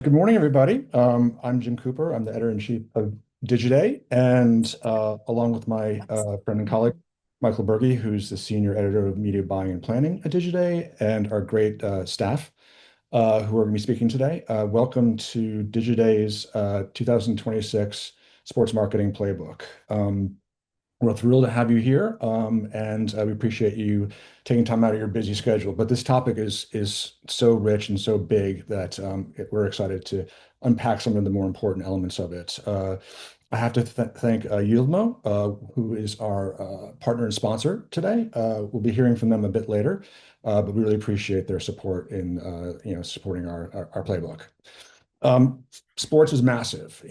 Good morning, everybody. I'm Jim Cooper. I'm the editor-in-chief of Digiday, and along with my friend and colleague, Michael Berge, who's the senior editor of media buying and planning at Digiday, and our great staff who are going to be speaking today. Welcome to Digiday's 2026 Sports Marketing Playbook. We're thrilled to have you here, and we appreciate you taking time out of your busy schedule. But this topic is so rich and so big that we're excited to unpack some of the more important elements of it. I have to thank Yilmo, who is our partner and sponsor today. We'll be hearing from them a bit later, but we really appreciate their support in supporting our playbook. Um, Sports is massive.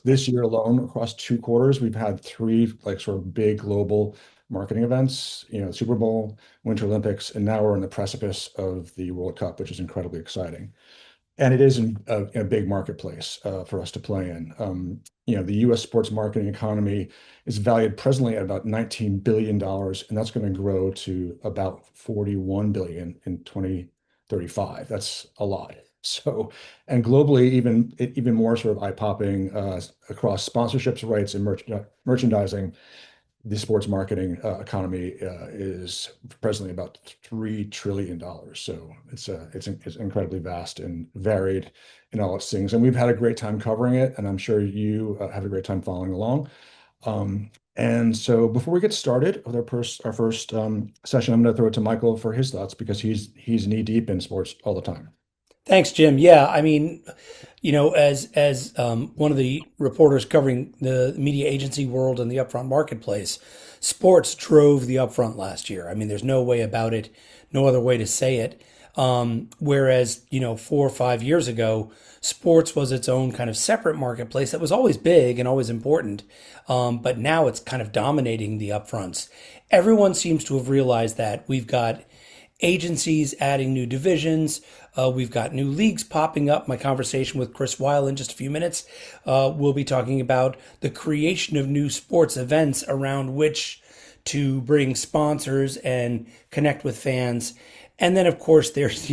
This year alone, across 2 quarters, we've had three like sort of big global marketing events, Super Bowl, Winter Olympics, and now we're on the precipice of the World Cup, which is incredibly exciting. And it is a big marketplace for us to play in. The US sports marketing economy is valued presently at about $19 billion, and that's going to grow to about 41 billion in 2035. That's a lot. So, and globally, even more sort of eye-popping across sponsorships, rights, and merchandising. The sports marketing economy is presently about $3 trillion. So it's incredibly vast and varied in all its things. And we've had a great time covering it, and I'm sure you have a great time following along. And so before we get started with our first session, I'm going to throw it to Michael for his thoughts because he's knee deep in sports all the time. Thanks, Jim. Yeah, I mean, as one of the reporters covering the media agency world and the upfront marketplace, sports drove the upfront last year. I mean, there's no way about it, no other way to say it. Whereas, 4 or 5 years ago, sports was its own kind of separate marketplace that was always big and always important. But now it's kind of dominating the upfronts. Everyone seems to have realized that we've got agencies adding new divisions. We've got new leagues popping up. My conversation with Chris Weil in just a few minutes. We'll be talking about the creation of new sports events around which to bring sponsors and connect with fans. And then, of course, there's,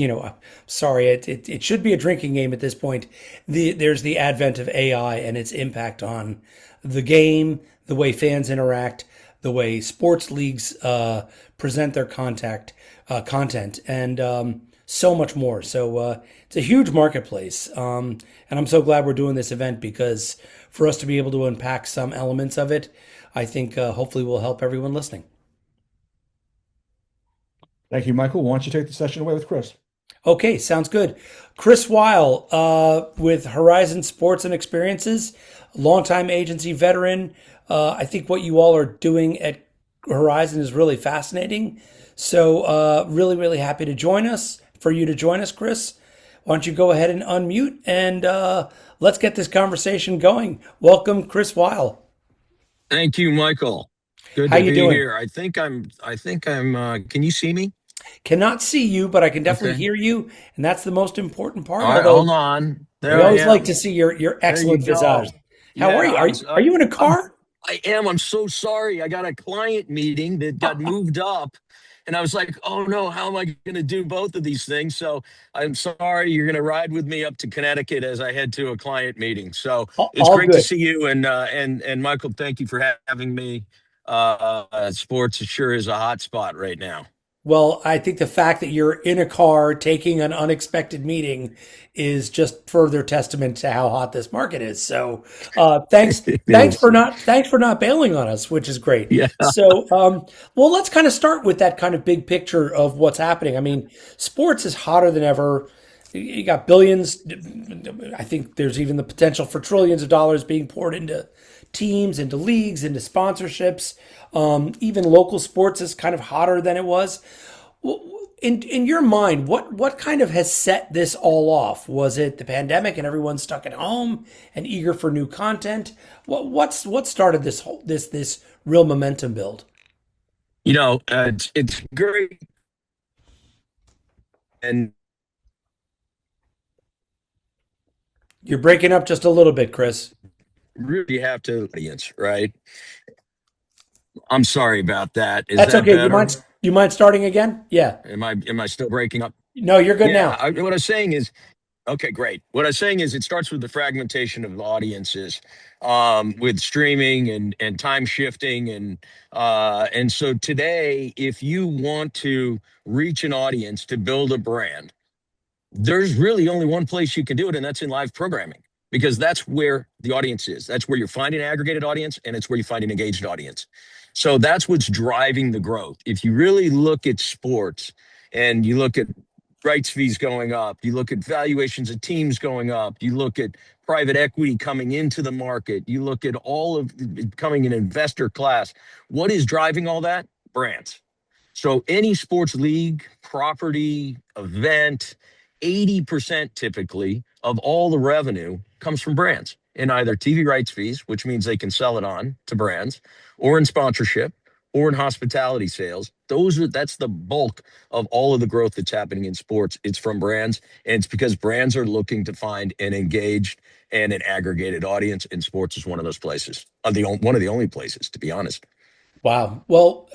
sorry, it should be a drinking game at this point. There's the advent of AI and its impact on the game, the way fans interact, the way sports leagues present their content, and so much more. So it's a huge marketplace, and I'm so glad we're doing this event because for us to be able to unpack some elements of it, I think hopefully will help everyone listening. Thank you, Michael. Why don't you take the session away with Chris? Okay, sounds good. Chris Weil with Horizon Sports and Experiences, longtime agency veteran. I think what you all are doing at Horizon is really fascinating. So, really, really happy to join us, for you to join us, Chris. Why don't you go ahead and unmute and let's get this conversation going. Welcome, Chris Weil. Thank you, Michael. Good How to you be doing? here. I think I'm can you see me? Cannot see you, but I can definitely Okay. hear you, and that's the most important All part. right, Although hold on. we There I always like to am. see your There you excellent visage. go. How are Yeah, you? Are you in a car? I am. I'm so sorry. I got a client meeting that got moved up. And I was like, oh no, how am I going to do both of these things? So I'm sorry. You're going to ride with me up to Connecticut as I head to a client meeting. So it's All great to good. see you. And Michael, thank you for having me. Sports sure is a hot spot right now. Well, I think the fact that you're in a car taking an unexpected meeting is just further testament to how hot this market is. So, thanks, It thanks is. for not bailing on us, which is great. Yeah. So, well, let's kind of start with that kind of big picture of what's happening. I mean, sports is hotter than ever. You got billions. I think there's even the potential for trillions of dollars being poured into teams, into leagues, into sponsorships. Even local sports is kind of hotter than it was. In your mind, what kind of has set this all off? Was it the pandemic and everyone stuck at home and eager for new content? What started this real momentum build? It's great. And You're breaking up just a little bit, Chris. really have to audience, right? I'm sorry about that. Is That's that okay. better? You mind starting again? Yeah. Am I still breaking up? No, you're good Yeah, now. what I was saying is Okay, great. What I'm saying is it starts with the fragmentation of audiences, with streaming and time shifting and so today, if you want to reach an audience to build a brand, there's really only one place you can do it, and that's in live programming, because that's where the audience is. That's where you're finding an aggregated audience, and it's where you find an engaged audience. So that's what's driving the growth. If you really look at sports and you look at rights fees going up, you look at valuations of teams going up, you look at private equity coming into the market, you look at all of becoming an investor class, what is driving all that? Brands. So any sports league, property, event, 80% typically of all the revenue comes from brands in either TV rights fees, which means they can sell it on to brands, or in sponsorship, or in hospitality sales. That's the bulk of all of the growth that's happening in sports. It's from brands, and it's because brands are looking to find an engaged and an aggregated audience, and sports is one of those places. One of the only places, to be honest. Wow. Well,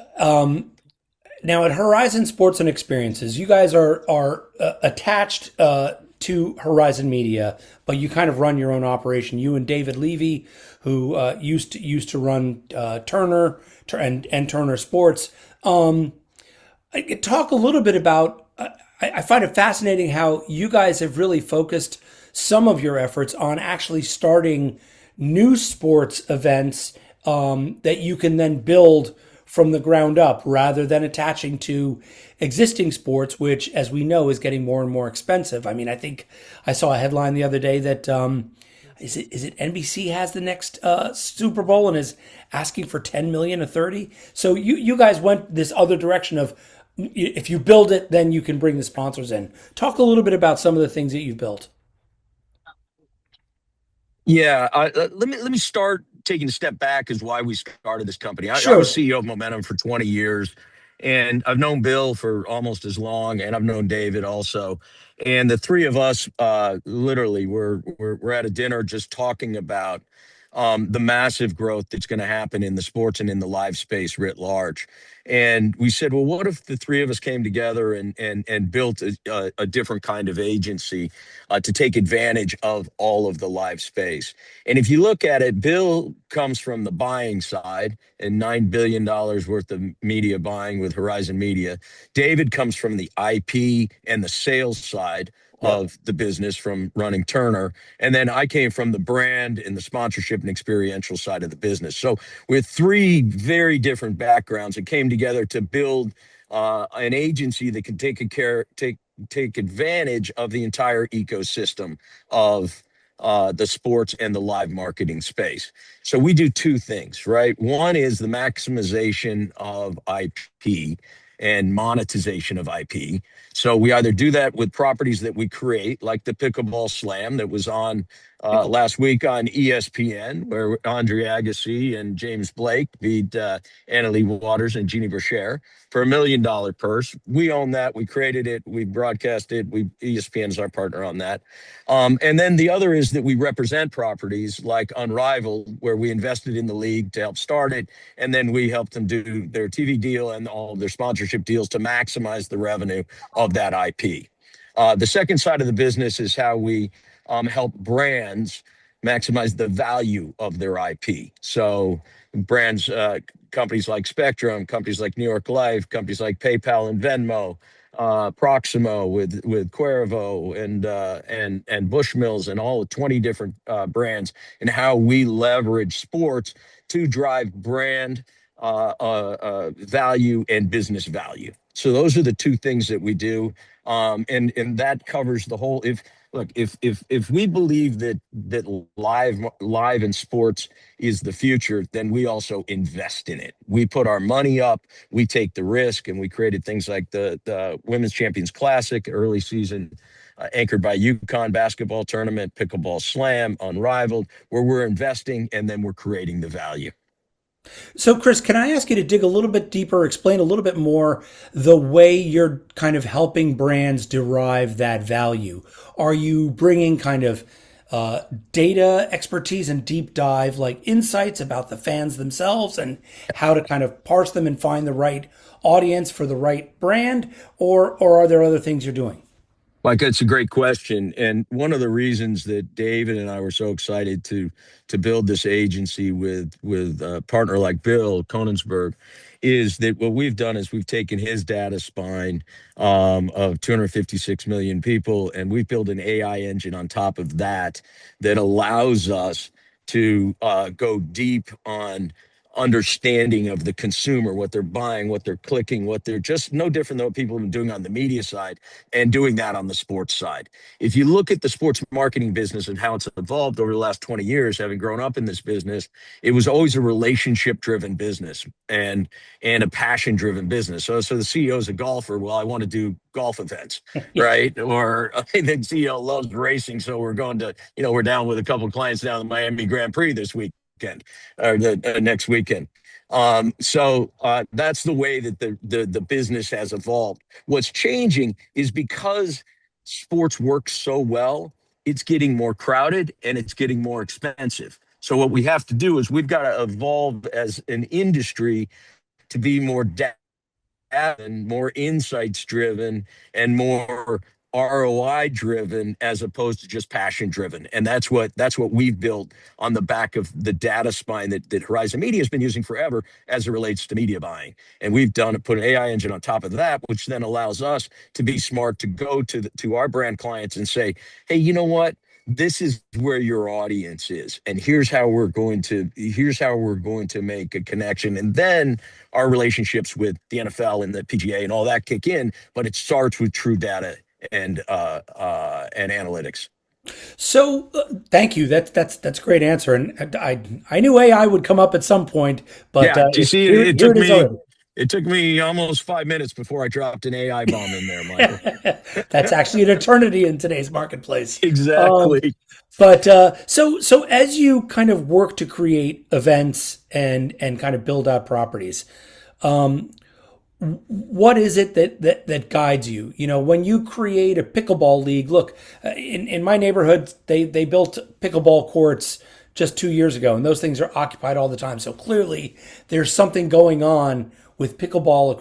now at Horizon Sports and Experiences, you guys are attached to Horizon Media, but you kind of run your own operation. You and David Levy, who used to run Turner and Turner Sports. Talk a little bit about. I find it fascinating how you guys have really focused some of your efforts on actually starting new sports events that you can then build from the ground up rather than attaching to existing sports, which, as we know, is getting more and more expensive. I mean, I think I saw a headline the other day that is it NBC has the next Super Bowl and is asking for 10 million a 30. So you guys went this other direction of if you build it, then you can bring the sponsors in. Talk a little bit about some of the things that you've built. Yeah, let me start taking a step back is why we started this company. I was Sure. CEO of Momentum for 20 years, and I've known Bill for almost as long, and I've known David also. And the three of us, literally, we're at a dinner just talking about the massive growth that's going to happen in the sports and in the live space writ large. And we said, well, what if the three of us came together and built a different kind of agency to take advantage of all of the live space? And if you look at it, Bill comes from the buying side and $9 billion worth of media buying with Horizon Media. David comes from the IP and the sales side Yep. of the business from running Turner. And then I came from the brand and the sponsorship and experiential side of the business. So with three very different backgrounds, it came together to build an agency that can take advantage of the entire ecosystem of the sports and the live marketing space. So we do two things, right? One is the maximization of IP and monetization of IP. So we either do that with properties that we create, like the Pickleball Slam that was on Pickle. last week on ESPN, where Andre Agassi and James Blake beat Annalie Waters and Jeannie Brashear for $1 million purse. We own that. We created it. We broadcast it. ESPN is our partner on that. And then the other is that we represent properties like Unrivaled, where we invested in the league to help start it, and then we helped them do their TV deal and all of their sponsorship deals to maximize the revenue of that IP. The second side of the business is how we help brands maximize the value of their IP. So brands, companies like Spectrum, companies like New York Life, companies like PayPal and Venmo, Proximo with Cuervo and Bushmills and all 20 different brands, and how we leverage sports to drive brand value and business value. So those are the two things that we do, and that covers the whole. If we believe that live and sports is the future, then we also invest in it. We put our money up, we take the risk, and we created things like the Women's Champions Classic, early season, anchored by UConn basketball tournament, Pickleball Slam, Unrivaled, where we're investing and then we're creating the value. So, Chris, can I ask you to dig a little bit deeper, explain a little bit more the way you're kind of helping brands derive that value? Are you bringing kind of data expertise and deep dive, like insights about the fans themselves and how to kind of parse them and find the right audience for the right brand, or are there other things you're doing? Like, that's a great question, and one of the reasons that David and I were so excited to build this agency with a partner like Bill Konigsberg is that what we've done is we've taken his data spine of 256 million people, and we've built an AI engine on top of that that allows us to go deep on understanding of the consumer, what they're buying, what they're clicking, what they're just no different than what people have been doing on the media side and doing that on the sports side. If you look at the sports marketing business and how it's evolved over the last 20 years, having grown up in this business, it was always a relationship driven business and a passion driven business. So the CEO is a golfer. Well, I want to do golf events, Yeah. right? Or the CEO loves racing. So we're going to, we're down with a couple of clients down the Miami Grand Prix this weekend or the next weekend. That's the way that the business has evolved. What's changing is because sports works so well, it's getting more crowded and it's getting more expensive. So what we have to do is we've got to evolve as an industry to be more and more insights driven and more ROI driven as opposed to just passion driven. And that's what we've built on the back of the data spine that Horizon Media has been using forever as it relates to media buying. And we've put an AI engine on top of that, which then allows us to be smart to go to our brand clients and say, hey, you know what? This is where your audience is, and here's how we're going to make a connection. And then our relationships with the NFL and the PGA and all that kick in, but it starts with true data and analytics. So thank you. That's a great answer. And I knew AI would come up at some point, but Yeah, do you see? here it is already. It took me almost 5 minutes before I dropped an AI bomb in there, Michael. That's actually an eternity in today's marketplace. Um, Exactly. but so as you kind of work to create events and kind of build out properties, um, what is it that guides you? You know, when you create a pickleball league, look, in my neighborhood, they built pickleball courts just 2 years ago, and those things are occupied all the time. So clearly, there's something going on with pickleball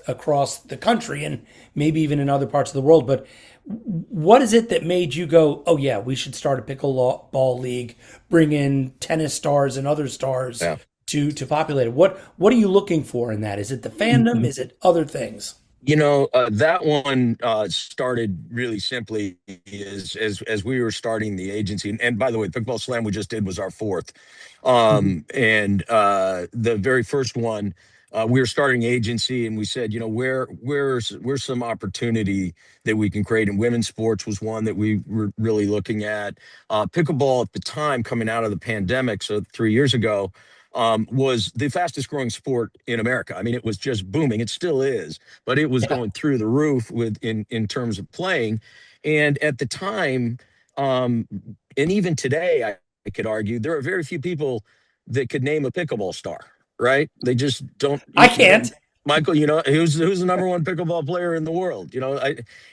across the country and maybe even in other parts of the world. But what is it that made you go, oh yeah, we should start a pickleball league, bring in tennis stars and other stars Yeah. to populate it? What are you looking for in that? Is it the fandom? Is it other things? That one started really simply as we were starting the agency. And by the way, the Pickleball Slam we just did was our fourth. Mhm. And the very first one, we were starting agency, and we said, where's some opportunity that we can create. And women's sports was one that we were really looking at. Pickleball at the time, coming out of the pandemic, so 3 years ago, was the fastest growing sport in America. I mean, it was just booming. It still is, but it was Yeah, going through the roof in terms of playing. And at the time, um, and even today, I could argue there are very few people that could name a pickleball star, right? They just don't. I can't. Michael, who's the number one pickleball player in the world?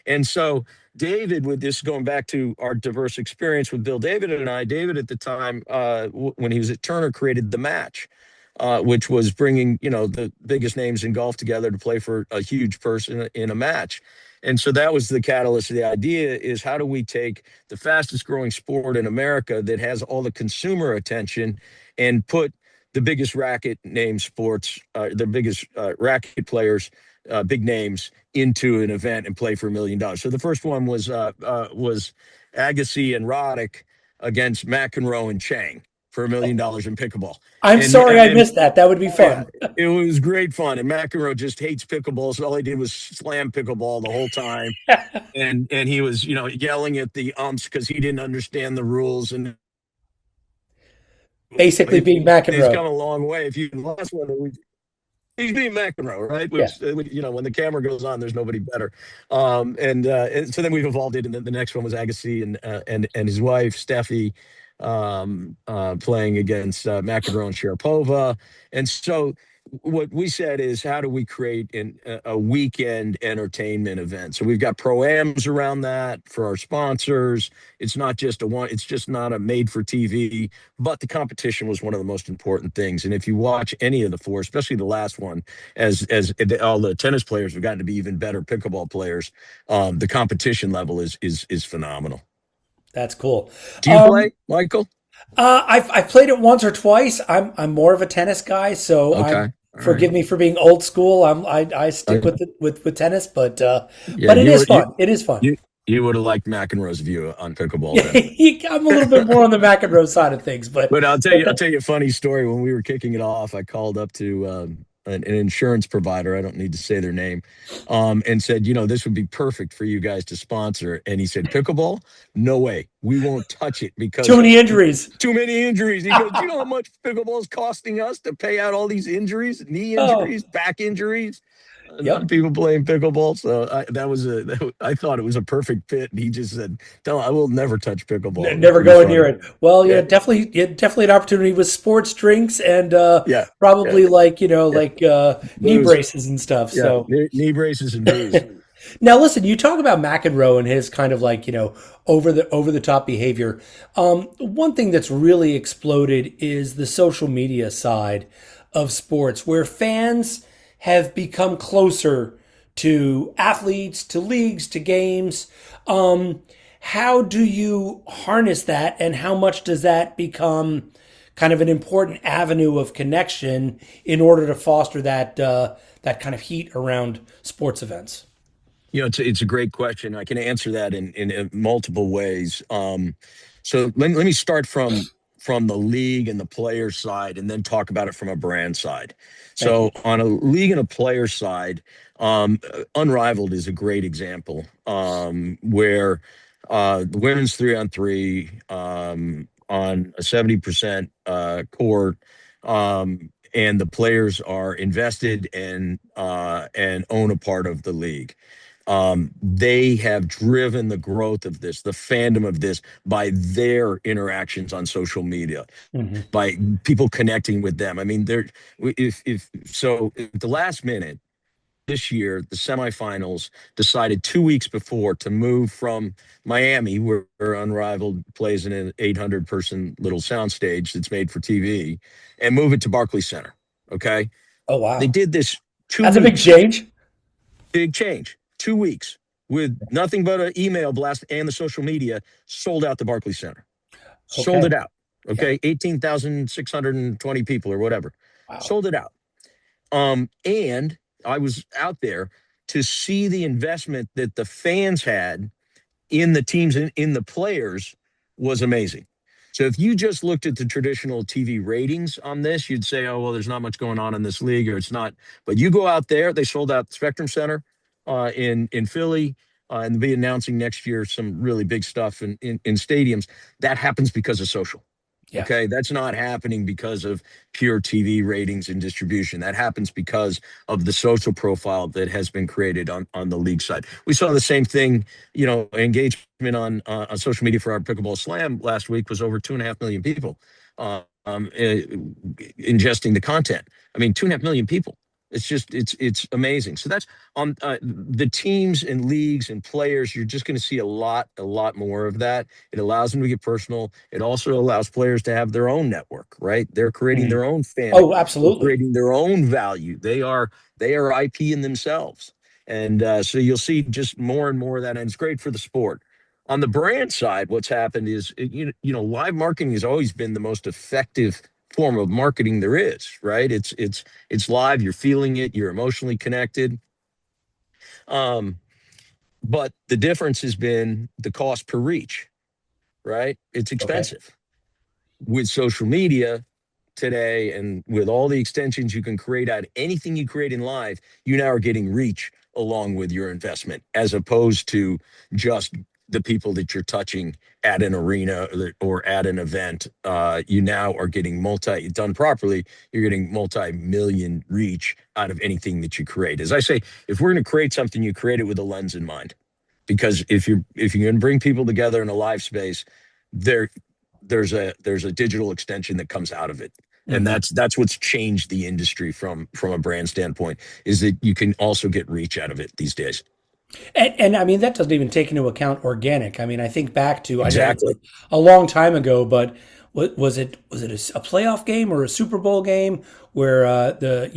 And so David, with this going back to our diverse experience with Bill David and I, David at the time, when he was at Turner, created the match, which was bringing, the biggest names in golf together to play for a huge person in a match. And so that was the catalyst of the idea is how do we take the fastest growing sport in America that has all the consumer attention and put the biggest racket name sports, the biggest racket players, big names into an event and play for $1 million. So the first one was Agassi and Roddick against McEnroe and Chang for $1 million in pickleball. I'm And sorry I and missed that. That would be oh yeah, fun. it was great fun. And McEnroe just hates pickleball, so all he did was slam pickleball the whole time. And he was yelling at the umps because he didn't understand the rules. And Basically being he's McEnroe. come a long way. If you the last one, he's being McEnroe, right? Yeah. Which when the camera goes on, there's nobody better. And so then we've evolved it, and then the next one was Agassi and his wife Steffi, playing against McEnroe and Sharapova. And so what we said is, how do we create a weekend entertainment event? So we've got pro-ams around that for our sponsors. It's not just a one, it's just not a made for TV, but the competition was one of the most important things. And if you watch any of the four, especially the last one, as all the tennis players have gotten to be even better pickleball players, the competition level is phenomenal. That's cool. Do you play, Michael? I've played it once or twice. I'm more of a tennis guy, so I'm Okay. All right. forgive me for being old school. I stick Okay. with with tennis, Yeah, but it you is were fun. It is fun. you you would have liked McEnroe's view on pickleball then. I'm a little bit more on the McEnroe side of things, But but I'll tell you a funny story. When we were kicking it off, I called up to an insurance provider. I don't need to say their name, and said, this would be perfect for you guys to sponsor. And he said, pickleball? No way. We won't touch it too because many injuries. too many injuries. He goes, do you know how much pickleball is costing us to pay out all these injuries, knee Oh, injuries, back injuries? yep. People playing pickleball. So I thought it was a perfect fit. And he just said, "No, I will never touch pickleball." It was Never pretty going near funny. it. Well, Yeah, definitely an opportunity with sports drinks and yeah, yeah, probably yeah. knee Booze. braces and stuff. Yeah, So knee braces and booze. now, listen, you talk about McEnroe and his kind of over the top behavior. One thing that's really exploded is the social media side of sports, where fans have become closer to athletes, to leagues, to games. How do you harness that, and how much does that become kind of an important avenue of connection in order to foster that kind of heat around sports events? It's a great question. I can answer that in multiple ways. So let me start from the league and the player side, and then talk about it from a brand side. Thank you. So on a league and a player side, Unrivaled is a great example, where the women's 3-on-3, on a 70% court. And the players are invested and own a part of the league. They have driven the growth of this, the fandom of this, by their interactions on social media, Hmm. by people connecting with them. I mean, they're if so at the last minute this year, the semifinals decided 2 weeks before to move from Miami, where Unrivaled plays in an 800 person little soundstage that's made for TV, and move it to Barclays Center. Okay, Oh they wow, did this two that's a big weeks change. Big change. 2 weeks with nothing but an email blast and the social media, sold out the Barclays Center. Sold Okay. it out. Yeah. Okay. 18,620 people or whatever. Wow. Sold it out. And I was out there to see the investment that the fans had in the teams and in the players was amazing. So if you just looked at the traditional TV ratings on this, you'd say, "Oh well, there's not much going on in this league, or it's not." But you go out there; they sold out the Spectrum Center in Philly, and they'll be announcing next year some really big stuff in stadiums. That happens because of social. Yeah. Okay, that's not happening because of pure TV ratings and distribution. That happens because of the social profile that has been created on the league side. We saw the same thing, engagement on social media for our pickleball slam last week was over 2.5 million people ingesting the content. I mean, 2.5 million people. It's amazing. So that's on the teams and leagues and players. You're just going to see a lot more of that. It allows them to get personal. It also allows players to have their own network, right? They're creating Mhm. their own fan. Oh, They're absolutely. creating their own value. They are IP in themselves, and so you'll see just more and more of that, and it's great for the sport. On the brand side, what's happened is live marketing has always been the most effective form of marketing there is, right? It's live, you're feeling it, you're emotionally connected. Um, but the difference has been the cost per reach, right? It's Okay. expensive. With social media today and with all the extensions you can create out anything you create in live, you now are getting reach along with your investment, as opposed to just the people that you're touching at an arena or at an event. You now are getting done properly, you're getting multi-million reach out of anything that you create. As I say, if we're going to create something, you create it with a lens in mind, because if you're going to bring people together in a live space, there there's a digital extension that comes out of it. And Hmm. that's what's changed the industry from a brand standpoint, is that you can also get reach out of it these days. And I mean, that doesn't even take into account organic. I mean, I think back to, I know it's Exactly. a long time ago, but was it a playoff game or a Super Bowl game where the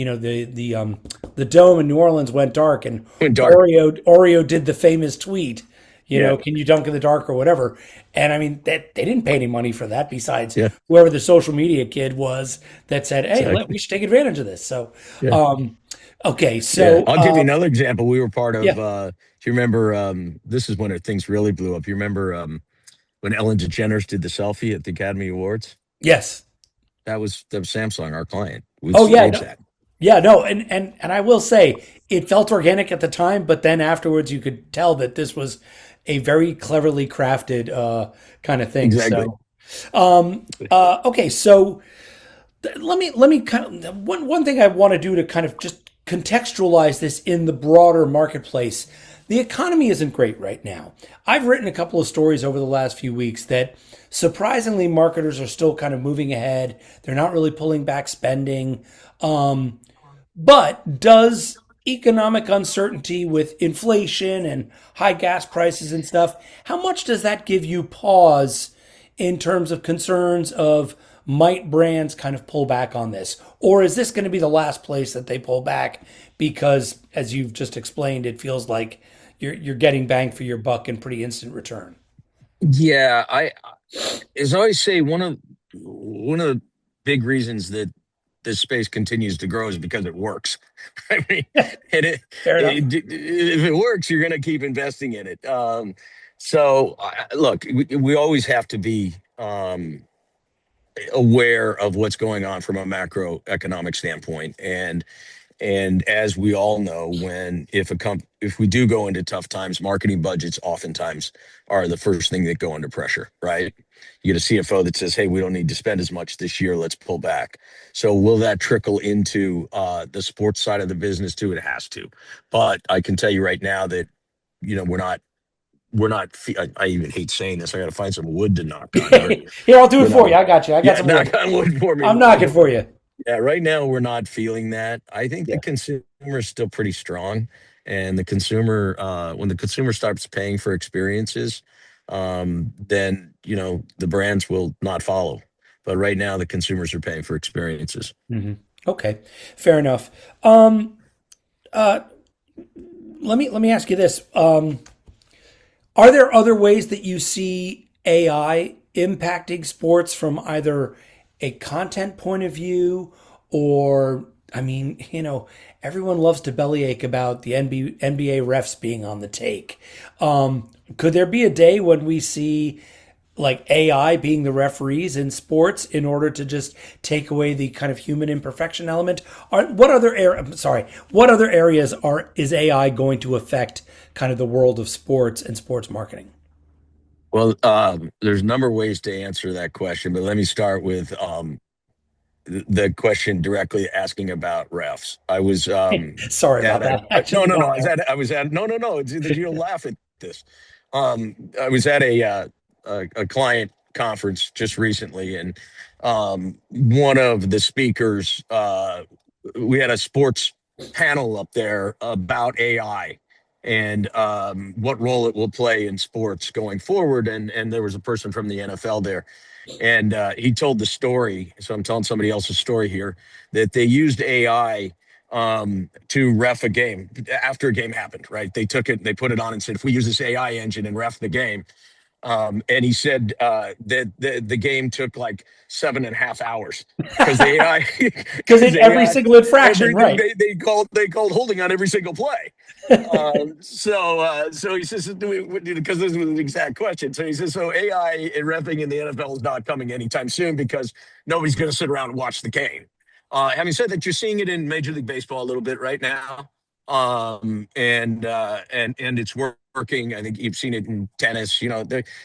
dome in New Orleans went dark and When dark. Oreo did the famous tweet, Yeah. can you dunk in the dark or whatever? And I mean, that they didn't pay any money for that besides Yeah. whoever the social media kid was that said, "Hey, Exactly. we should take advantage of this." So, Yeah. um, okay, Yeah. so I'll give you another example. We were part of yeah, do you remember this is when things really blew up. You remember when Ellen DeGeneres did the selfie at the Academy Awards? yes. That was Samsung, our client. We Oh yeah, staged no, that. yeah, no, and I will say it felt organic at the time, but then afterwards you could tell that this was a very cleverly crafted kind of thing. Exactly. So, okay, so let me kind of one thing I want to do to kind of just contextualize this in the broader marketplace. The economy isn't great right now. I've written a couple of stories over the last few weeks that surprisingly marketers are still kind of moving ahead. They're not really pulling back spending. But does economic uncertainty with inflation and high gas prices and stuff, how much does that give you pause in terms of concerns of might brands kind of pull back on this? Or is this going to be the last place that they pull back because, as you've just explained, it feels like you're getting bang for your buck in pretty instant return? Yeah, as I always say, one of the big reasons that this space continues to grow is because it works. I mean, and Fair enough. if it works, you're going to keep investing in it. So, look, we always have to be aware of what's going on from a macroeconomic standpoint, and as we all know, if we do go into tough times, marketing budgets oftentimes are the first thing that go under pressure, right? You get a CFO that says, "Hey, we don't need to spend as much this year. Let's pull back." So will that trickle into the sports side of the business too? It has to. But I can tell you right now that we're not. I even hate saying this. I got to find some wood to knock on here. Here, I'll do it You for you. know, I got you. I got yeah, some wood. knock on wood for me. I'm knocking for you. Yeah, right now we're not feeling that. I think the Yeah. consumer is still pretty strong, and when the consumer starts paying for experiences, then the brands will not follow. But right now, the consumers are paying for experiences. Hmm. Okay, fair enough. Um, uh, let me ask you this: are there other ways that you see AI impacting sports from either a content point of view, or I mean, everyone loves to bellyache about the NBA refs being on the take. Could there be a day when we see like AI being the referees in sports in order to just take away the kind of human imperfection element? What other areas is AI going to affect kind of the world of sports and sports marketing? Well, there's a number of ways to answer that question, but let me start with the question directly asking about refs. I was Sorry at about a that. I no, shouldn't no, have no. gone there. I was at no, no, no. It's that you don't laugh at this. I was at a client conference just recently, and one of the speakers, we had a sports panel up there about AI and what role it will play in sports going forward. And there was a person from the NFL there, and he told the story. So I'm telling somebody else's story here, that they used AI to ref a game after a game happened. Right? They took it, they put it on, and said, if we use this AI engine and ref the game. And he said that the game took like 7.5 hours because the AI, Because because in every AI, single infraction, everything right? they called holding on every single play. So he says, because this was an exact question. So he says, so AI and refing in the NFL is not coming anytime soon because nobody's going to sit around and watch the game. Having said that, you're seeing it in Major League Baseball a little bit right now, and it's working. I think you've seen it in tennis.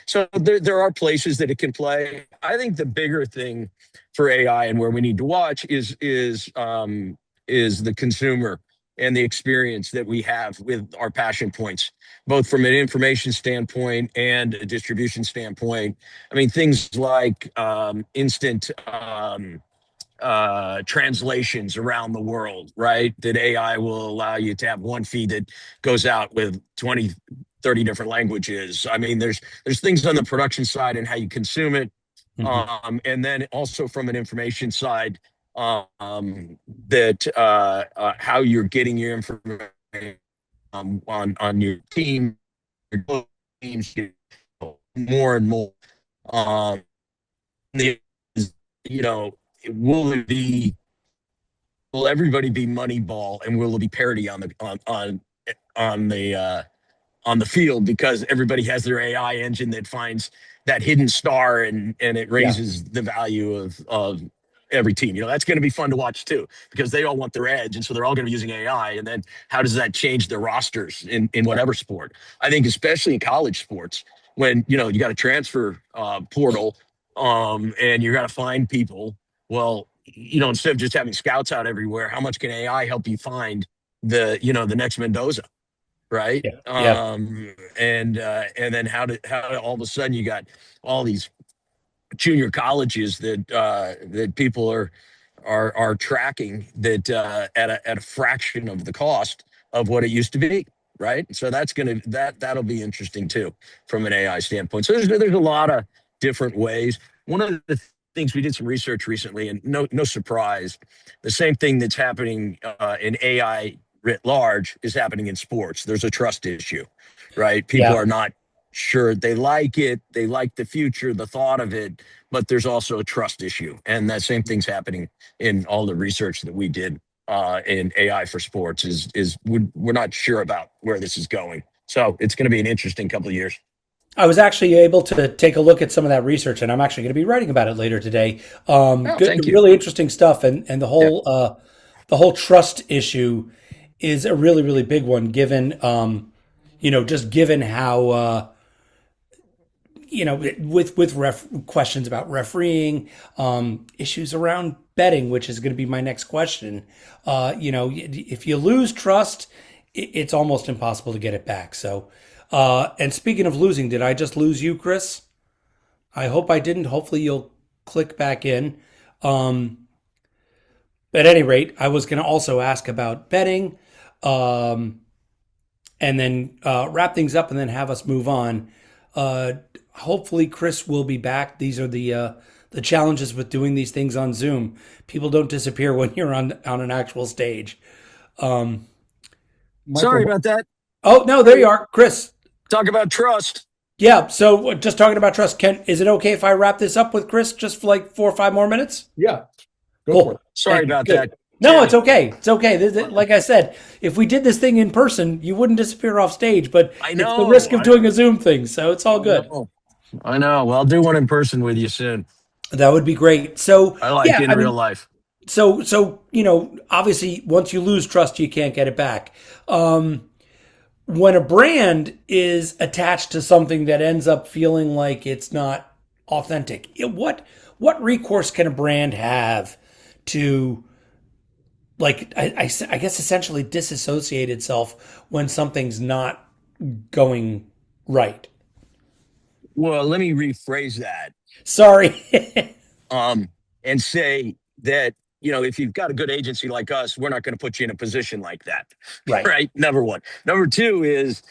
So there are places that it can play. I think the bigger thing for AI and where we need to watch is the consumer and the experience that we have with our passion points, both from an information standpoint and a distribution standpoint. I mean, things like instant translations around the world, right? That AI will allow you to have one feed that goes out with 20, 30 different languages. I mean, there's things on the production side and how you consume it. Hmm. And then also from an information side, that how you're getting your information on your team, your teams, more and more. Um, you know, will it be will everybody be Moneyball, and will it be parody on the on the field because everybody has their AI engine that finds that hidden star, and it Yeah. raises the value of every team. That's going to be fun to watch too because they all want their edge, and so they're all going to be using AI. And then how does that change their rosters in whatever sport? I think especially in college sports when you got a transfer portal, and you got to find people. Well, instead of just having scouts out everywhere, how much can AI help you find the next Mendoza? Right? Yeah. Yeah. And then how all of a sudden you got all these junior colleges that people are tracking that at a fraction of the cost of what it used to be, right? So that'll be interesting too from an AI standpoint. So there's a lot of different ways. One of the things we did some research recently, and no surprise, the same thing that's happening in AI writ large is happening in sports. There's a trust issue, right? People Yeah. are not sure they like it, they like the future, the thought of it, but there's also a trust issue, and that same thing's happening in all the research that we did in AI for sports. Is we're not sure about where this is going, so it's going to be an interesting couple of years. I was actually able to take a look at some of that research, and I'm actually going to be writing about it later today. Oh, Good, thank you. really interesting stuff, and Yeah. the whole trust issue is a really really big one. Given just given how with questions about refereeing, issues around betting, which is going to be my next question. If you lose trust, it's almost impossible to get it back. So, and speaking of losing, did I just lose you, Chris? I hope I didn't. Hopefully, you'll click back in. Um, at any rate, I was going to also ask about betting, um, and then wrap things up, and then have us move on. Uh, Hopefully, Chris will be back. These are the challenges with doing these things on Zoom. People don't disappear when you're on an actual stage. Um, Sorry Michael, about that. oh no, there you are, Chris. Talk about trust. Yeah. So just talking about trust. Is it okay if I wrap this up with Chris just for like 4 or 5 more minutes? yeah, go for it. Cool. Sorry Thank you. about Good. that, No, it's Jimmy. okay. It's okay. Like I said, if we did this thing in person, you wouldn't disappear off stage, but I it's the know. risk of doing a Zoom thing. So it's all I good. know. I know. Well, I'll do one in person with you soon. That would be great. So I like yeah, in I real mean, life. obviously, once you lose trust, you can't get it back. When a brand is attached to something that ends up feeling like it's not authentic, what recourse can a brand have to, like, I guess essentially disassociate itself when something's not going right? Well, let me rephrase that. Sorry. um, and say that if you've got a good agency like us, we're not going to put you in a position like that, Right. right? Number one. Number two is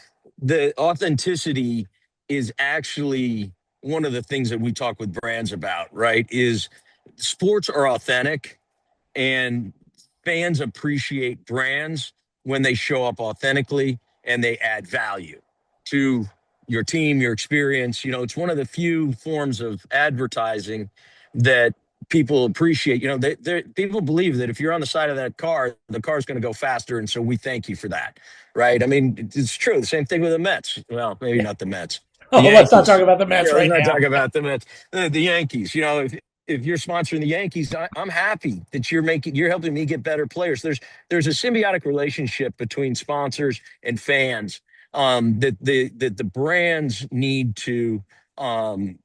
the authenticity is actually one of the things that we talk with brands about, right? Is sports are authentic, and fans appreciate brands when they show up authentically and they add value to your team, your experience. It's one of the few forms of advertising that people appreciate. People believe that if you're on the side of that car, the car's going to go faster, and so we thank you for that, right? I mean, it's true. The same thing with the Mets. Well, maybe not the Mets, the Oh, let's not talk Yankees. about the Mets Let's right not now. talk about the Mets. The Yankees. If you're sponsoring the Yankees, I'm happy that you're helping me get better players. There's a symbiotic relationship between sponsors and fans, that the brands need to um,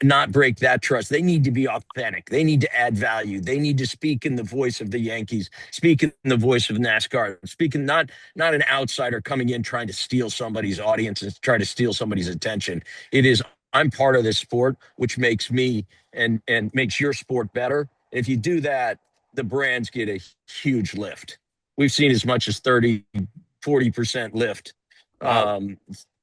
not break that trust. They need to be authentic. They need to add value. They need to speak in the voice of the Yankees, speak in the voice of NASCAR, speaking not an outsider coming in trying to steal somebody's audience and try to steal somebody's attention. It is I'm part of this sport, which makes me and makes your sport better. If you do that, the brands get a huge lift. We've seen as much as 30, 40% lift. Wow. Um,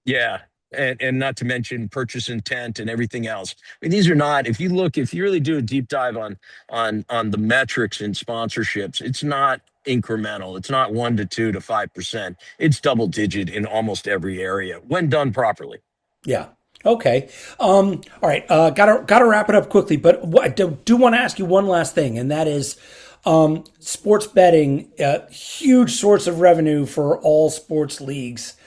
yeah. And not to mention purchase intent and everything else. I mean, these are not, if you really do a deep dive on the metrics in sponsorships, it's not incremental. It's not 1 to 2 to 5%. It's double digit in almost every area when done properly. Yeah. Okay. All right. Gotta wrap it up quickly, but I do want to ask you one last thing, and that is, sports betting, huge source of revenue for all sports leagues.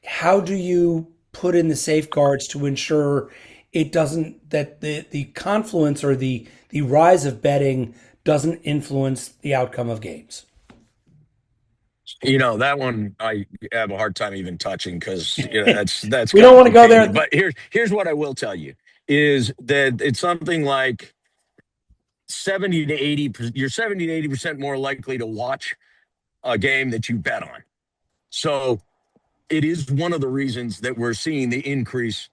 How do you put in the safeguards to ensure it doesn't that the confluence or the rise of betting doesn't influence the outcome of games? That one I have a hard time even touching because that's We don't want to go there. complicated. But here's what I will tell you is that it's something like 70 to 80. You're 70 to 80% more likely to watch a game that you bet on. So it is one of the reasons that we're seeing the increase.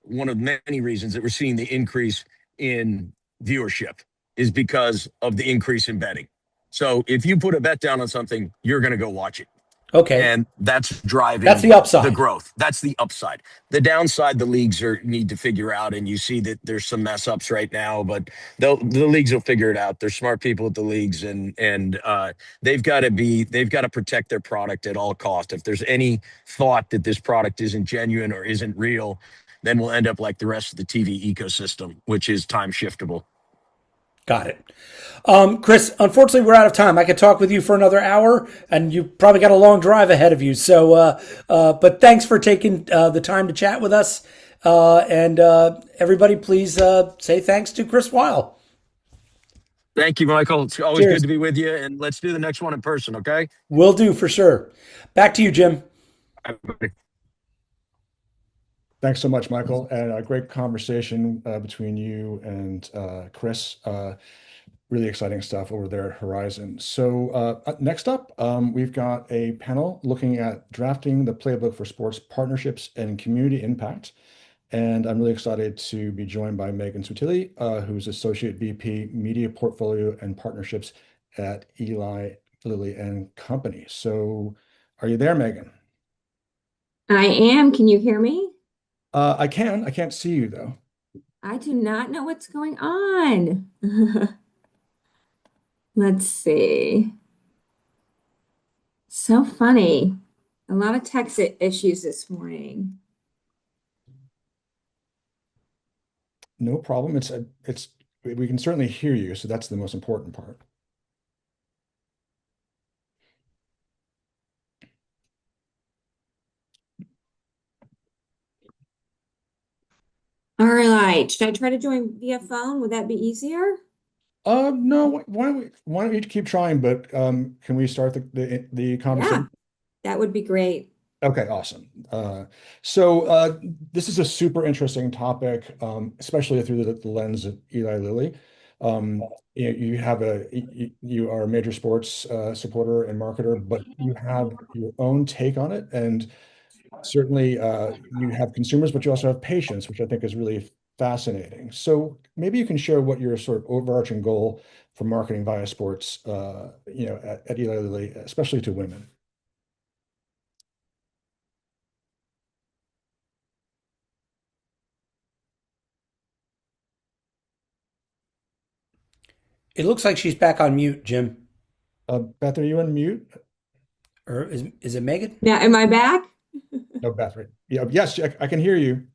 One of many reasons that we're seeing the increase in viewership is because of the increase in betting. So if you put a bet down on something, you're going to go watch it. Okay, And that's that's driving the the upside. growth. That's the upside. The downside, the leagues need to figure out, and you see that there's some mess ups right now, but the leagues will figure it out. They're smart people at the leagues, and they've got to protect their product at all cost. If there's any thought that this product isn't genuine or isn't real, then we'll end up like the rest of the TV ecosystem, which is time shiftable. Got it. Chris, unfortunately, we're out of time. I could talk with you for another hour, and you probably got a long drive ahead of you. So, but thanks for taking the time to chat with us. And everybody, please say thanks to Chris Weil. Thank you, Michael. It's always good Cheers. to be with you, and let's do the next one in person, okay? Will do for sure. Back to you, Jim. Thanks so much, Michael, and a great conversation between you and Chris. Really exciting stuff over there at Horizon. So next up, we've got a panel looking at drafting the playbook for sports partnerships and community impact. And I'm really excited to be joined by Megan Sutili, who's Associate VP Media Portfolio and Partnerships at Eli Lilly and Company. So are you there, Megan? I am. Can you hear me? I can. I can't see you though. I do not know what's going on. Let's see. So funny. A lot of issues this morning. No problem. It's we can certainly hear you, so that's the most important part. All right. Should I try to join via phone? Would that be easier? No, why don't you keep trying, but can we start the Yeah, conversation? that would be great. Okay, awesome. So this is a super interesting topic, especially through the lens of Eli Lilly. You are a major sports supporter and marketer, but you have your own take on it, and certainly you have consumers, but you also have patients, which I think is really fascinating. So maybe you can share what your sort of overarching goal for marketing via sports, at Eli Lilly, especially to women. It looks like she's back on mute, Jim. Beth, are you on mute? Or is it Megan? Now, am I back? No, Beth, right? Yeah, yes, I can hear you.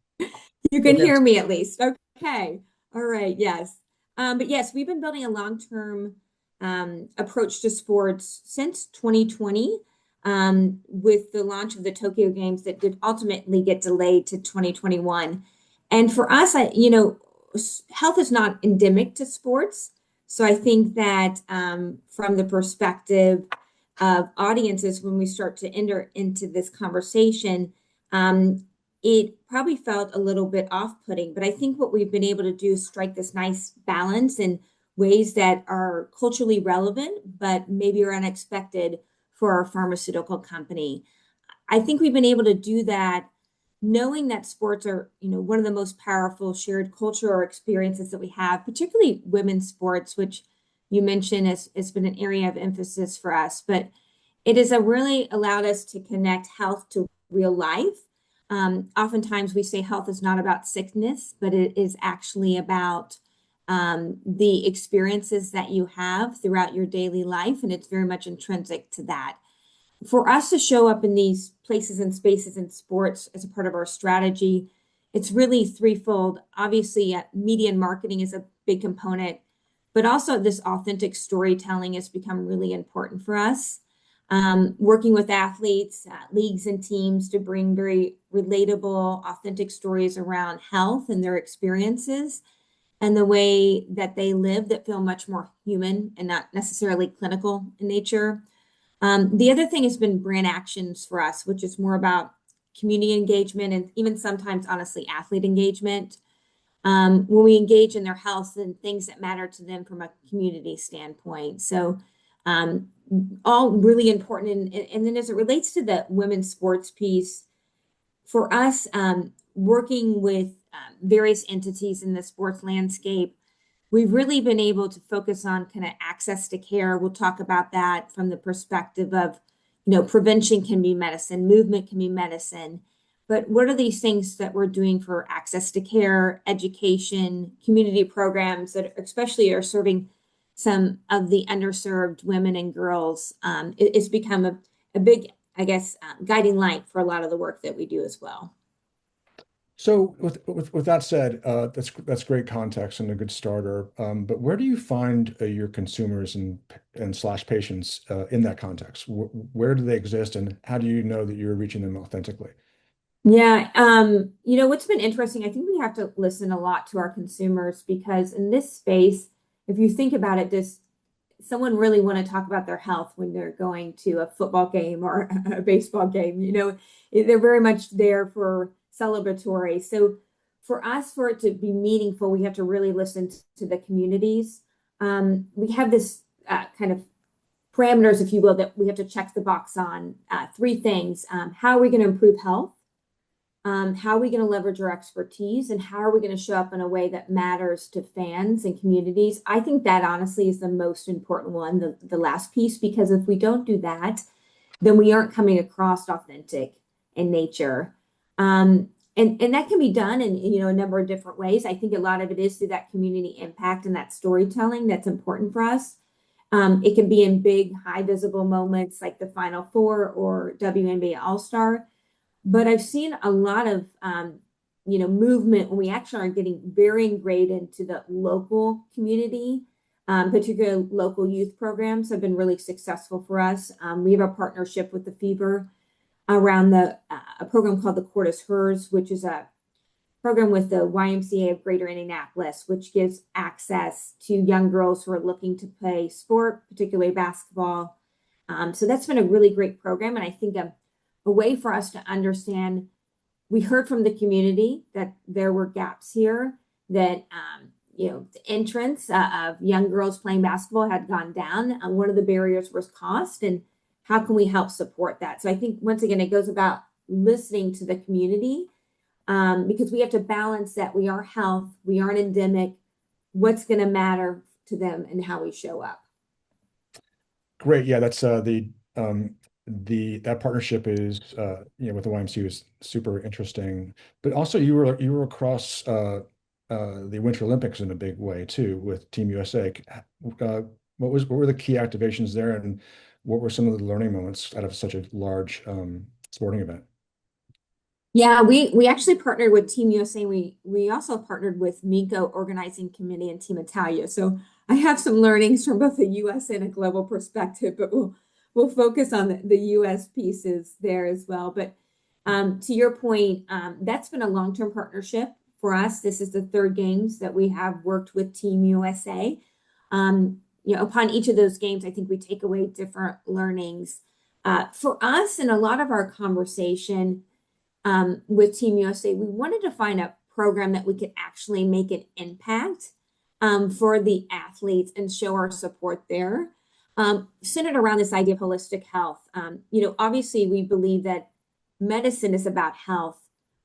You can Okay. hear me at least. Okay. All right. Yes. But yes, we've been building a long-term approach to sports since 2020 with the launch of the Tokyo Games that did ultimately get delayed to 2021. And for us, health is not endemic to sports. So I think that from the perspective of audiences, when we start to enter into this conversation, it probably felt a little bit off-putting, but I think what we've been able to do is strike this nice balance in ways that are culturally relevant, but maybe are unexpected for our pharmaceutical company. I think we've been able to do that knowing that sports are, one of the most powerful shared culture or experiences that we have, particularly women's sports, which you mentioned has been an area of emphasis for us. But it has really allowed us to connect health to real life. Oftentimes we say health is not about sickness, but it is actually about the experiences that you have throughout your daily life, and it's very much intrinsic to that. For us to show up in these places and spaces in sports as a part of our strategy, it's really threefold. Obviously, media and marketing is a big component, but also this authentic storytelling has become really important for us. Working with athletes, leagues, and teams to bring very relatable, authentic stories around health and their experiences and the way that they live that feel much more human and not necessarily clinical in nature. The other thing has been brand actions for us, which is more about community engagement and even sometimes, honestly, athlete engagement. When we engage in their health and things that matter to them from a community standpoint. So, all really important. And then as it relates to the women's sports piece, for us, working with various entities in the sports landscape, we've really been able to focus on kind of access to care. We'll talk about that from the perspective of, prevention can be medicine, movement can be medicine. But what are these things that we're doing for access to care, education, community programs that especially are serving some of the underserved women and girls? It's become a big, I guess, guiding light for a lot of the work that we do as well. So with that said, that's great context and a good starter. But where do you find your consumers and slash patients in that context? Where do they exist, and how do you know that you're reaching them authentically? Yeah, what's been interesting, I think we have to listen a lot to our consumers because in this space, if you think about it, does someone really want to talk about their health when they're going to a football game or a baseball game? They're very much there for celebratory. So for us, for it to be meaningful, we have to really listen to the communities. We have this kind of parameters, if you will, that we have to check the box on. Three things. How are we going to improve health? How are we going to leverage our expertise, and how are we going to show up in a way that matters to fans and communities? I think that honestly is the most important one, the last piece, because if we don't do that, then we aren't coming across authentic in nature. And that can be done in a number of different ways. I think a lot of it is through that community impact and that storytelling that's important for us. It can be in big, high visible moments like the Final Four or WNBA All-Star. But I've seen a lot of, movement when we actually are getting very ingrained into the local community, particularly local youth programs have been really successful for us. We have a partnership with the Fever around a program called the Court is Hers, which is a program with the YMCA of Greater Indianapolis, which gives access to young girls who are looking to play sport, particularly basketball. So that's been a really great program. And I think a way for us to understand, we heard from the community that there were gaps here, that the entrance of young girls playing basketball had gone down. One of the barriers was cost, and how can we help support that? So I think once again, it goes about listening to the community, because we have to balance that we are health, we aren't endemic, what's going to matter to them and how we show up. Great. Yeah, that's that partnership is with the YMCA is super interesting. But also you were across the Winter Olympics in a big way too with Team USA. What were the key activations there, and what were some of the learning moments out of such a large sporting event? Yeah, we actually partnered with Team USA. We also partnered with Minko Organizing Committee and Team Italia. So I have some learnings from both a US and a global perspective, but we'll focus on the US pieces there as well. But to your point, that's been a long-term partnership for us. This is the third games that we have worked with Team USA. Upon each of those games, I think we take away different learnings. For us, in a lot of our conversation with Team USA, we wanted to find a program that we could actually make an impact for the athletes and show our support there. Centered around this idea of holistic health. Obviously we believe that medicine is about health,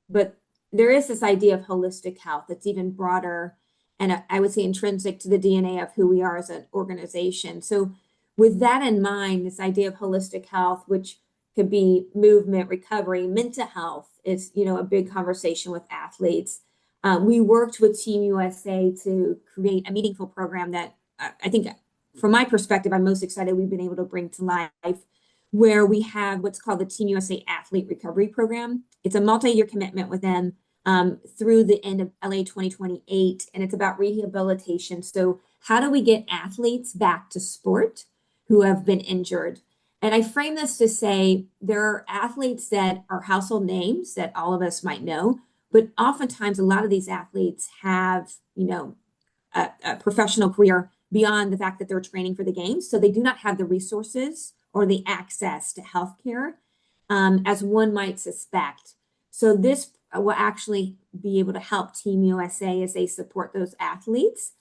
but there is this idea of holistic health that's even broader and I would say intrinsic to the DNA of who we are as an organization. So, with that in mind, this idea of holistic health, which could be movement, recovery, mental health is, a big conversation with athletes. We worked with Team USA to create a meaningful program that I think, from my perspective, I'm most excited we've been able to bring to life, where we have what's called the Team USA Athlete Recovery Program. It's a multi-year commitment with them through the end of LA 2028, and it's about rehabilitation. So, how do we get athletes back to sport who have been injured? And I frame this to say there are athletes that are household names that all of us might know, but oftentimes a lot of these athletes have, a professional career beyond the fact that they're training for the games. So they do not have the resources or the access to healthcare as one might suspect. So this will actually be able to help Team USA as they support those athletes.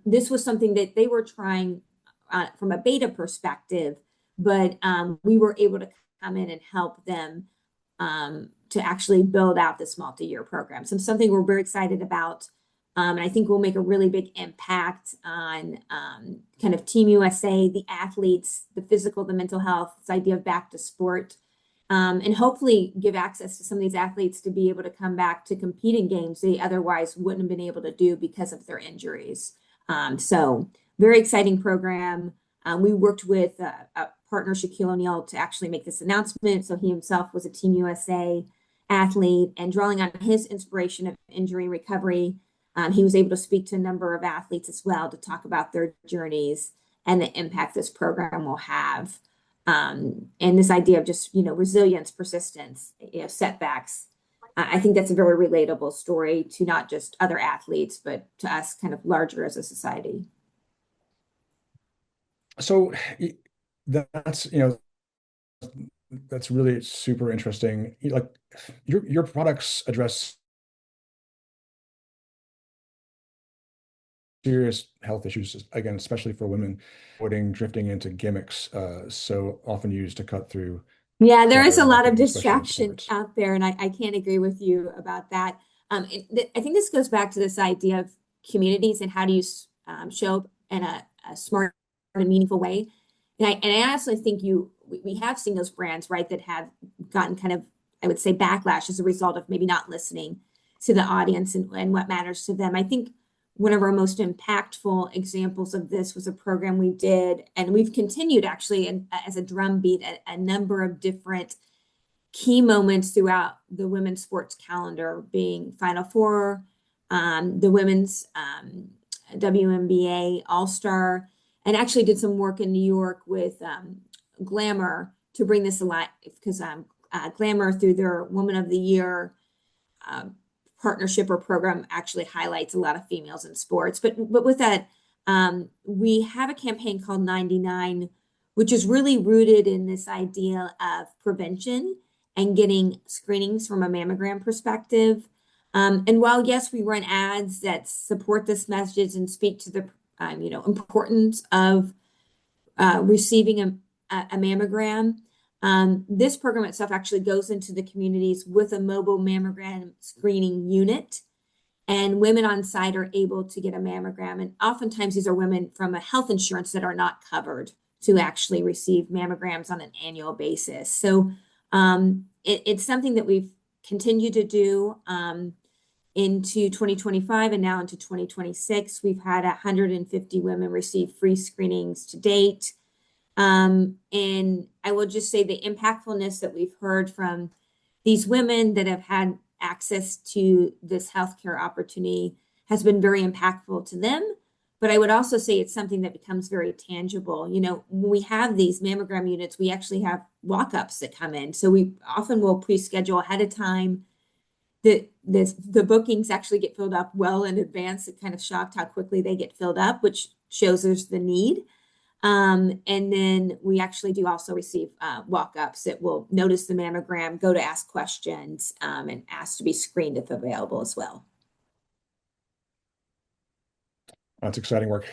This was something that they were trying from a beta perspective, but we were able to come in and help them to actually build out this multi-year program. So something we're very excited about. And I think we'll make a really big impact on kind of Team USA, the athletes, the physical, the mental health, this idea of back to sport, and hopefully give access to some of these athletes to be able to come back to compete in games they otherwise wouldn't have been able to do because of their injuries. So very exciting program. We worked with a partner, Shaquille O'Neal, to actually make this announcement. So he himself was a Team USA athlete, and drawing on his inspiration of injury recovery, he was able to speak to a number of athletes as well to talk about their journeys and the impact this program will have. And this idea of just, resilience, persistence, setbacks. I think that's a very relatable story to not just other athletes, but to us kind of larger as a society. So that's, that's really super interesting. Like your products address serious health issues, again, especially for women, avoiding drifting into gimmicks, so often used to cut through Yeah, there is clever a lot of marketing, especially in distraction sports. out there, and I can't agree with you about that. I think this goes back to this idea of communities and how do you show up in a smart and meaningful way. And I also think we have seen those brands, right, that have gotten kind of, I would say, backlash as a result of maybe not listening to the audience and what matters to them. I think one of our most impactful examples of this was a program we did, and we've continued actually as a drumbeat a number of different key moments throughout the women's sports calendar, being Final Four, the women's WNBA All-Star, and actually did some work in New York with Glamour to bring this alive because Glamour, through their Woman of the Year uh, partnership or program, actually highlights a lot of females in sports. But with that, we have a campaign called 99, which is really rooted in this idea of prevention and getting screenings from a mammogram perspective. And while yes, we run ads that support this message and speak to the importance of receiving a mammogram. This program itself actually goes into the communities with a mobile mammogram screening unit, and women on site are able to get a mammogram. And oftentimes, these are women from a health insurance that are not covered to actually receive mammograms on an annual basis. So it's something that we've continued to do into 2025 and now into 2026. We've had 150 women receive free screenings to date. And I will just say the impactfulness that we've heard from these women that have had access to this healthcare opportunity has been very impactful to them. But I would also say it's something that becomes very tangible. When we have these mammogram units, we actually have walk-ups that come in. So we often will pre-schedule ahead of time. The bookings actually get filled up well in advance. It kind of shocked how quickly they get filled up, which shows there's the need. And then we actually do also receive walk-ups that will notice the mammogram, go to ask questions, and ask to be screened if available as well. That's exciting work.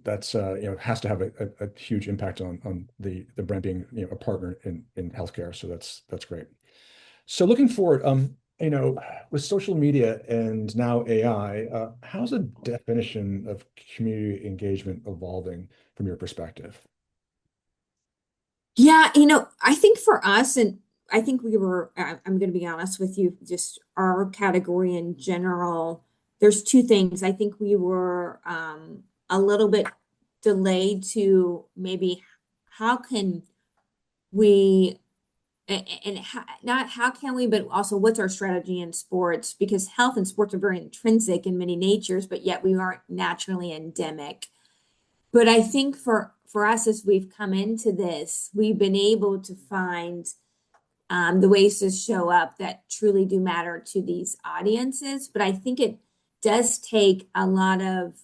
That's has to have a huge impact on the brand being a partner in healthcare. So that's great. So looking forward, with social media and now AI, how's the definition of community engagement evolving from your perspective? Yeah, I think for us, and I think I'm going to be honest with you, just our category in general, there's two things. I think we were a little bit delayed to maybe how can we, and how, not how can we, but also what's our strategy in sports? Because health and sports are very intrinsic in many natures, but yet we aren't naturally endemic. But I think for us, as we've come into this, we've been able to find the ways to show up that truly do matter to these audiences. But I think it does take a lot of,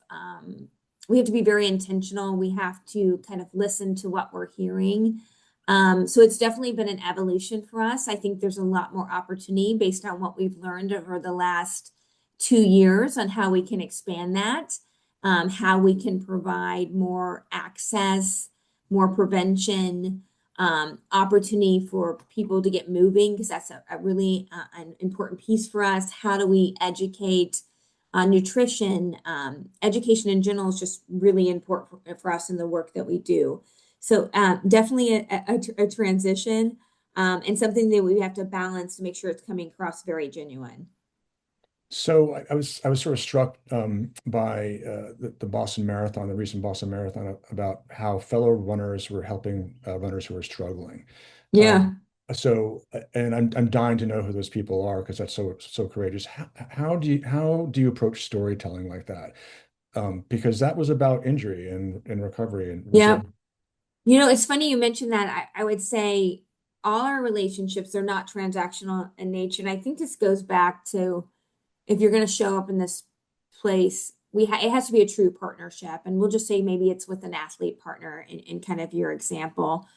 we have to be very intentional. We have to kind of listen to what we're hearing. So it's definitely been an evolution for us. I think there's a lot more opportunity based on what we've learned over the last 2 years on how we can expand that, how we can provide more access, more prevention, opportunity for people to get moving, because that's a really an important piece for us. How do we educate nutrition? Education in general is just really important for us in the work that we do. So definitely a transition and something that we have to balance to make sure it's coming across very genuine. So I was sort of struck by the Boston Marathon, the recent Boston Marathon, about how fellow runners were helping runners who were struggling. Um, Yeah. and I'm dying to know who those people are because that's so courageous. How do you approach storytelling like that? Because that was about injury and recovery and Yeah. resilience. It's funny you mentioned that. I would say all our relationships are not transactional in nature. And I think this goes back to if you're going to show up in this place, it has to be a true partnership. And we'll just say maybe it's with an athlete partner in kind of your example.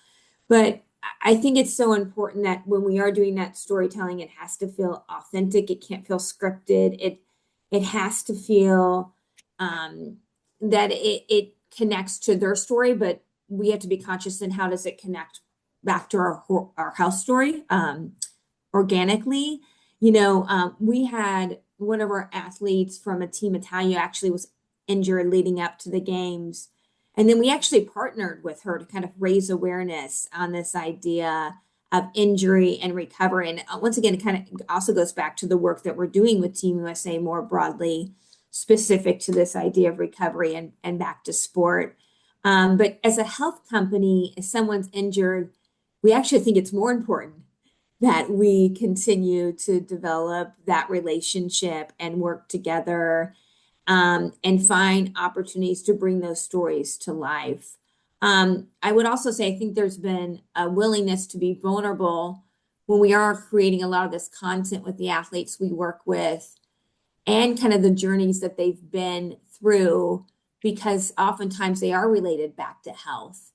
But I think it's so important that when we are doing that storytelling, it has to feel authentic. It can't feel scripted. It has to feel that it connects to their story, but we have to be conscious in how does it connect back to our health story organically. We had one of our athletes from a team Italia actually was injured leading up to the games. And then we actually partnered with her to kind of raise awareness on this idea of injury and recovery. And once again, it kind of also goes back to the work that we're doing with Team USA more broadly, specific to this idea of recovery and back to sport. But as a health company, if someone's injured, we actually think it's more important that we continue to develop that relationship and work together and find opportunities to bring those stories to life. I would also say I think there's been a willingness to be vulnerable when we are creating a lot of this content with the athletes we work with and kind of the journeys that they've been through, because oftentimes they are related back to health.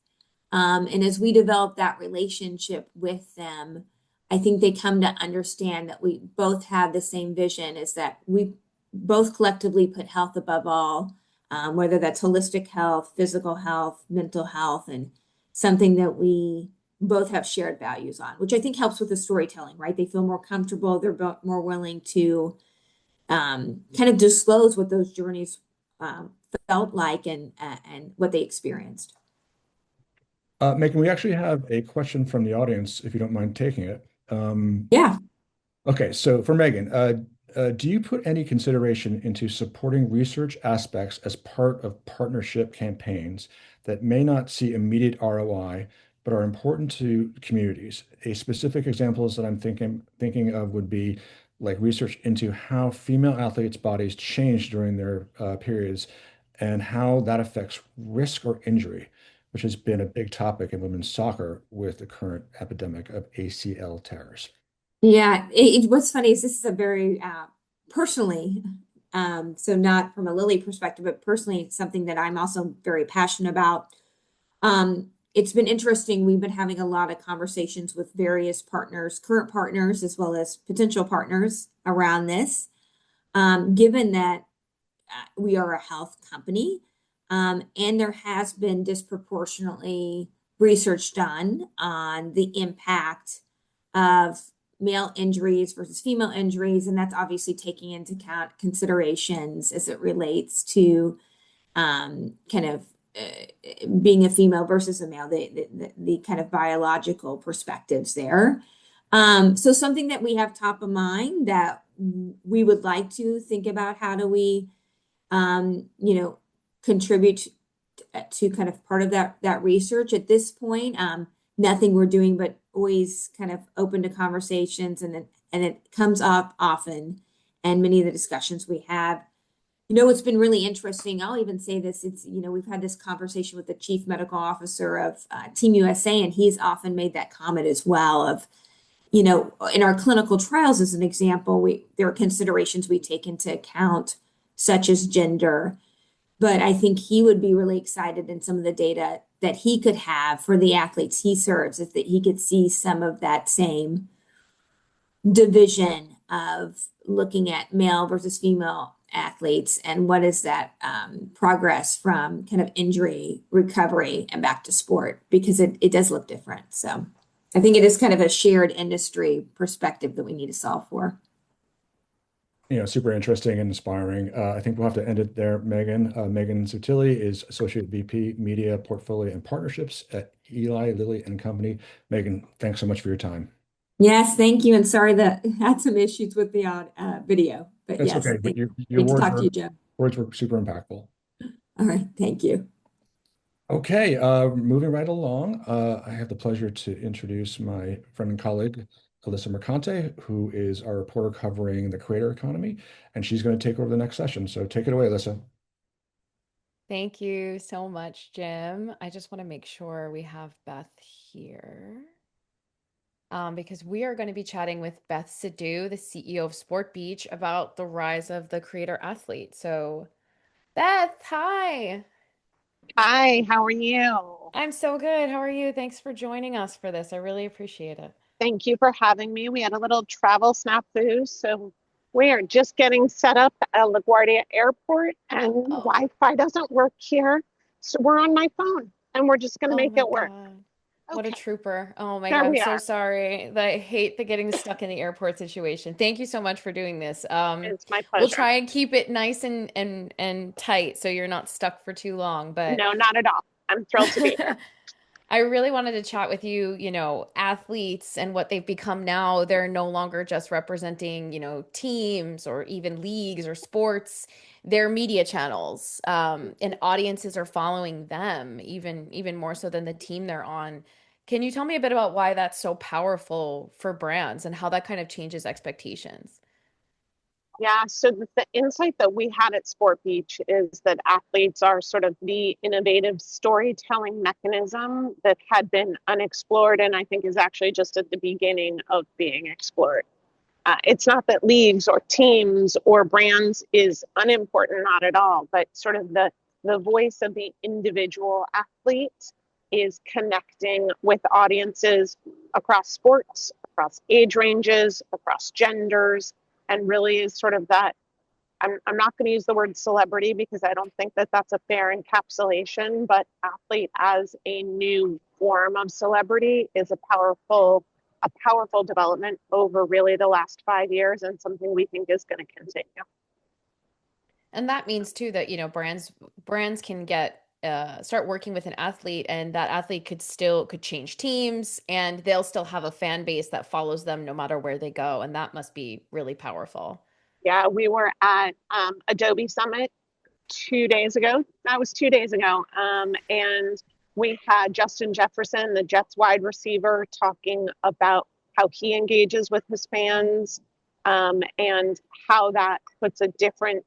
And as we develop that relationship with them, I think they come to understand that we both have the same vision, is that we both collectively put health above all, whether that's holistic health, physical health, mental health, and something that we both have shared values on, which I think helps with the storytelling, right? They feel more comfortable, they're both more willing to kind of disclose what those journeys felt like and what they experienced. Megan, we actually have a question from the audience, if you don't mind taking it. Yeah. Okay, so for Megan, do you put any consideration into supporting research aspects as part of partnership campaigns that may not see immediate ROI, but are important to communities? A specific examples that I'm thinking of would be like research into how female athletes' bodies change during their periods and how that affects risk or injury, which has been a big topic in women's soccer with the current epidemic of ACL tears. Yeah, what's funny is this is a very personally, so not from a Lilly perspective, but personally, it's something that I'm also very passionate about. It's been interesting. We've been having a lot of conversations with various partners, current partners, as well as potential partners around this, given that we are a health company, and there has been disproportionately research done on the impact of male injuries versus female injuries, and that's obviously taking into account considerations as it relates to kind of being a female versus a male, the kind of biological perspectives there. So something that we have top of mind that we would like to think about, how do we, contribute to kind of part of that research at this point. Nothing we're doing, but always kind of open to conversations, and it comes up often, and many of the discussions we have. It's been really interesting. I'll even say this. We've had this conversation with the chief medical officer of Team USA, and he's often made that comment as well of, in our clinical trials, as an example, there are considerations we take into account, such as gender. But I think he would be really excited in some of the data that he could have for the athletes he serves, if that he could see some of that same division of looking at male versus female athletes, and what is that progress from kind of injury recovery and back to sport, because it does look different. So I think it is kind of a shared industry perspective that we need to solve for. Super interesting and inspiring. I think we'll have to end it there, Megan. Megan Zutilli is Associate VP, Media, Portfolio, and Partnerships at Eli Lilly and Company. Megan, thanks so much for your time. Yes, thank you. And sorry that I had some issues with the video, but That's yes, okay, but your great to talk to you, Jim. words were super impactful. All right, thank you. Okay, moving right along, I have the pleasure to introduce my friend and colleague, Alyssa Mercante, who is our reporter covering the creator economy, and she's going to take over the next session. So take it away, Alyssa. Thank you so much, Jim. I just want to make sure we have Beth here, because we are going to be chatting with Beth Sidhu, the CEO of Sport Beach, about the rise of the creator athlete. So, Beth, hi. Hi, how are you? I'm so good. How are you? Thanks for joining us for this. I really appreciate it. Thank you for having me. We had a little travel snafu, so we are just getting set up at LaGuardia Airport, and Oh, Wi-Fi doesn't work here, so we're on my phone, and we're just going to oh make my it work. God. What a Okay, trooper. Oh my there God. I'm we so are. sorry. I hate the getting stuck in the airport situation. Thank you so much for doing this. It's my We'll pleasure. try and keep it nice and tight so you're not stuck for too long. But No, not at all. I'm thrilled to be here. I really wanted to chat with you, athletes and what they've become now. They're no longer just representing, teams or even leagues or sports. They're media channels, and audiences are following them even more so than the team they're on. Can you tell me a bit about why that's so powerful for brands and how that kind of changes expectations? Yeah, so the insight that we had at Sport Beach is that athletes are sort of the innovative storytelling mechanism that had been unexplored, and I think is actually just at the beginning of being explored. It's not that leagues or teams or brands is unimportant, not at all, but sort of the voice of the individual athlete is connecting with audiences across sports, across age ranges, across genders, and really is sort of that. I'm not going to use the word celebrity because I don't think that that's a fair encapsulation, but athlete as a new form of celebrity is a powerful development over really the last 5 years, and something we think is going to continue. And that means too that, brands can get start working with an athlete, and that athlete could change teams, and they'll still have a fan base that follows them no matter where they go. And that must be really powerful. Yeah, we were at Adobe Summit 2 days ago. That was 2 days ago. And we had Justin Jefferson, the Jets wide receiver, talking about how he engages with his fans, and how that puts a different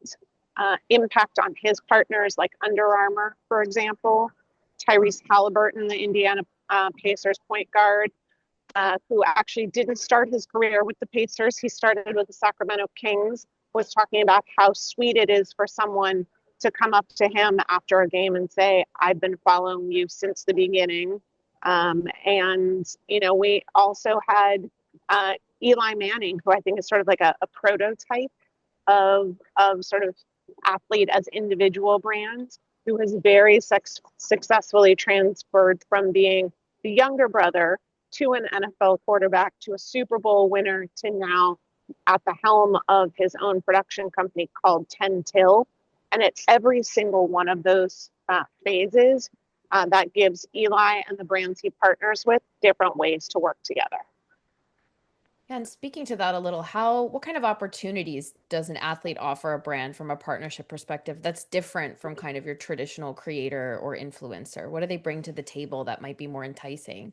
impact on his partners, like Under Armour, for example. Tyrese Halliburton, the Indiana Pacers point guard, who actually didn't start his career with the Pacers. He started with the Sacramento Kings, was talking about how sweet it is for someone to come up to him after a game and say, I've been following you since the beginning. We also had Eli Manning, who I think is sort of like a prototype of sort of athlete as individual brands, who has very successfully transferred from being the younger brother to an NFL quarterback to a Super Bowl winner to now at the helm of his own production company called 10 Till. And it's every single one of those phases that gives Eli and the brands he partners with different ways to work together. And speaking to that a little, what kind of opportunities does an athlete offer a brand from a partnership perspective that's different from kind of your traditional creator or influencer? What do they bring to the table that might be more enticing?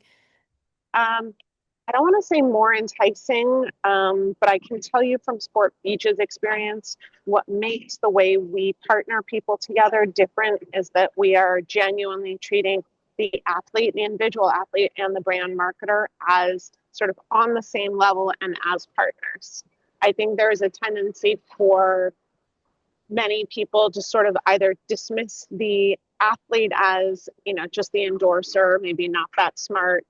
I don't want to say more enticing, but I can tell you from Sport Beach's experience, what makes the way we partner people together different is that we are genuinely treating the athlete, the individual athlete, and the brand marketer as sort of on the same level and as partners. I think there is a tendency for many people to sort of either dismiss the athlete as, just the endorser, maybe not that smart,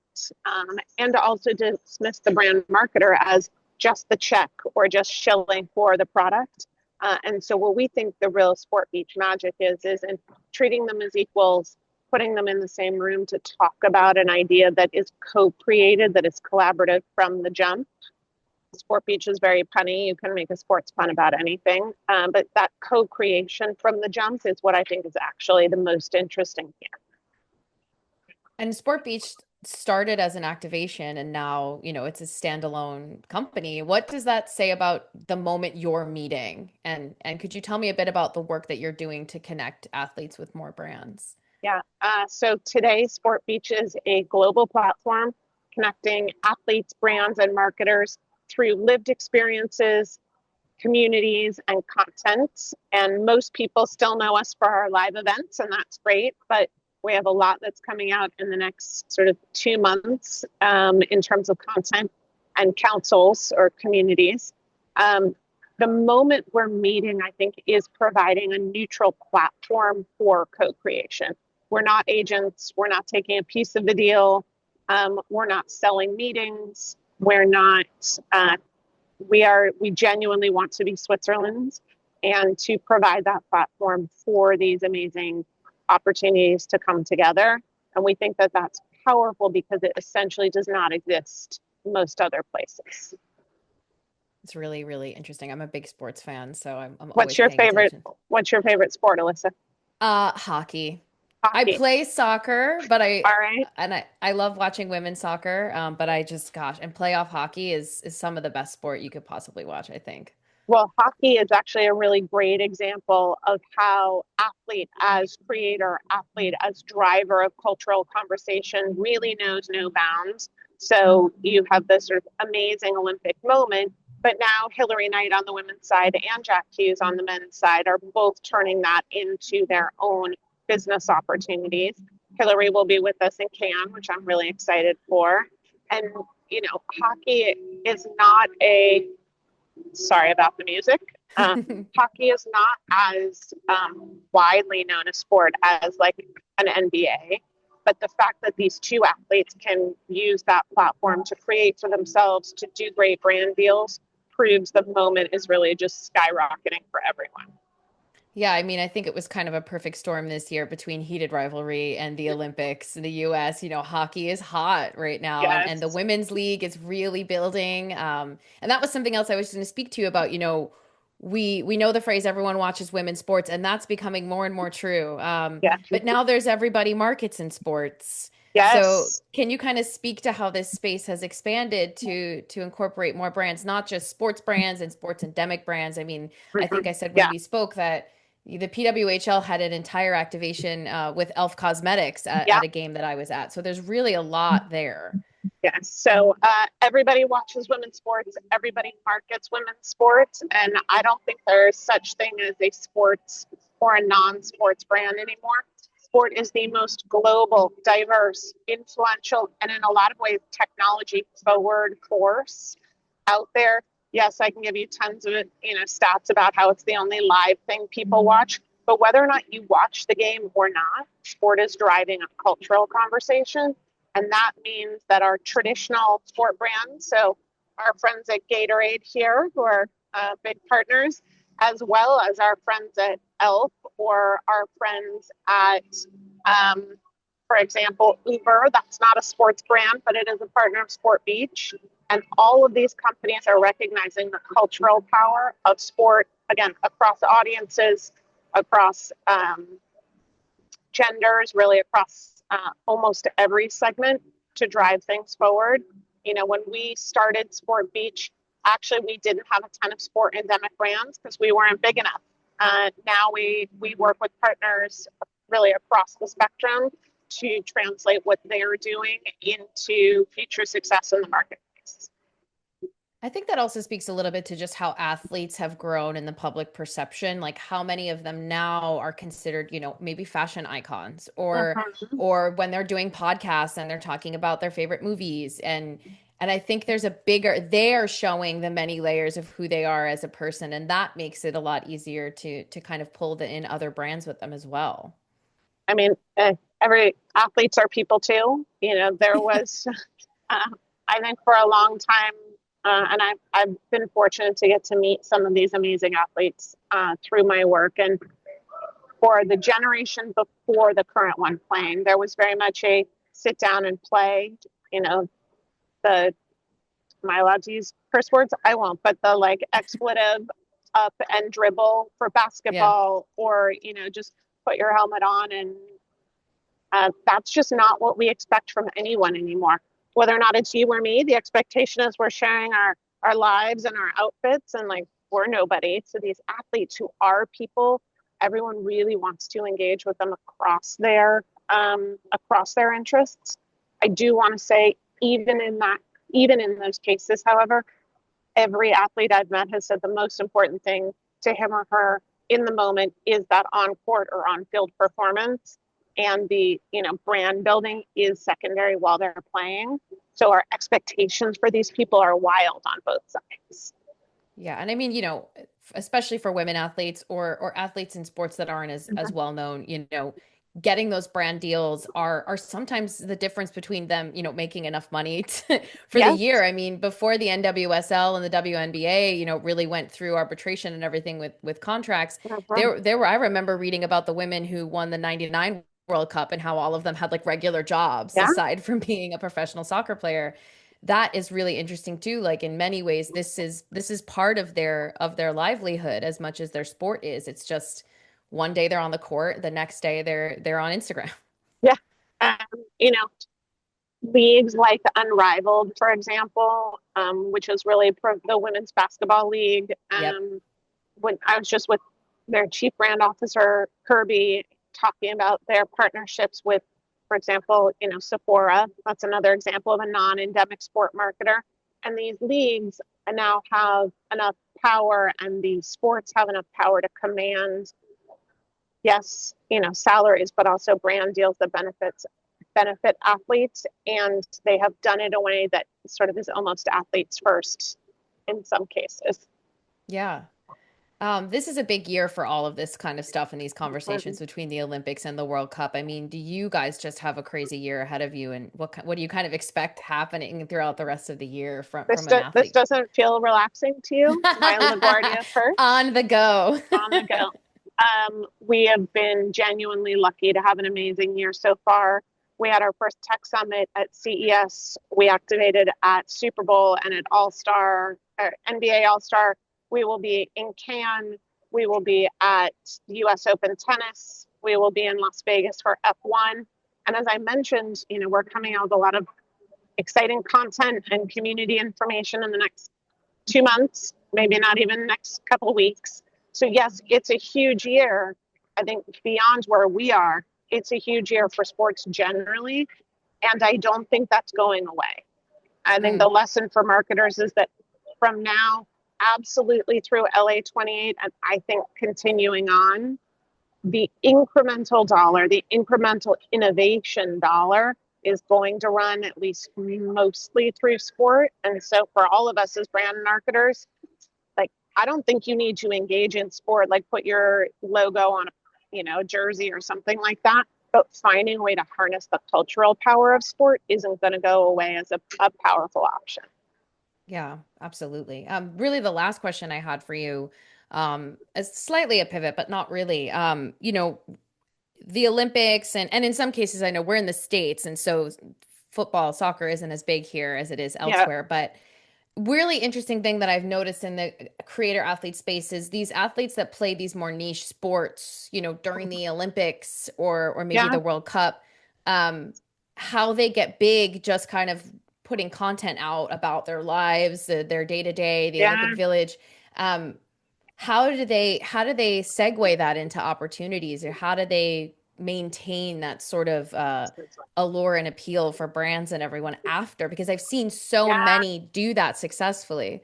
and also dismiss the brand marketer as just the check or just shilling for the product. And so what we think the real Sport Beach magic is in treating them as equals, putting them in the same room to talk about an idea that is co-created, that is collaborative from the jump. Sport Beach is very punny. You can make a sports pun about anything, but that co-creation from the jump is what I think is actually the most interesting here. And Sport Beach started as an activation and now, it's a standalone company. What does that say about the moment you're meeting? And could you tell me a bit about the work that you're doing to connect athletes with more brands? Yeah. So today, Sport Beach is a global platform connecting athletes, brands, and marketers through lived experiences, communities, and content. And most people still know us for our live events, and that's great. But we have a lot that's coming out in the next sort of 2 months in terms of content and councils or communities. The moment we're meeting, I think, is providing a neutral platform for co-creation. We're not agents. We're not taking a piece of the deal. We're not selling meetings. We're not, we genuinely want to be Switzerland and to provide that platform for these amazing opportunities to come together. And we think that that's powerful because it essentially does not exist most other places. It's really, really interesting. I'm a big sports fan, so I'm What's always your paying favorite? attention. What's your favorite sport, Alyssa? Hockey. I Hockey. play soccer, but All right. I love watching women's soccer. But and playoff hockey is some of the best sport you could possibly watch, I think. Well, hockey is actually a really great example of how athlete as creator, athlete as driver of cultural conversation really knows no bounds. So you have this sort of amazing Olympic moment, but now Hillary Knight on the women's side and Jack Hughes on the men's side are both turning that into their own business opportunities. Hillary will be with us in Cannes, which I'm really excited for. And, hockey is not sorry about the music. Hockey is not as widely known a sport as like an NBA, but the fact that these two athletes can use that platform to create for themselves, to do great brand deals, proves the moment is really just skyrocketing for everyone. Yeah, I mean, I think it was kind of a perfect storm this year between heated rivalry and the Olympics in the US. Hockey is hot right now, Yes. and the women's league is really building. And that was something else I was going to speak to you about. We know the phrase everyone watches women's sports, and that's becoming more and more true. Yeah. But now there's everybody markets in sports. Yes. So can you kind of speak to how this space has expanded to incorporate more brands, not just sports brands and sports endemic brands? I mean, I think I said when we spoke that the PWHL had an entire activation with Elf Cosmetics at a game that I was at. So there's really a lot there. Yes. So everybody watches women's sports. Everybody markets women's sports. And I don't think there's such thing as a sports or a non-sports brand anymore. Sport is the most global, diverse, influential, and in a lot of ways, technology forward force out there. Yes, I can give you tons of stats about how it's the only live thing people watch. But whether or not you watch the game or not, sport is driving a cultural conversation. And that means that our traditional sport brands, so our friends at Gatorade here, who are big partners, as well as our friends at Elf or our friends at For example, Uber, that's not a sports brand, but it is a partner of Sport Beach. And all of these companies are recognizing the cultural power of sport, again, across audiences, across genders, really across almost every segment to drive things forward. You know, when we started Sport Beach, actually we didn't have a ton of sport endemic brands because we weren't big enough. Now we work with partners really across the spectrum to translate what they're doing into future success in the marketplace. I think that also speaks a little bit to just how athletes have grown in the public perception, like how many of them now are considered, you know, maybe fashion icons Mhm. or when they're doing podcasts and they're talking about their favorite movies and I think there's a bigger they are showing the many layers of who they are as a person and that makes it a lot easier to kind of pull in other brands with them as well. I mean, every athletes are people too. You know, there was, uh, I think for a long time, and I've been fortunate to get to meet some of these amazing athletes through my work. And for the generation before the current one playing, there was very much a sit down and play. You know, the am I allowed to use curse words? I won't, but the like expletive up and dribble for Yeah. basketball, or you know, just put your helmet on and that's just not what we expect from anyone anymore. Whether or not it's you or me, the expectation is we're sharing our lives and our outfits, and like we're nobody. So these athletes who are people, everyone really wants to engage with them across their interests. I do want to say, even in those cases, however, every athlete I've met has said the most important thing to him or her in the moment is that on court or on field performance, and the brand building is secondary while they're playing. So our expectations for these people are wild on both sides. Yeah, and I mean, you know, especially for women athletes or athletes in sports that aren't as well known, you know, getting those brand deals are sometimes the difference between them, you know, making enough money for the Yes. year. I mean, before the NWSL and the WNBA, you know, really went through arbitration and everything with contracts, Mhm. there were I remember reading about the women who won the 99 World Cup and how all of them had like regular jobs Yeah. aside from being a professional soccer player. That is really interesting too. Like in many ways this is part of their livelihood as much as their sport is. It's just one day they're on the court, the next day they're on Instagram. Yeah. Um, you know, leagues like Unrivaled, for example, which is really the women's basketball league. Yep. When I was just with their chief brand officer, Kirby, talking about their partnerships with, for example, Sephora. That's another example of a non-endemic sport marketer. And these leagues now have enough power, and the sports have enough power to command, yes, salaries, but also brand deals that benefit athletes. And they have done it in a way that sort of is almost athletes first in some cases. Yeah. This is a big year for all of this kind of stuff and these conversations between the Olympics and the World Cup. I mean, do you guys just have a crazy year ahead of you? And what do you kind of expect happening throughout the rest of the year from an This athlete? doesn't feel relaxing to you, my LaGuardia purse. On the go. On the go. We have been genuinely lucky to have an amazing year so far. We had our first tech summit at CES. We activated at Super Bowl and at All Star, NBA All Star. We will be in Cannes. We will be at US Open Tennis. We will be in Las Vegas for F1. And as I mentioned, we're coming out with a lot of exciting content and community information in the next 2 months, maybe not even the next couple of weeks. So yes, it's a huge year. I think beyond where we are, it's a huge year for sports generally. And I don't think that's going away. I think the Mm, lesson for marketers is that from now, absolutely through LA 28, and I think continuing on, the incremental dollar, the incremental innovation dollar is going to run at least mostly through sport. And so for all of us as brand marketers, like I don't think you need to engage in sport, like put your logo on a jersey or something like that. But finding a way to harness the cultural power of sport isn't going to go away as a powerful option. yeah, absolutely. Really the last question I had for you, is slightly a pivot, but not really. You know, the Olympics and in some cases I know we're in the States and so football, soccer isn't as big here as it is Yeah, elsewhere, but really interesting thing that I've noticed in the creator athlete space is these athletes that play these more niche sports, during the Olympics or maybe yeah, the World Cup, um, how they get big just kind of putting content out about their lives, their day to day, the Olympic yeah. Village. Um, how do they segue that into opportunities or how do they maintain that sort of allure and appeal for brands and everyone after? Because I've seen so Yeah. many do that successfully.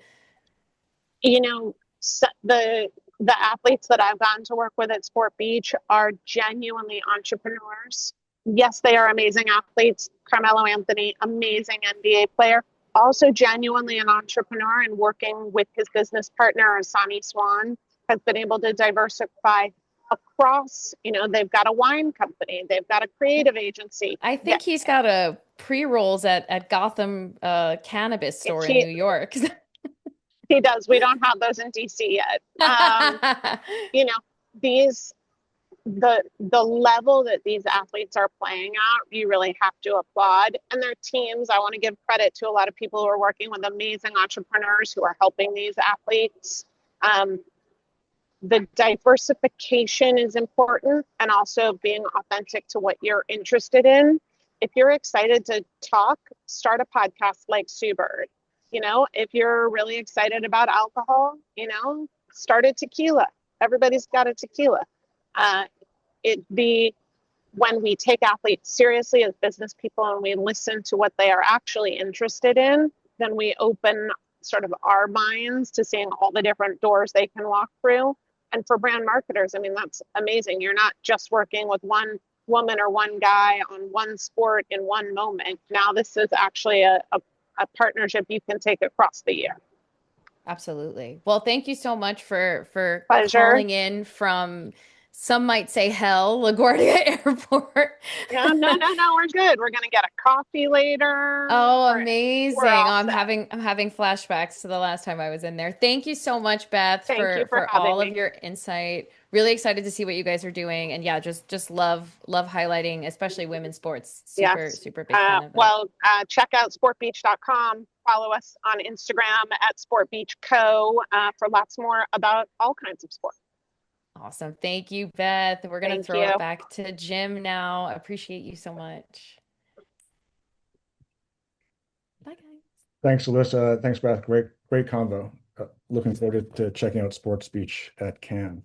You know, the athletes that I've gotten to work with at Sport Beach are genuinely entrepreneurs. Yes, they are amazing athletes. Carmelo Anthony, amazing NBA player, also genuinely an entrepreneur and working with his business partner, Asani Swan, has been able to diversify across, they've got a wine company, they've got a creative agency. I Yeah, think he's got a pre-rolls at Gotham cannabis store in he New York. he does. We don't have those in DC yet. You know, these the level that these athletes are playing at, you really have to applaud. And their teams, I want to give credit to a lot of people who are working with amazing entrepreneurs who are helping these athletes. Um, the diversification is important and also being authentic to what you're interested in. If you're excited to talk, start a podcast like Sue Bird. If you're really excited about alcohol, start a tequila. Everybody's got a tequila. Uh, it be when we take athletes seriously as business people and we listen to what they are actually interested in, then we open sort of our minds to seeing all the different doors they can walk through. And for brand marketers, I mean, that's amazing. You're not just working with one woman or one guy on one sport in one moment. Now this is actually a partnership you can take across the year. Absolutely. Well, thank you so much for Pleasure. calling in from some might say hell, LaGuardia Airport. Yeah, no, we're good. We're gonna get a coffee later. Oh, We're amazing. Oh, all I'm set. having flashbacks to the last time I was in there. Thank you so much, Beth, Thank you for for for having all of me. your insight. Really excited to see what you guys are doing. And yeah, just love highlighting, especially women's sports. Super, Yes. super big fan of that. Check out sportbeach.com. Follow us on Instagram at sportbeachco for lots more about all kinds of sport. Awesome. Thank you, Beth. We're gonna Thank throw it you. back to Jim now. Appreciate you so much. Bye, guys. Thanks, Alyssa. Thanks, Beth. Great convo. Looking forward to checking out Sports Beach at Cannes.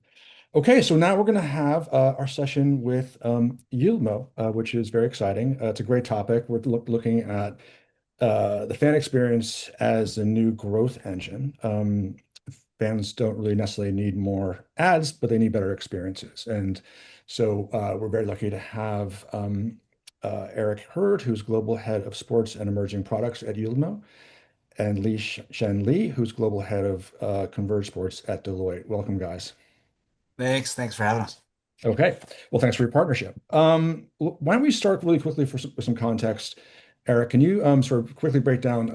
Okay, so now we're going to have our session with Yilmo, which is very exciting. It's a great topic. We're looking at the fan experience as a new growth engine. Fans don't really necessarily need more ads, but they need better experiences. And so we're very lucky to have Eric Hurd, who's Global Head of Sports and Emerging Products at Yilmo, and Li Shen Li, who's Global Head of Converge Sports at Deloitte. Welcome, guys. Thanks for having us. Okay. Well, thanks for your partnership. Why don't we start really quickly with some context? Eric, can you sort of quickly break down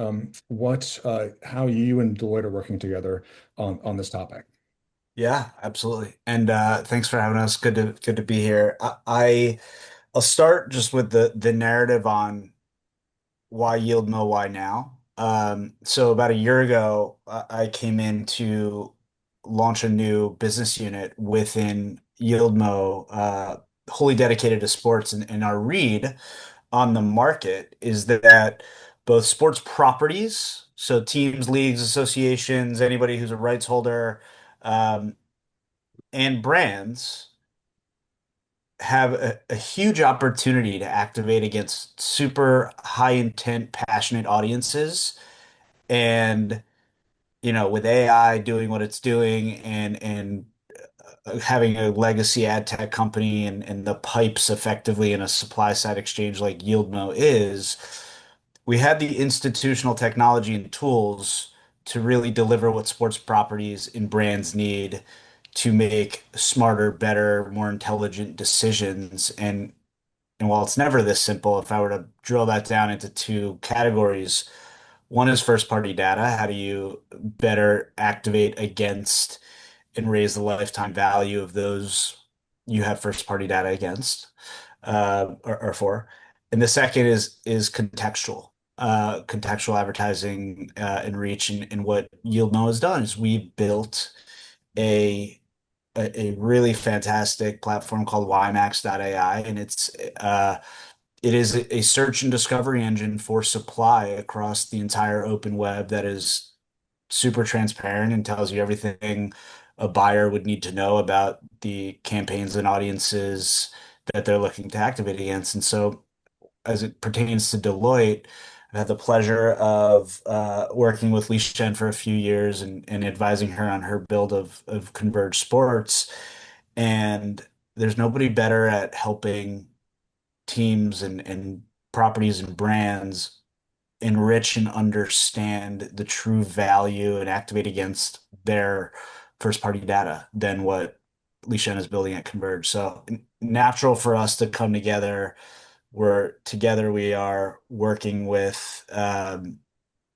how you and Deloitte are working together on this topic? Yeah, absolutely. And thanks for having us. Good to be here. I'll start just with the narrative on why yield mo, why now. So about a year ago, I came in to launch a new business unit within Yieldmo, wholly dedicated to sports. And our read on the market is that both sports properties, so teams, leagues, associations, anybody who's a rights holder, um, and brands have a huge opportunity to activate against super high intent, passionate audiences. And, with AI doing what it's doing and having a legacy ad tech company and the pipes effectively in a supply side exchange like YieldMo is, we had the institutional technology and tools to really deliver what sports properties and brands need to make smarter, better, more intelligent decisions. And while it's never this simple, if I were to drill that down into two categories, one is first party data. How do you better activate against and raise the lifetime value of those you have first party data against or for. And the second is contextual advertising and reach. And what YieldNow has done is we built a a really fantastic platform called YMax.ai, and it is a search and discovery engine for supply across the entire open web that is super transparent and tells you everything a buyer would need to know about the campaigns and audiences that they're looking to activate against. And so, as it pertains to Deloitte, I've had the pleasure of working with Lee Shen for a few years and advising her on her build of Converge Sports. And there's nobody better at helping teams and properties and brands enrich and understand the true value and activate against their first party data than what Lee Shen is building at Converge. So natural for us to come together. We are working with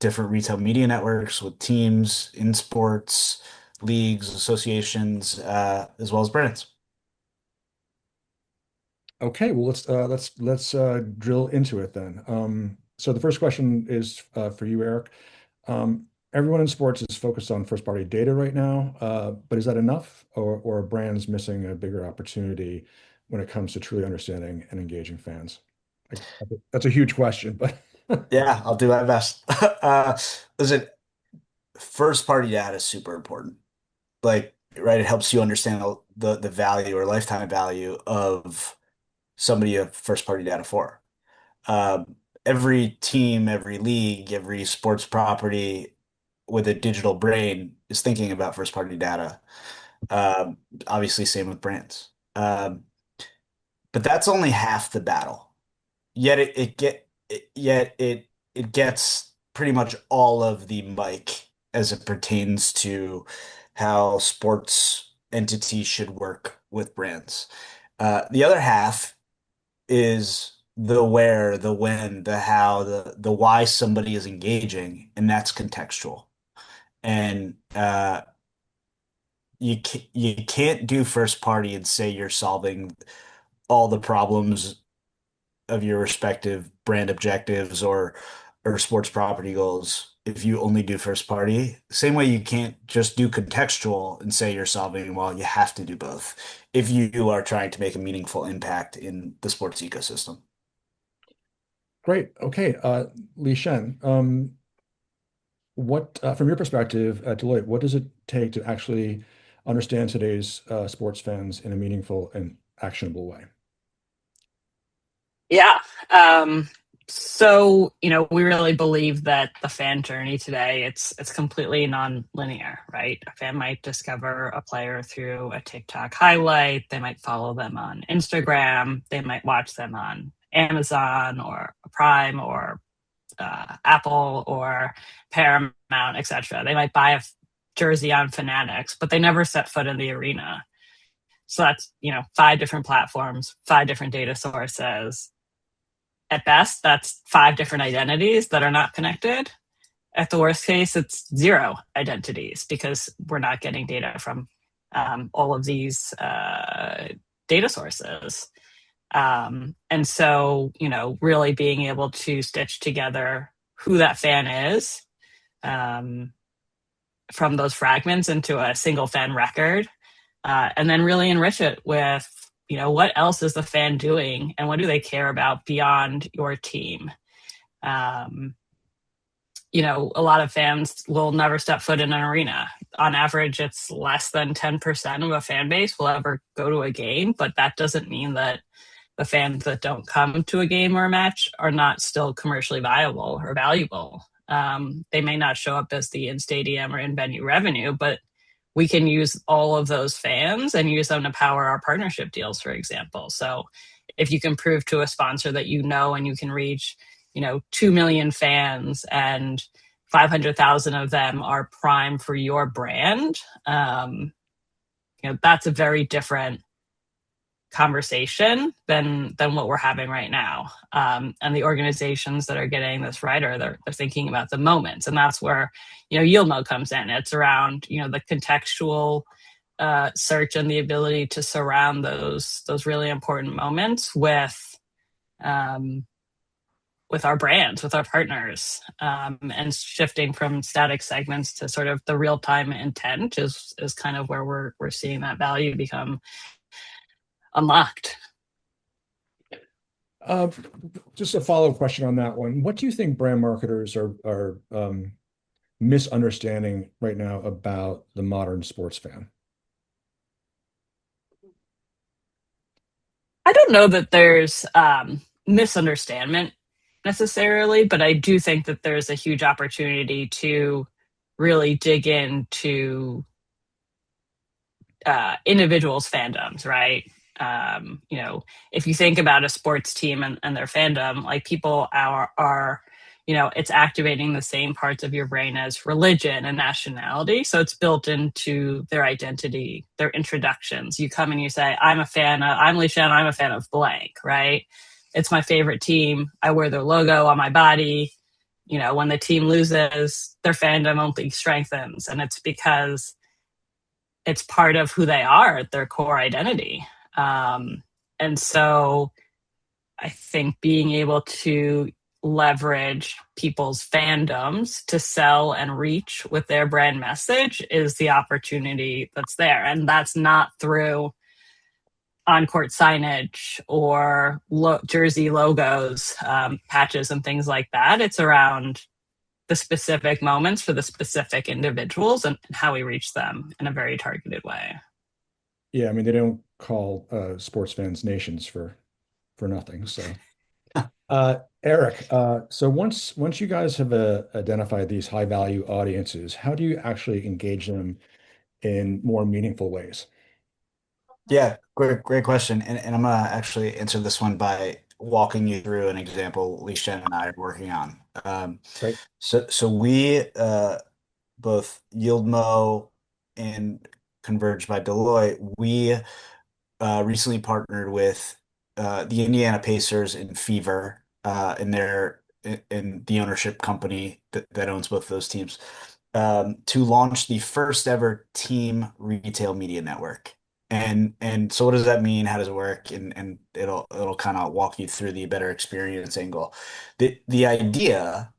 different retail media networks, with teams in sports, leagues, associations, as well as brands. Okay, well let's drill into it then. So the first question is for you, Eric. Everyone in sports is focused on first party data right now, but is that enough, or are brands missing a bigger opportunity when it comes to truly understanding and engaging fans? Like, that's a huge question, but Yeah, I'll do my best. Listen, first party data is super important. Like, right, it helps you understand the value or lifetime value of somebody you have first party data for. Every team, every league, every sports property with a digital brain is thinking about first party data. Obviously, same with brands. But that's only half the battle. Yet it gets pretty much all of the mic as it pertains to how sports entities should work with brands. The other half is the where, the when, the how, the why somebody is engaging, and that's contextual. And you can't do first party and say you're solving all the problems of your respective brand objectives or sports property goals if you only do first party. Same way you can't just do contextual and say you're solving, well, you have to do both if you are trying to make a meaningful impact in the sports ecosystem. great. Okay, Li Shen, what from your perspective at Deloitte, what does it take to actually understand today's sports fans in a meaningful and actionable way? Yeah. We really believe that the fan journey today, it's completely non-linear, right? A fan might discover a player through a TikTok highlight. They might follow them on Instagram. They might watch them on Amazon or Prime or Apple or Paramount, etc. They might buy a jersey on Fanatics, but they never set foot in the arena. So that's, 5 different platforms, 5 different data sources. At best, that's 5 different identities that are not connected. At the worst case, it's 0 identities because we're not getting data from all of these data sources. And so, really being able to stitch together who that fan is from those fragments into a single fan record, and then really enrich it with what else is the fan doing and what do they care about beyond your team. A lot of fans will never step foot in an arena. On average, it's less than 10% of a fan base will ever go to a game, but that doesn't mean that the fans that don't come to a game or a match are not still commercially viable or valuable. They may not show up as the in-stadium or in-venue revenue, but we can use all of those fans and use them to power our partnership deals, for example. So if you can prove to a sponsor that and you can reach 2 million fans and 500,000 of them are prime for your brand, that's a very different conversation than what we're having right now. And the organizations that are getting this right they're thinking about the moments, and that's where YieldNow comes in. It's around the contextual search and the ability to surround those really important moments um, with our brands, with our partners, and shifting from static segments to sort of the real time intent is kind of where we're seeing that value become unlocked. Uh, just a follow-up question on that one. What do you think brand marketers are misunderstanding right now about the modern sports fan? I don't know that there's misunderstanding necessarily, but I do think that there's a huge opportunity to really dig into individuals' fandoms, right? If you think about a sports team and their fandom, like people are, it's activating the same parts of your brain as religion and nationality. So it's built into their identity, their introductions. You come and you say, I'm Lee Shannon, I'm a fan of blank, right? It's my favorite team. I wear their logo on my body. When the team loses, their fandom only strengthens. And it's because it's part of who they are, their core identity. And so I think being able to leverage people's fandoms to sell and reach with their brand message is the opportunity that's there. And that's not through on-court signage or jersey logos, patches and things like that. It's around the specific moments for the specific individuals and how we reach them in a very targeted way. Yeah, I mean they don't call sports fans nations for nothing. So, Eric, so once you guys have identified these high value audiences, how do you actually engage them in more meaningful ways? Yeah, great question. And I'm gonna actually answer this one by walking you through an example Lee Shen and I are working on. Right. So we both YieldMo and Converge by Deloitte, we recently partnered with the Indiana Pacers and Fever in the ownership company that owns both of those teams to launch the first ever team retail media network. And so what does that mean? How does it work? And it'll kind of walk you through the better experience angle. The idea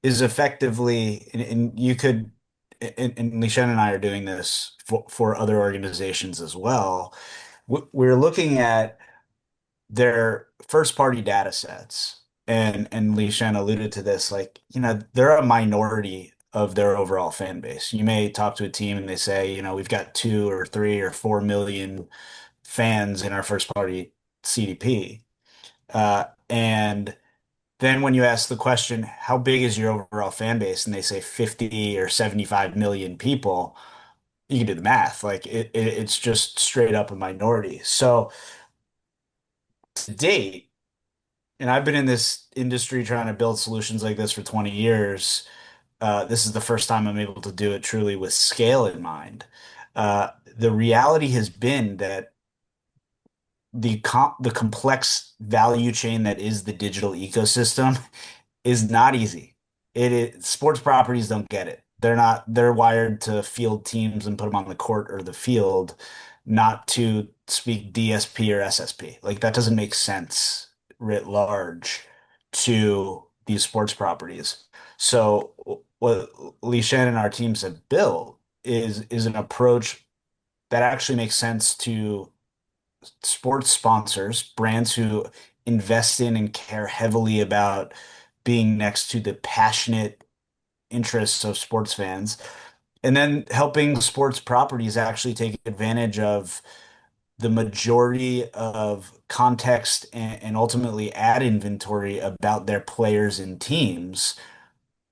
is effectively, and you could, and Lishan and I are doing this for other organizations as well. We're looking at their first party data sets. And Li Shen alluded to this, like, they're a minority of their overall fan base. You may talk to a team and they say, we've got 2 or 3 or 4 million fans in our first party CDP. And then when you ask the question, how big is your overall fan base? And they say 50 or 75 million people, you can do the math. Like it's just straight up a minority. So to date, and I've been in this industry trying to build solutions like this for 20 years. This is the first time I'm able to do it truly with scale in mind. The reality has been that the complex value chain that is the digital ecosystem is not easy. Sports properties don't get it. They're wired to field teams and put them on the court or the field, not to speak DSP or SSP. Like that doesn't make sense writ large to these sports properties. So what Lee Shan and our teams have built is an approach that actually makes sense to sports sponsors, brands who invest in and care heavily about being next to the passionate interests of sports fans, and then helping sports properties actually take advantage of the majority of context and ultimately ad inventory about their players and teams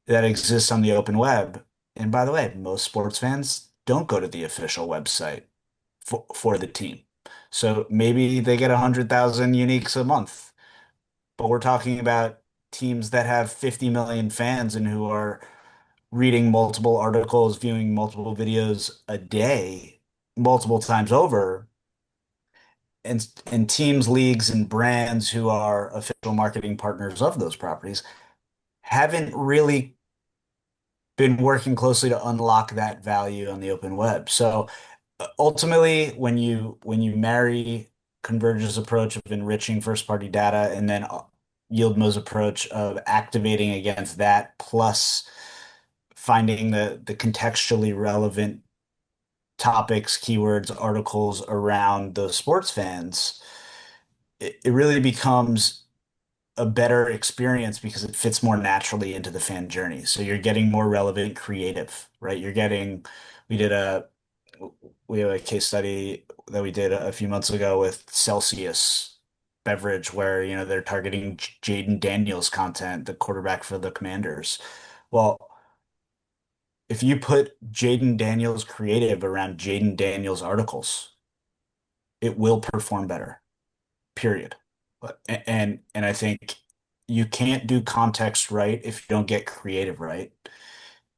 that exists on the open web. And by the way, most sports fans don't go to the official website for the team. So maybe they get 100,000 uniques a month, but we're talking about teams that have 50 million fans and who are reading multiple articles, viewing multiple videos a day, multiple times over, and teams, leagues, and brands who are official marketing partners of those properties haven't really been working closely to unlock that value on the open web. So ultimately, when you marry Converge's approach of enriching first party data and then YieldMo's approach of activating against that, plus finding the contextually relevant topics, keywords, articles around the sports fans, it really becomes a better experience because it fits more naturally into the fan journey. So you're getting more relevant creative, right? We did a, we have a case study that we did a few months ago with Celsius beverage where, they're targeting Jaden Daniels content, the quarterback for the Commanders. Well, if you put Jaden Daniels creative around Jaden Daniels articles, it will perform better, period. And I think you can't do context right if you don't get creative right,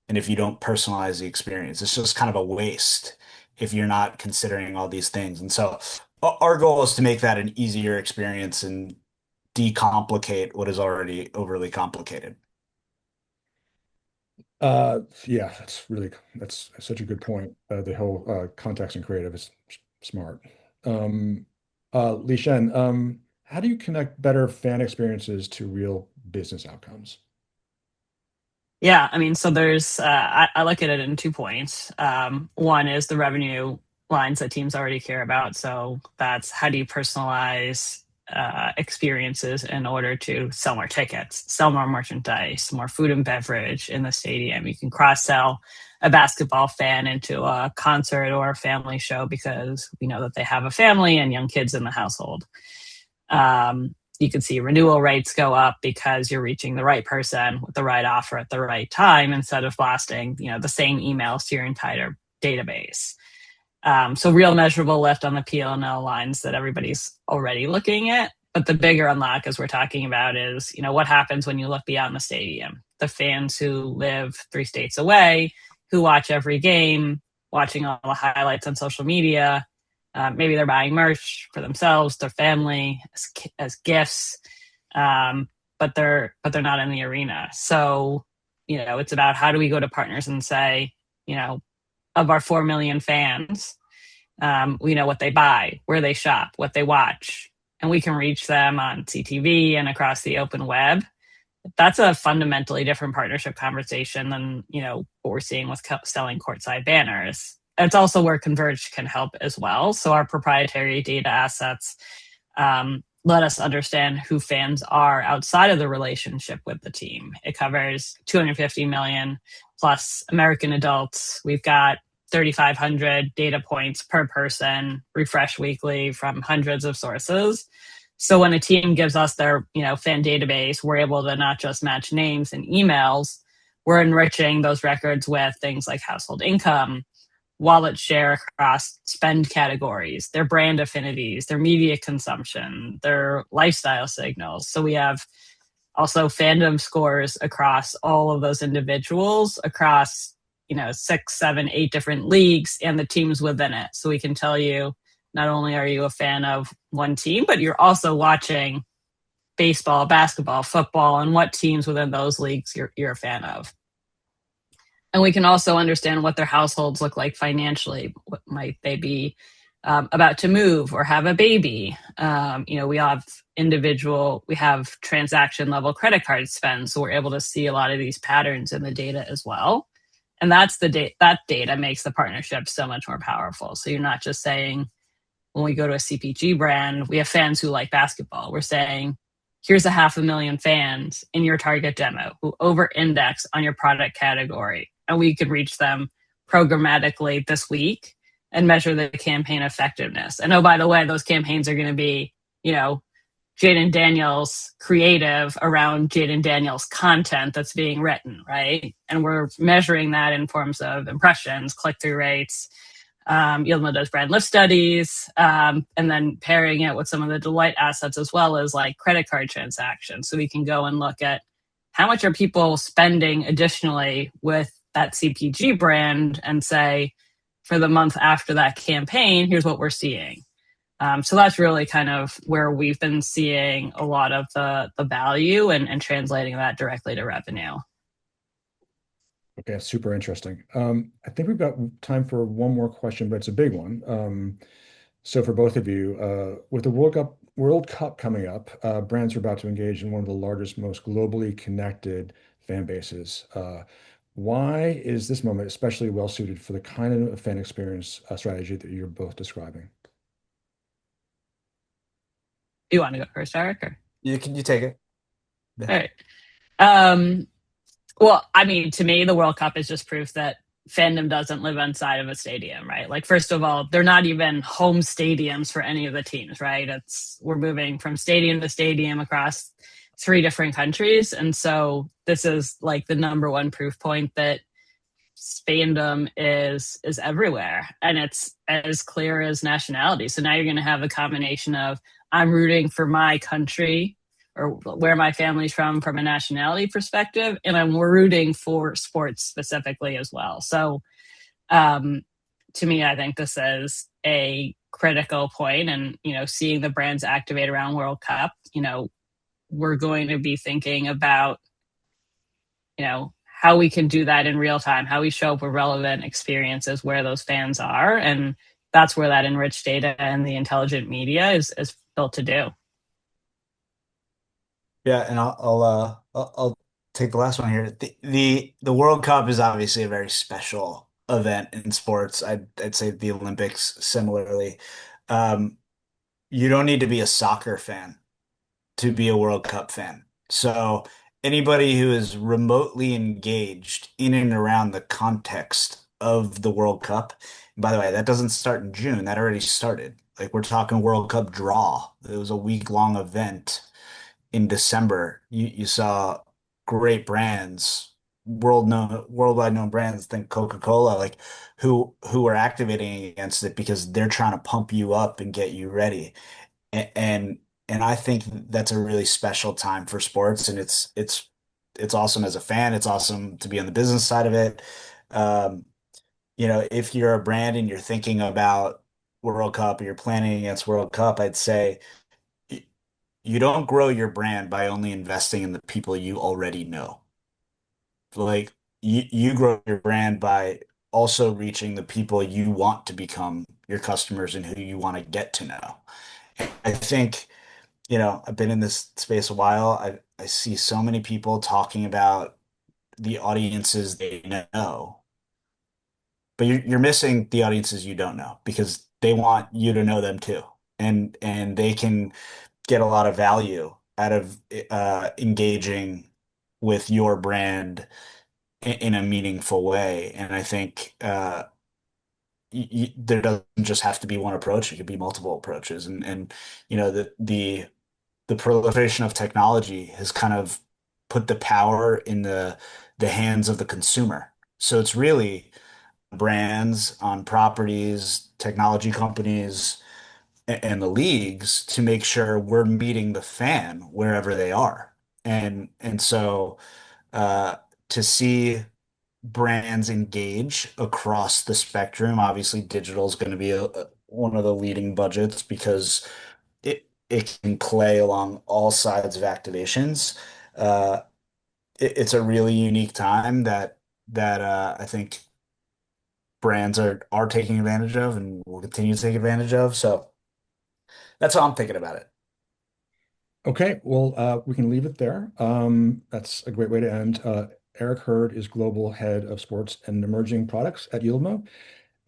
and if you don't personalize the experience. It's just kind of a waste if you're not considering all these things. And so our goal is to make that an easier experience and decomplicate what is already overly complicated. Yeah, that's such a good point. The whole context and creative is smart. Um, Li Shen, how do you connect better fan experiences to real business outcomes? Yeah, I mean, so I look at it in 2 points. One is the revenue lines that teams already care about. So that's how do you personalize experiences in order to sell more tickets, sell more merchandise, more food and beverage in the stadium. You can cross sell a basketball fan into a concert or a family show because we know that they have a family and young kids in the household. You can see renewal rates go up because you're reaching the right person with the right offer at the right time instead of blasting, the same emails to your entire database. So real measurable lift on the P&L lines that everybody's already looking at. But the bigger unlock, as we're talking about, is, what happens when you look beyond the stadium? The fans who live 3 states away, who watch every game, watching all the highlights on social media. Maybe they're buying merch for themselves, their family, as gifts, but they're not in the arena. So, it's about how do we go to partners and say, of our 4 million fans, we know what they buy, where they shop, what they watch, and we can reach them on CTV and across the open web. That's a fundamentally different partnership conversation than, what we're seeing with selling courtside banners. It's also where Converge can help as well. So our proprietary data assets let us understand who fans are outside of the relationship with the team. It covers 250 million plus American adults. We've got 3,500 data points per person, refresh weekly from hundreds of sources. So when a team gives us their, fan database, we're able to not just match names and emails, we're enriching those records with things like household income, wallet share across spend categories, their brand affinities, their media consumption, their lifestyle signals. So we have also fandom scores across all of those individuals across, 6, 7, 8 different leagues and the teams within it. So we can tell you, not only are you a fan of one team, but you're also watching baseball, basketball, football, and what teams within those leagues you're a fan of. And we can also understand what their households look like financially. What might they be about to move or have a baby? We have transaction level credit card spend, so we're able to see a lot of these patterns in the data as well. And that data makes the partnership so much more powerful. So you're not just saying, when we go to a CPG brand, we have fans who like basketball. We're saying, here's 500,000 fans in your target demo who over-index on your product category. And we could reach them programmatically this week and measure the campaign effectiveness. And oh, by the way, those campaigns are going to be, Jaden Daniels creative around Jaden Daniels content that's being written, right? And we're measuring that in forms of impressions, click-through rates. YieldMo does brand lift studies, and then pairing it with some of the Delight assets as well as like credit card transactions. So we can go and look at how much are people spending additionally with that CPG brand and say, for the month after that campaign, here's what we're seeing. So that's really kind of where we've been seeing a lot of the value and translating that directly to revenue. Okay, that's super interesting. I think we've got time for one more question, but it's a big one. So for both of you, with the World Cup coming up, brands are about to engage in one of the largest, most globally connected fan bases. Why is this moment especially well suited for the kind of fan experience strategy that you're both describing? You want to go first, Eric? Or? You take it. All right. Um, well, I mean, to me, the World Cup is just proof that fandom doesn't live inside of a stadium, right? Like, first of all, they're not even home stadiums for any of the teams, right? It's we're moving from stadium to stadium across three different countries, and so this is like the number one proof point that fandom is everywhere, and it's as clear as nationality. So now you're going to have a combination of I'm rooting for my country or where my family's from a nationality perspective, and I'm rooting for sports specifically as well. So um, to me, I think this is a critical point, and seeing the brands activate around World Cup, we're going to be thinking about how we can do that in real time, how we show up with relevant experiences where those fans are. And that's where that enriched data and the intelligent media is built to do. Yeah, and I'll take the last one here. The World Cup is obviously a very special event in sports. I'd say the Olympics similarly. Um, you don't need to be a soccer fan to be a World Cup fan. So anybody who is remotely engaged in and around the context of the World Cup, and by the way, that doesn't start in June. That already started. Like we're talking World Cup draw. It was a week-long event in December. You saw great brands, worldwide known brands, think Coca-Cola, like who are activating against it because they're trying to pump you up and get you ready. And and I think that's a really special time for sports, and it's awesome as a fan. It's awesome to be on the business side of it. Um, if you're a brand and you're thinking about World Cup or you're planning against World Cup, I'd say you don't grow your brand by only investing in the people you already know. Like you grow your brand by also reaching the people you want to become your customers and who you want to get to know. I think, I've been in this space a while. I see so many people talking about the audiences they know, but you're missing the audiences you don't know because they want you to know them too. And they can get a lot of value out of engaging with your brand in a meaningful way. And I think there doesn't just have to be one approach; it could be multiple approaches. And the proliferation of technology has kind of put the power in the hands of the consumer. So it's really brands on properties, technology companies, and the leagues to make sure we're meeting the fan wherever they are. And so uh, to see brands engage across the spectrum, obviously digital is going to be one of the leading budgets because it can play along all sides of activations. Uh, it's a really unique time that I think brands are taking advantage of and will continue to take advantage of. So that's how I'm thinking about it. Okay, well, we can leave it there. That's a great way to end. Eric Hurd is Global Head of Sports and Emerging Products at Yieldmo,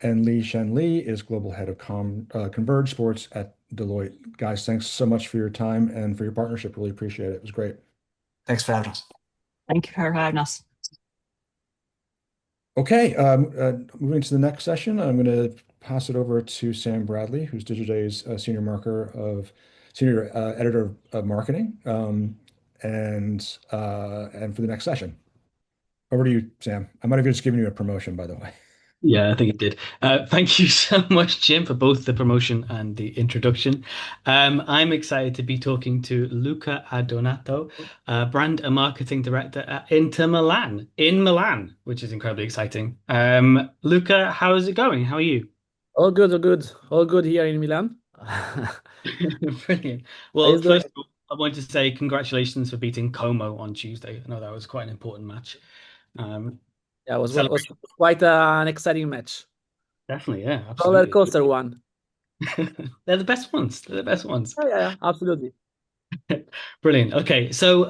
and Lee Shen Lee is Global Head of Converge Sports at Deloitte. Guys, thanks so much for your time and for your partnership. Really appreciate it. It was great. Thanks for having us. Thank you for having us. Okay, moving to the next session, I'm going to pass it over to Sam Bradley, who's Digiday's senior editor of marketing, and for the next session. Over to you, Sam. I might have just given you a promotion, by the way. Yeah, I think it did. Thank you so much, Jim, for both the promotion and the introduction. I'm excited to be talking to Luca Adonato, brand and marketing director at Inter Milan in Milan, which is incredibly exciting. Luca, how is it going? How are you? All good, all good, all good here in Milan. Brilliant. How Well, is the first of all, I want to say congratulations for beating Como on Tuesday. I know that was quite an important match. Um, Yeah, it was Celebrate. quite an exciting match. Definitely, yeah, Roller absolutely. coaster one. They're the best ones. They're the best ones. Yeah, absolutely. Brilliant. Okay, so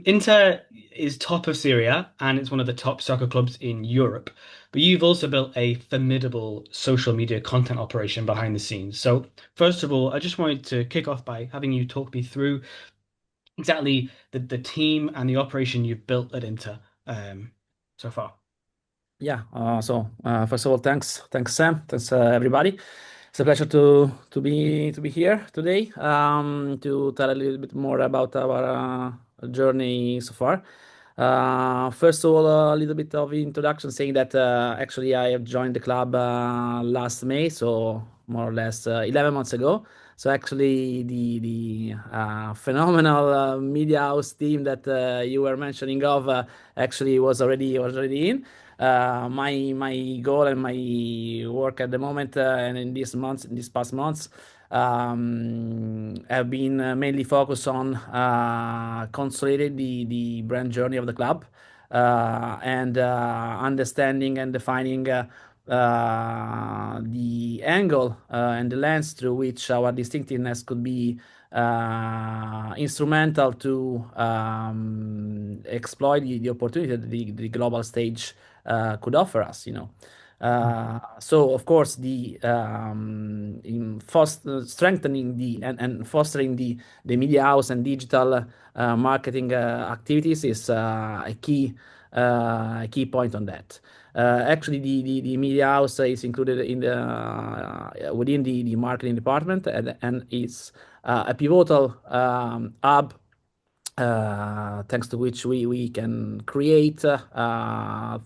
Inter is top of Syria and it's one of the top soccer clubs in Europe. But you've also built a formidable social media content operation behind the scenes. So, first of all, I just wanted to kick off by having you talk me through exactly the team and the operation you've built at Inter so far. Yeah. First of all, thanks Sam, thanks everybody. It's a pleasure to be here today to tell a little bit more about our journey so far. First of all, a little bit of introduction, saying that actually I have joined the club last May, so more or less 11 months ago. So actually, the phenomenal media house team that you were mentioning of actually was already in. My goal and my work at the moment and in these past months, have been mainly focused on consolidating the brand journey of the club and understanding and defining the angle and the lens through which our distinctiveness could be instrumental to exploit the opportunity that the global stage could offer us, you know. So of course the strengthening and fostering the media house and digital marketing activities is a key point on that. Actually, the media house is included in the within the marketing department and is a pivotal hub thanks to which we can create,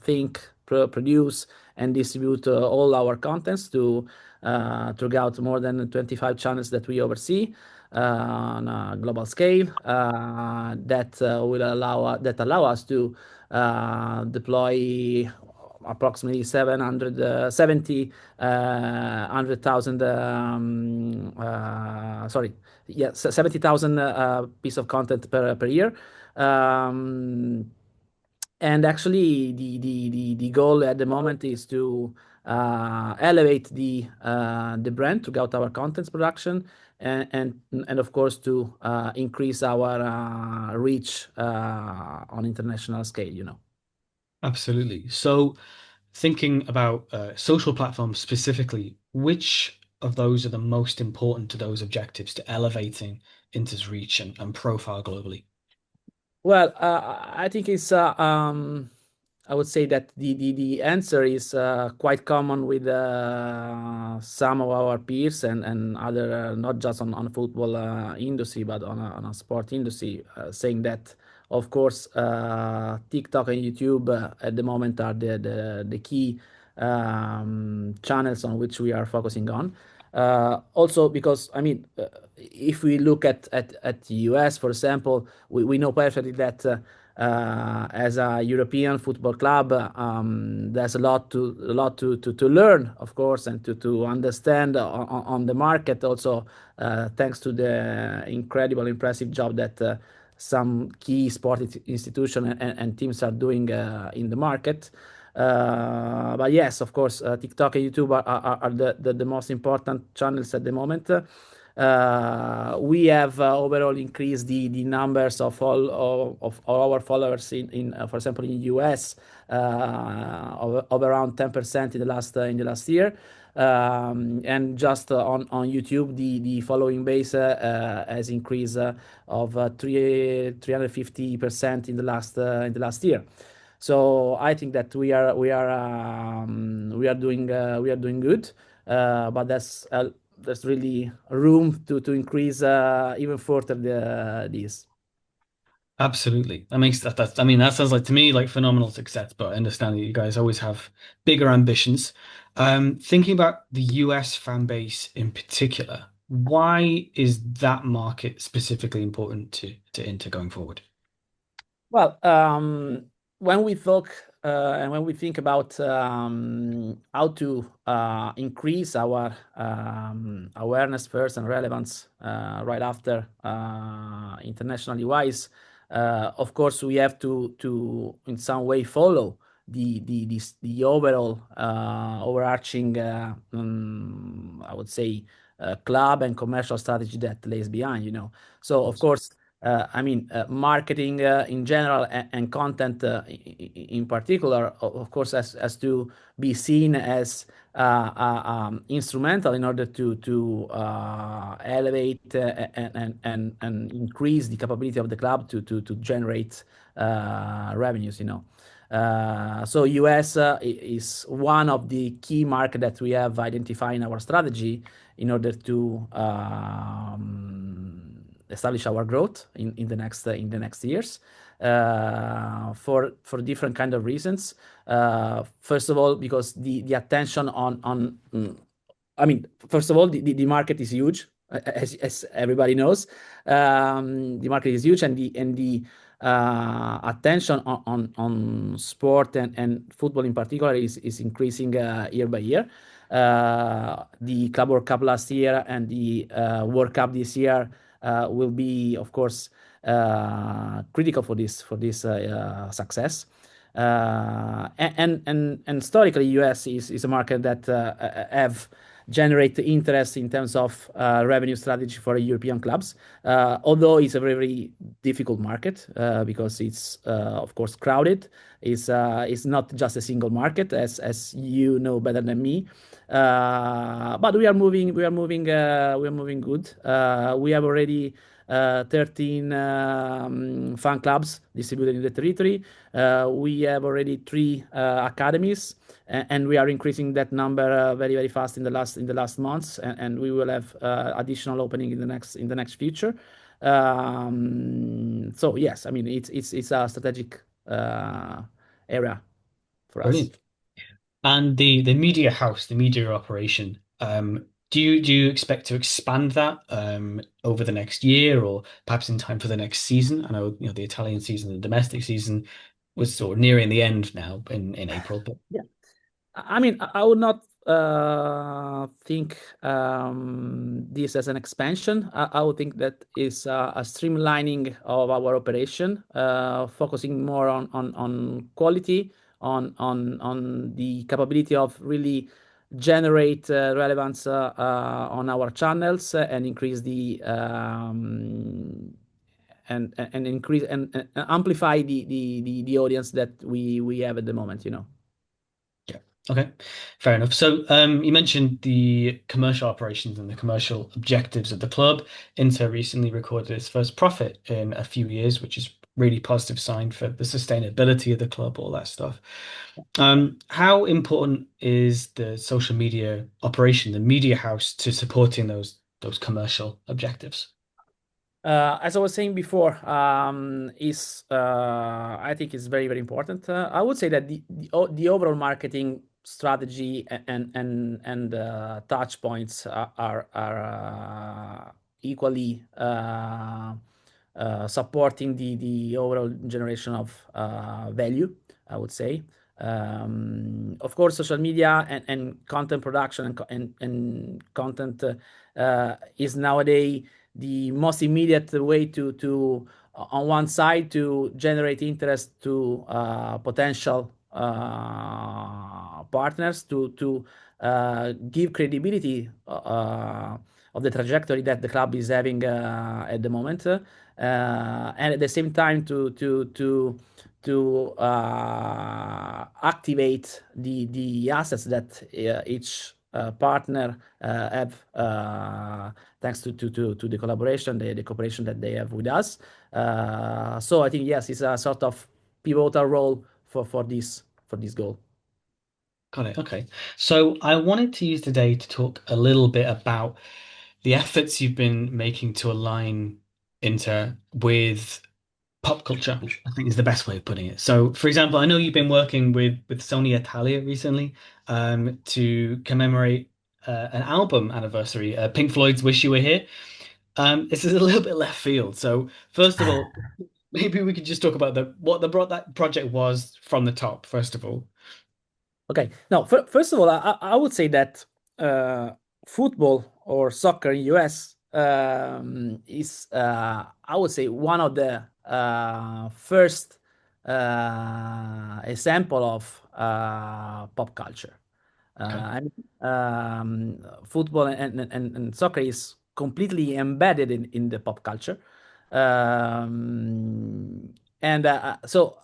think, produce, and distribute all our contents to throughout more than 25 channels that we oversee on a global scale that that allow us to deploy approximately 70,000 piece of content per year. And actually, the goal at the moment is to elevate the brand throughout our contents production and of course to increase our reach on international scale, you know. Absolutely. So, thinking about social platforms specifically, which of those are the most important to those objectives to elevating Inter's reach and profile globally? Well, I think it's I would say that the answer is quite common with some of our peers and other not just on football industry but on a sport industry, saying that of course TikTok and YouTube at the moment are the key channels on which we are focusing on. Also because I mean, if we look at the US, for example, we know perfectly that as a European football club, there's a lot to learn, of course, and to understand on the market. Also, thanks to the incredible, impressive job that some key sport institutions and teams are doing in the market. But yes, of course, TikTok and YouTube are the most important channels at the moment. We have overall increased the numbers of all our followers in for example in US of around 10% in the last year. And just on YouTube, the following base has increased of 350% in the last year. So I think that we are doing good, but there's really room to increase even further this. Absolutely. That makes I mean, that sounds like to me like phenomenal success, but I understand that you guys always have bigger ambitions. Thinking about the US fan base in particular, why is that market specifically important to Inter going forward? Well, when we talk and when we think about how to increase our awareness first and relevance right after internationally wise, of course, we have to in some way follow the overall overarching I would say club and commercial strategy that lays behind, you know. So of course, I mean, marketing in general and content in particular, of course, has to be seen as instrumental in order to elevate and increase the capability of the club to generate revenues, you know. So US is one of the key market that we have identified in our strategy in order to establish our growth in the next years for different kind of reasons. First of all, because the attention on I mean, first of all, the market is huge, as everybody knows. The market is huge, and the attention on sport and football in particular is increasing year by year. The Club World Cup last year and the World Cup this year will be, of course, critical for this success. And historically, US is a market that have generate interest in terms of revenue strategy for European clubs, although it's a very, very difficult market because it's of course crowded. It's not just a single market, as you know better than me. But we are moving good. We have already 13 fan clubs distributed in the territory. We have already 3 academies, and we are increasing that number very, very fast in the last months, and we will have additional opening in the next future. So yes, I mean it's a strategic area for us. Brilliant. And the media house, the media operation, do you expect to expand that over the next year or perhaps in time for the next season? I know, you know, the Italian season, the domestic season was sort of nearing the end now in April, but Yeah. I mean, I would not think this as an expansion. I would think that is a streamlining of our operation, focusing more on quality, on the capability of really generate relevance on our channels and increase the and increase and amplify the audience that we have at the moment, you know. yeah. Okay, fair enough. So you mentioned the commercial operations and the commercial objectives of the club. Inter recently recorded its first profit in a few years, which is really positive sign for the sustainability of the club, all that stuff. How important is the social media operation, the media house, to supporting those commercial objectives? As I was saying before, is I think it's very, very important. I would say that the overall marketing strategy and touch points are equally supporting the overall generation of value, I would say. Of course, social media and content production and content is nowadays the most immediate way to on one side to generate interest to potential partners to give credibility of the trajectory that the club is having at the moment, and at the same time to activate the assets that each partner have thanks to the collaboration, the cooperation that they have with us. So I think yes, it's a sort of pivotal role for this goal. Got it. Okay. So I wanted to use today to talk a little bit about the efforts you've been making to align Inter with pop culture, I think is the best way of putting it. So, for example, I know you've been working with Sony Italia recently to commemorate an album anniversary, Pink Floyd's "Wish You Were Here." This is a little bit left field. So, first of all, maybe we could just talk about what that project was from the top, first of all. Okay. Now, first of all, I would say that football or soccer in US is, I would say, one of the first a sample of pop culture. Okay. I mean, football and soccer is completely embedded in the pop culture. And so,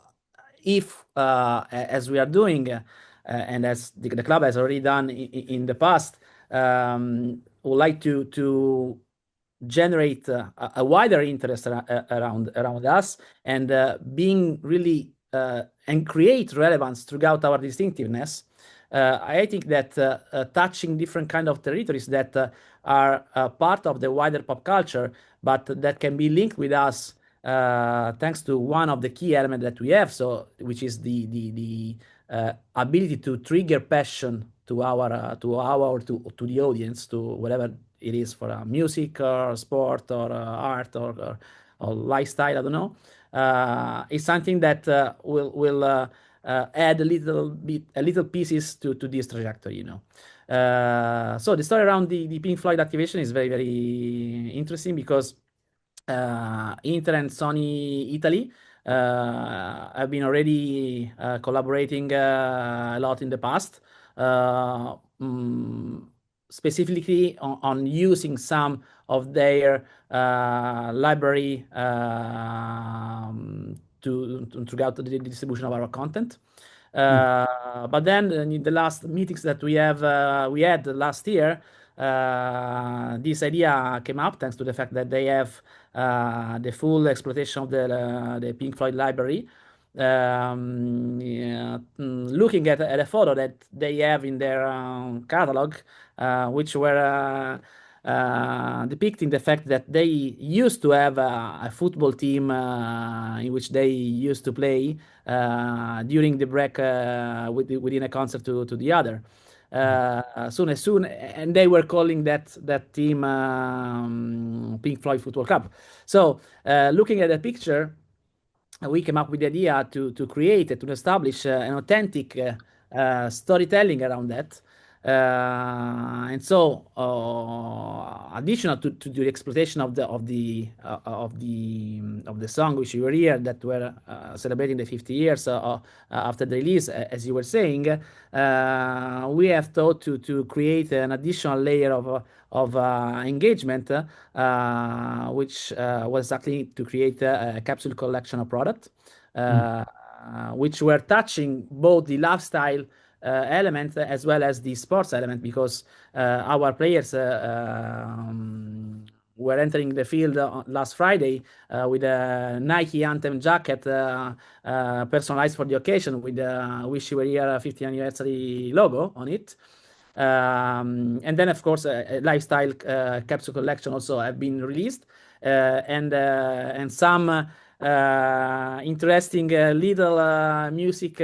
if as we are doing, and as the club has already done in the past, would like to generate a wider interest around us, and being really and create relevance throughout our distinctiveness. I think that touching different kind of territories that are part of the wider pop culture, but that can be linked with us thanks to one of the key elements that we have, so which is the ability to trigger passion to the audience, to whatever it is, for music or sport or art or lifestyle. I don't know. It's something that will add a little pieces to this trajectory. So the story around the Pink Floyd activation is very, very interesting, because Inter and Sony Italy have been already collaborating a lot in the past, uh, mm, specifically on using some of their library throughout the distribution of our content. But then in the last meetings that we had last year, this idea came up thanks to the fact that they have the full exploitation of the Pink Floyd library. Yeah, looking at a photo that they have in their catalog, which were depicting the fact that they used to have a football team in which they used to play during the break within a concert to the other. Soon, and they were calling that team Pink Floyd Football Club. So, looking at the picture, we came up with the idea to create to establish an authentic storytelling around that. And so, additional to the exploitation of the song which you were here, that were celebrating the 50 years after the release, as you were saying, we have thought to create an additional layer of engagement, which was exactly to create a capsule collection of product, which were touching both the lifestyle element as well as the sports element, because our players were entering the field last Friday with a Nike Anthem jacket personalized for the occasion, with the Wish You Were Here 50th anniversary logo on it. And then, of course, a lifestyle capsule collection also have been released, and some interesting little music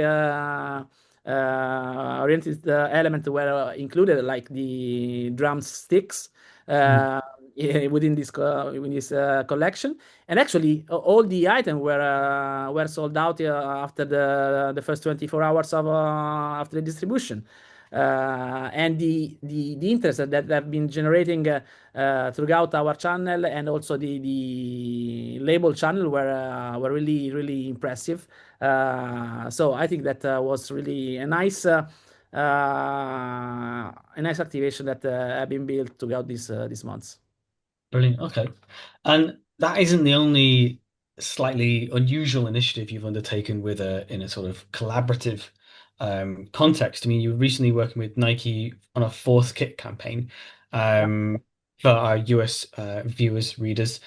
oriented element were included, like the drumsticks within this collection. And actually, all the items were sold out after the first 24 hours of after the distribution. And the interest that have been generating throughout our channel, and also the label channel, were really, really impressive. So I think that was really a nice activation that have been built throughout these months. Brilliant. Okay. And that isn't the only slightly unusual initiative you've undertaken with in a sort of collaborative context. I mean, you were recently working with Nike on a fourth kit campaign. For our US viewers, readers,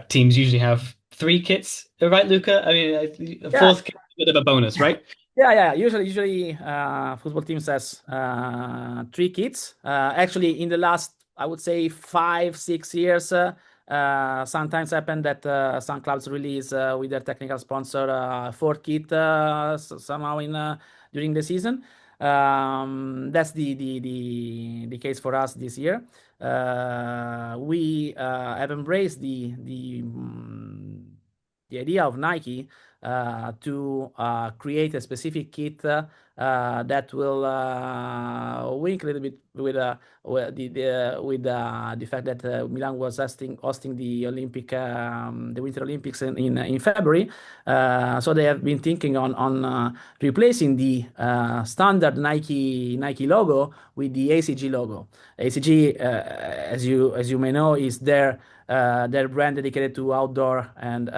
teams usually have three kits, right, Luca? I mean, a Yeah, fourth kit is a bit of a bonus, right? yeah. Usually, football teams has three kits. Actually, in the last, I would say, 5, 6 years, sometimes happen that some clubs release with their technical sponsor four kit somehow in during the season. That's the case for us this year. We have embraced the idea of Nike to create a specific kit that will wink a little bit with the fact that Milan was hosting the the Winter Olympics in February. So they have been thinking on replacing the standard Nike logo with the ACG logo. ACG, as you may know, is their brand dedicated to outdoor and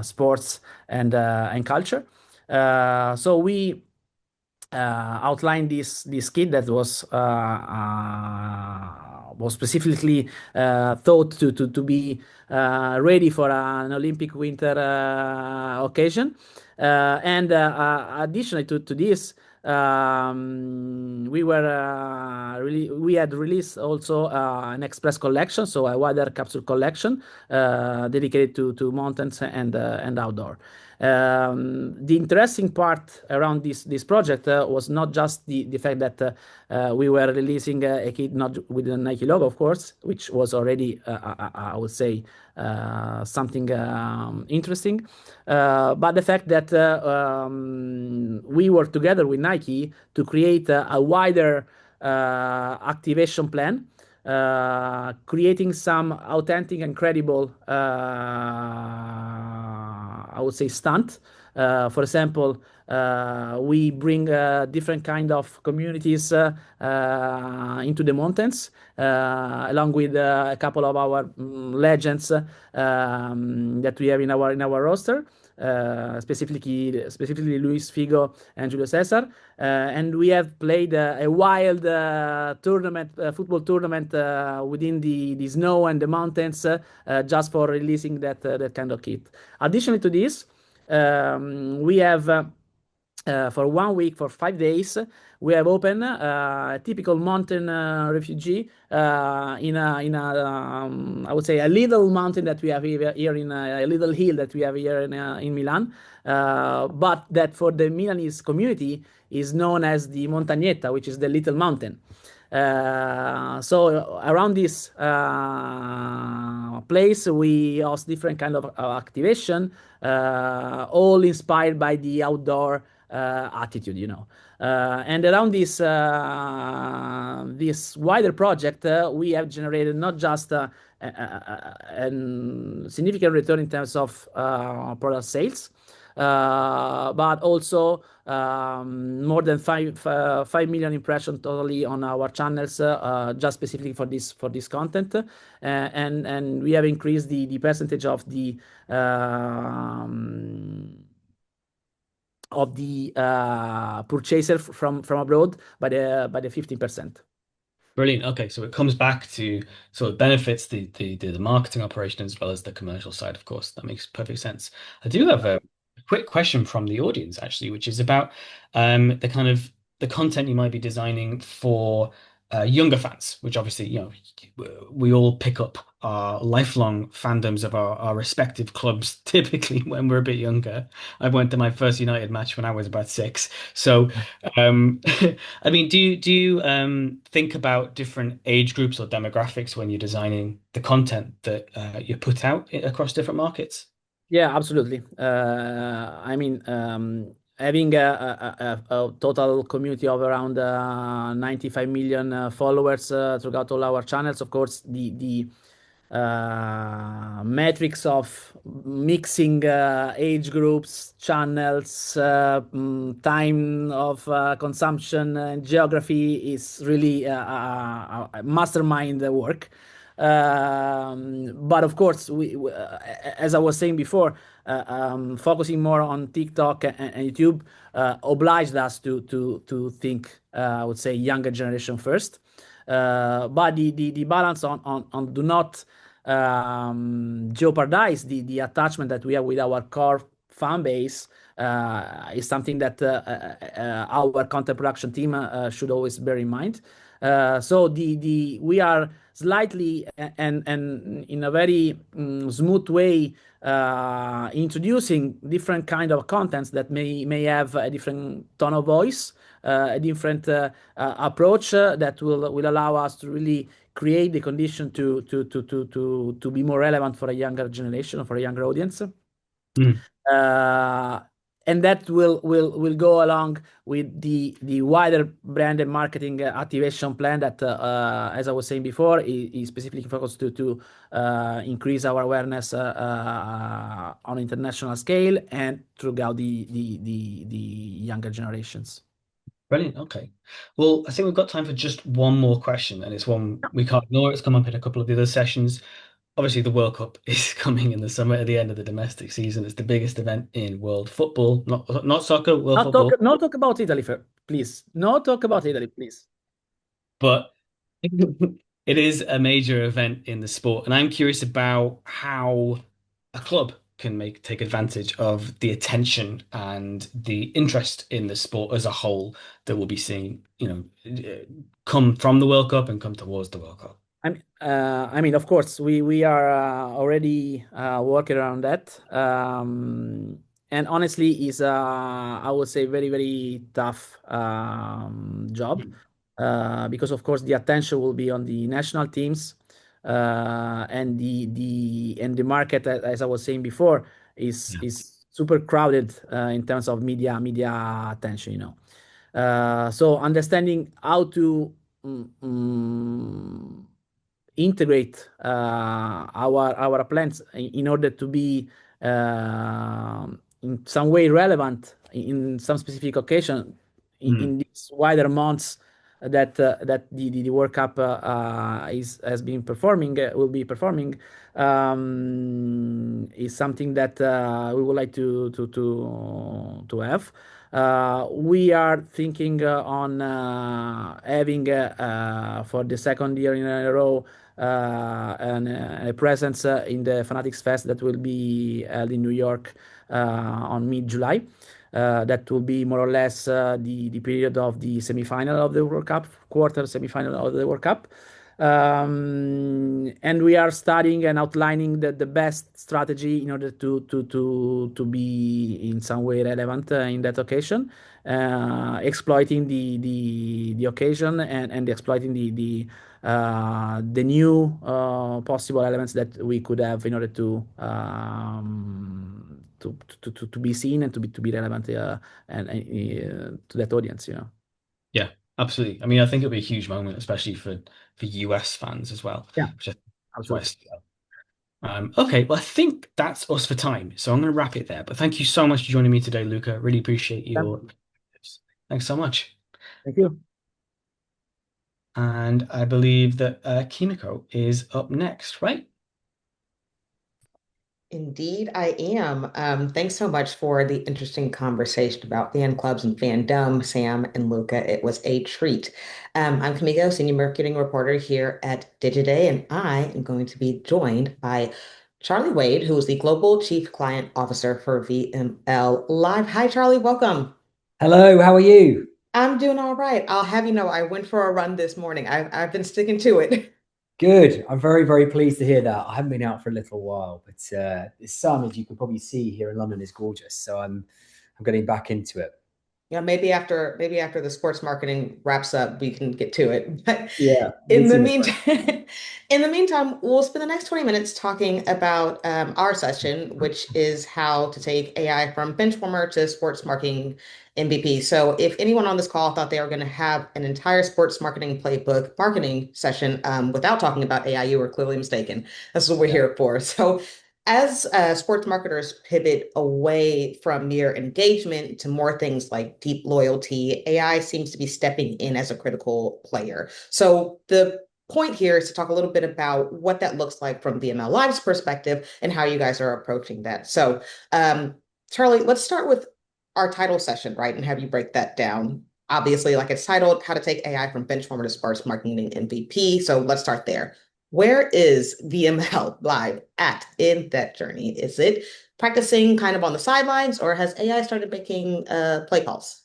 sports and culture. So we outlined this kit that was specifically thought to be ready for an Olympic winter occasion. And additionally to this, we had released also an express collection, so a wider capsule collection dedicated to mountains and outdoor. The interesting part around this project was not just the fact that we were releasing a kit not with the Nike logo, of course, which was already I would say something interesting, but the fact that we worked together with Nike to create a wider activation plan, creating some authentic and credible, I would say, stunt. For example, we bring different kind of communities into the mountains, along with a couple of our legends that we have in our roster. Specifically Luis Figo and Julio Cesar, and we have played a wild football tournament within the snow and the mountains, just for releasing that kind of kit. Additionally to this, we have for 1 week, for 5 days, we have opened a typical mountain refugee in a I would say a little mountain that we have here in a little hill that we have here in Milan, but that for the Milanese community is known as the Montagnetta, which is the little mountain. So around this place, we host different kind of activation, all inspired by the outdoor attitude, and around this wider project, we have generated not just a significant return in terms of product sales, but also more than 5 million impressions totally on our channels, just specifically for this content, and we have increased the percentage of the purchaser from abroad by the 15%. Brilliant. Okay, so it comes back to sort of benefits the marketing operation as well as the commercial side, of course. That makes perfect sense. I do have a quick question from the audience, actually, which is about the kind of the content you might be designing for younger fans, which obviously, we all pick up our lifelong fandoms of our respective clubs, typically when we're a bit younger. I went to my first United match when I was about 6. So, I mean, do you think about different age groups or demographics when you're designing the content that you put out across different markets? Yeah, absolutely. I mean, having a total community of around 95 million followers throughout all our channels, of course, the metrics of mixing age groups, channels, time of consumption, and geography is really a mastermind work. But of course, as I was saying before, focusing more on TikTok and YouTube obliged us to think, I would say, younger generation first. But the balance on do not jeopardize the attachment that we have with our core fan base is something that our content production team should always bear in mind. So we are slightly and in a very smooth way introducing different kind of contents that may have a different tone of voice, a different approach that will allow us to really create the condition to be more relevant for a younger generation or for a younger audience. Mm. And that will go along with the wider brand and marketing activation plan that, as I was saying before, is specifically focused to increase our awareness on international scale and throughout the younger generations. Brilliant. Okay. Well, I think we've got time for just one more question, and it's one we can't ignore. It's come up in a couple of the other sessions. Obviously, the World Cup is coming in the summer at the end of the domestic season. It's the biggest event in world football, not soccer, world football. Not talk about Italy, please. Not talk about Italy, please. But it is a major event in the sport, and I'm curious about how a club can take advantage of the attention and the interest in the sport as a whole that will be seeing, come from the World Cup and come towards the World Cup. I mean, of course, we are already working around that. And honestly, is I would say very, very tough job, because of course the attention will be on the national teams, and the market, as I was saying before, is super crowded in terms of media attention. So understanding how to integrate our plans in order to be in some way relevant in some specific occasion in these wider months that the World Cup has been performing, will be performing, is something that we would like to have. We are thinking on having for the second year in a row a presence in the Fanatics Fest that will be held in New York on mid-July. That will be more or less the period of the semifinal of the World Cup, quarter semifinal of the World Cup. And we are studying and outlining the best strategy in order to be in some way relevant in that occasion, exploiting the occasion and exploiting the new possible elements that we could have in order to be seen and to be relevant and to that audience. Yeah, absolutely. I mean, I think it'll be a huge moment, especially for US fans as well. Yeah, Which is why absolutely. okay, well, I think that's us for time. So I'm going to wrap it there. But thank you so much for joining me today, Luca. Really appreciate your tips. Thanks so much. Thank you. And I believe that Kimiko is up next, right? Indeed, I am. Thanks so much for the interesting conversation about fan clubs and fandom, Sam and Luca. It was a treat. I'm Kamiko, senior marketing reporter here at Digiday, and I am going to be joined by Charlie Wade, who is the Global Chief Client Officer for VML Live. Hi, Charlie. Welcome. Hello, how are you? I'm doing all right. I'll have you know, I went for a run this morning. I've been sticking to it. Good. I'm very, very pleased to hear that. I haven't been out for a little while, but the sun, as you can probably see here in London, is gorgeous. So I'm getting back into it. Yeah, maybe after the sports marketing wraps up, we can get to it. But Yeah. in the meantime, in the meantime, we'll spend the next 20 minutes talking about our session, which is how to take AI from benchwarmer to sports marketing MVP. So if anyone on this call thought they were going to have an entire sports marketing playbook marketing session without talking about AI, you were clearly mistaken. That's what we're here for. So as sports marketers pivot away from mere engagement to more things like deep loyalty, AI seems to be stepping in as a critical player. So the point here is to talk a little bit about what that looks like from VML Live's perspective and how you guys are approaching that. So, Charlie, let's start with our title session, right? And have you break that down. Obviously, like it's titled How to Take AI from Benchwarmer to Sports Marketing MVP. So let's start there. Where is VML Live at in that journey? Is it practicing kind of on the sidelines, or has AI started making play calls?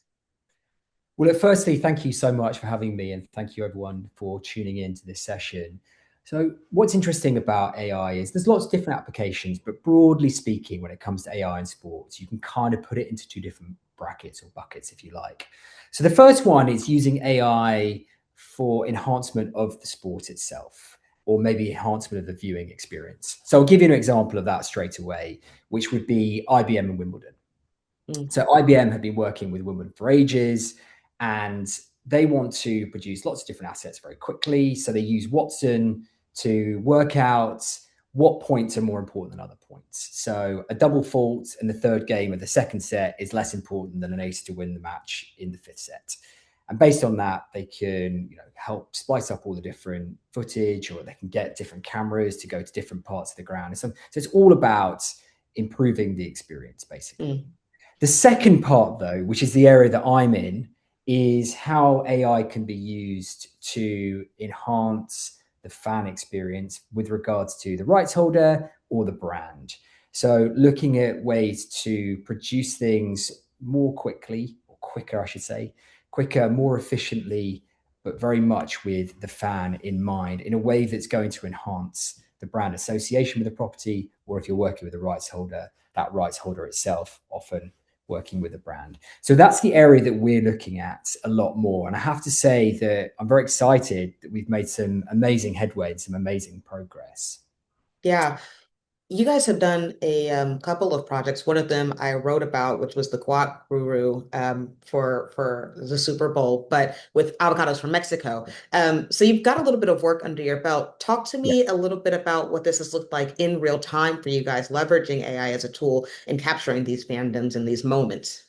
Well, firstly, thank you so much for having me, and thank you everyone for tuning in to this session. So what's interesting about AI is there's lots of different applications, but broadly speaking, when it comes to AI in sports, you can kind of put it into two different brackets or buckets, if you like. So the first one is using AI for enhancement of the sport itself. or maybe enhancement of the viewing experience. So I'll give you an example of that straight away, which would be IBM and Wimbledon. So IBM have been working with Wimbledon for ages, and they want to produce lots of different assets very quickly. So they use Watson to work out what points are more important than other points. So a double fault in the third game of the second set is less important than an ace to win the match in the fifth set. And based on that, they can help splice up all the different footage, or they can get different cameras to go to different parts of the ground. So it's all about improving the experience, basically. The second part, though, which is the area that I'm in, is how AI can be used to enhance the fan experience with regards to the rights holder or the brand. So looking at ways to produce things more quickly, or quicker, I should say, quicker, more efficiently, but very much with the fan in mind, in a way that's going to enhance the brand association with the property, or if you're working with a rights holder, that rights holder itself often working with a brand. So that's the area that we're looking at a lot more. And I have to say that I'm very excited that we've made some amazing headway and some amazing progress. Yeah. You guys have done a couple of projects. One of them I wrote about, which was the guac guru for the Super Bowl, but with avocados from Mexico. So you've got a little bit of work under your belt. Talk to me a little bit about what this has looked like in real time for you guys, leveraging AI as a tool and capturing these fandoms and these moments.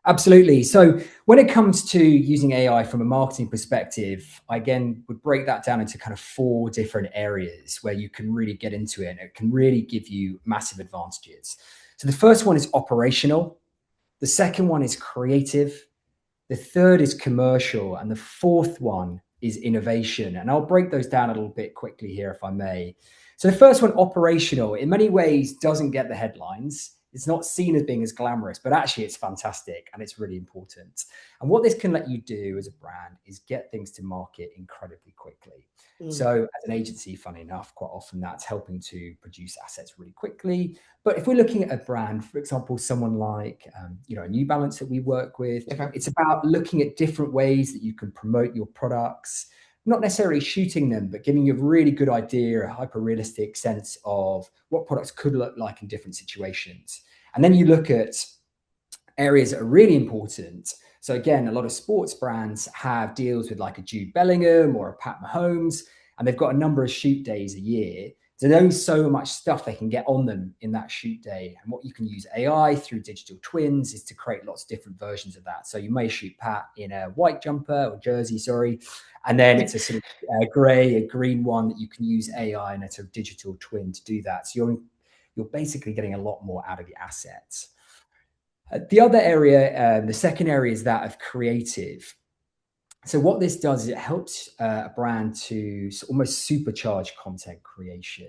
Absolutely. So when it comes to using AI from a marketing perspective, I again would break that down into kind of 4 different areas where you can really get into it, and it can really give you massive advantages. So the first one is operational. The second one is creative. The third is commercial. And the fourth one is innovation. And I'll break those down a little bit quickly here, if I may. So the first one, operational, in many ways doesn't get the headlines. It's not seen as being as glamorous, but actually it's fantastic and it's really important. And what this can let you do as a brand is get things to market incredibly quickly. So as an agency, funny enough, quite often that's helping to produce assets really quickly. But if we're looking at a brand, for example, someone like, a New Balance that we work with, it's about looking at different ways that you can promote your products, not necessarily shooting them, but giving you a really good idea, a hyper realistic sense of what products could look like in different situations. And then you look at areas that are really important. So again, a lot of sports brands have deals with like a Jude Bellingham or a Pat Mahomes, and they've got a number of shoot days a year. There's only so much stuff they can get on them in that shoot day. And what you can use AI through digital twins is to create lots of different versions of that. So you may shoot Pat in a white jumper or jersey, sorry, and then it's a sort of a green one that you can use AI and a sort of digital twin to do that. So you're basically getting a lot more out of your assets. The other area, the second area, is that of creative. So what this does is it helps a brand to almost supercharge content creation,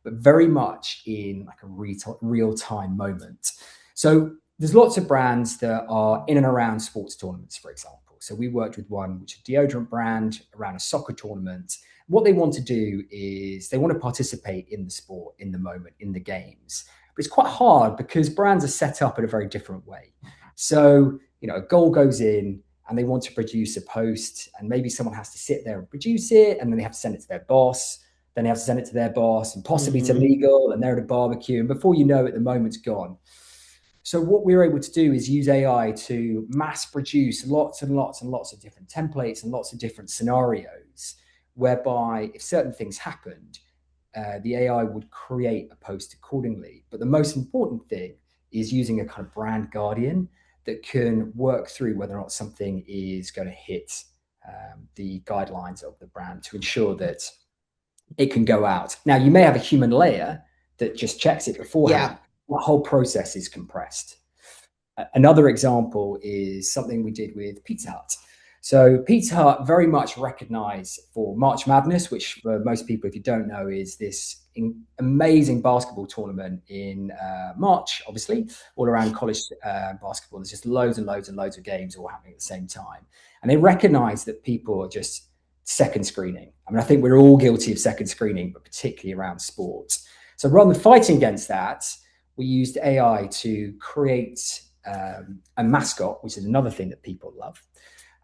but very much in like a real-time moment. So there's lots of brands that are in and around sports tournaments, for example. So we worked with one, which is a deodorant brand around a soccer tournament. What they want to do is they want to participate in the sport, in the moment, in the games. But it's quite hard because brands are set up in a very different way. So, a goal goes in, and they want to produce a post, and maybe someone has to sit there and produce it, and then they have to send it to their boss, then they have to send it to their boss, and possibly to legal, and they're at a barbecue, and before you know it, the moment's gone. So what we're able to do is use AI to mass produce lots and lots and lots of different templates and lots of different scenarios, whereby if certain things happened, the AI would create a post accordingly. But the most important thing is using a kind of brand guardian that can work through whether or not something is going to hit the guidelines of the brand to ensure that it can go out. Now, you may have a human layer that just checks it beforehand. The whole process is compressed. Another example is something we did with Pizza Hut. So Pizza Hut very much recognized for March Madness, which for most people, if you don't know, is this amazing basketball tournament in March, obviously, all around college basketball. There's just loads and loads and loads of games all happening at the same time. And they recognize that people are just second screening. I mean, I think we're all guilty of second screening, but particularly around sports. So rather than fighting against that, we used AI to create a mascot, which is another thing that people love.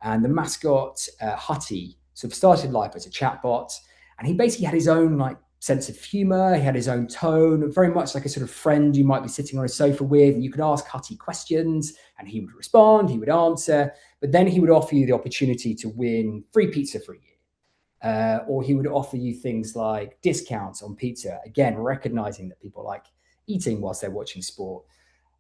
And the mascot, Hutty, sort of started life as a chatbot. And he basically had his own like sense of humor. He had his own tone, very much like a sort of friend you might be sitting on a sofa with. And you could ask Hutty questions and he would respond, he would answer, but then he would offer you the opportunity to win free pizza for a year. Or he would offer you things like discounts on pizza, again, recognizing that people like eating whilst they're watching sport.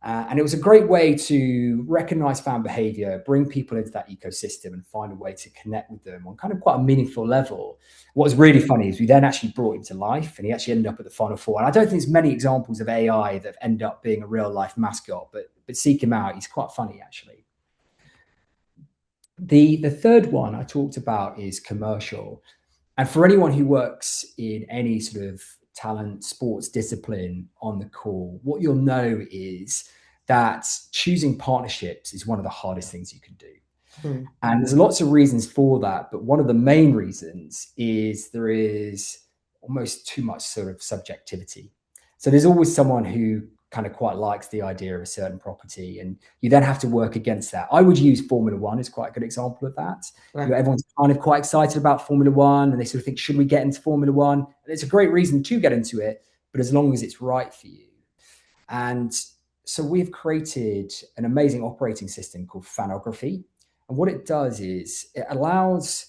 And it was a great way to recognize fan behavior, bring people into that ecosystem and find a way to connect with them on kind of quite a meaningful level. What was really funny is we then actually brought him to life and he actually ended up at the Final Four. And I don't think there's many examples of AI that end up being a real life mascot, but seek him out. He's quite funny, actually. The third one I talked about is commercial. And for anyone who works in any sort of talent, sports discipline on the call, what you'll know is that choosing partnerships is one of the hardest things you can do. And there's lots of reasons for that. But one of the main reasons is there is almost too much sort of subjectivity. So there's always someone who kind of quite likes the idea of a certain property, and you then have to work against that. I would use Formula One as quite a good example of that. Right. You know, everyone's kind of quite excited about Formula One, and they sort of think, should we get into Formula One? And it's a great reason to get into it, but as long as it's right for you. And so we've created an amazing operating system called Fanography. And what it does is it allows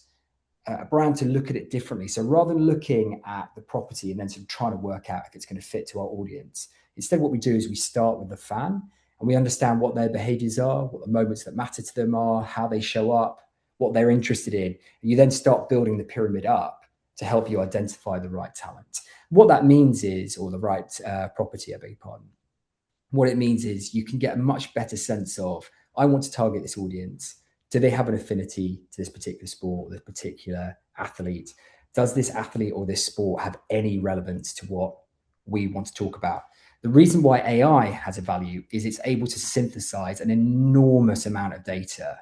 a brand to look at it differently. So rather than looking at the property and then sort of trying to work out if it's going to fit to our audience, instead what we do is we start with the fan and we understand what their behaviors are, what the moments that matter to them are, how they show up, what they're interested in. And you then start building the pyramid up to help you identify the right talent. What that means is, or the right property, I beg your pardon. What it means is you can get a much better sense of, I want to target this audience. Do they have an affinity to this particular sport, this particular athlete? Does this athlete or this sport have any relevance to what we want to talk about? The reason why AI has a value is it's able to synthesize an enormous amount of data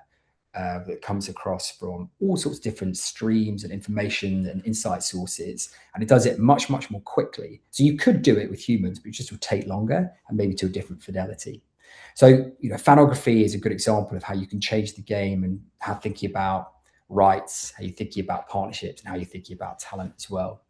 that comes across from all sorts of different streams and information and insight sources. And it does it much, much more quickly. So you could do it with humans, but it just would take longer and maybe to a different fidelity. So, you know, fanography is a good example of how you can change the game and how thinking about rights, how you're thinking about partnerships, and how you're thinking about talent as well.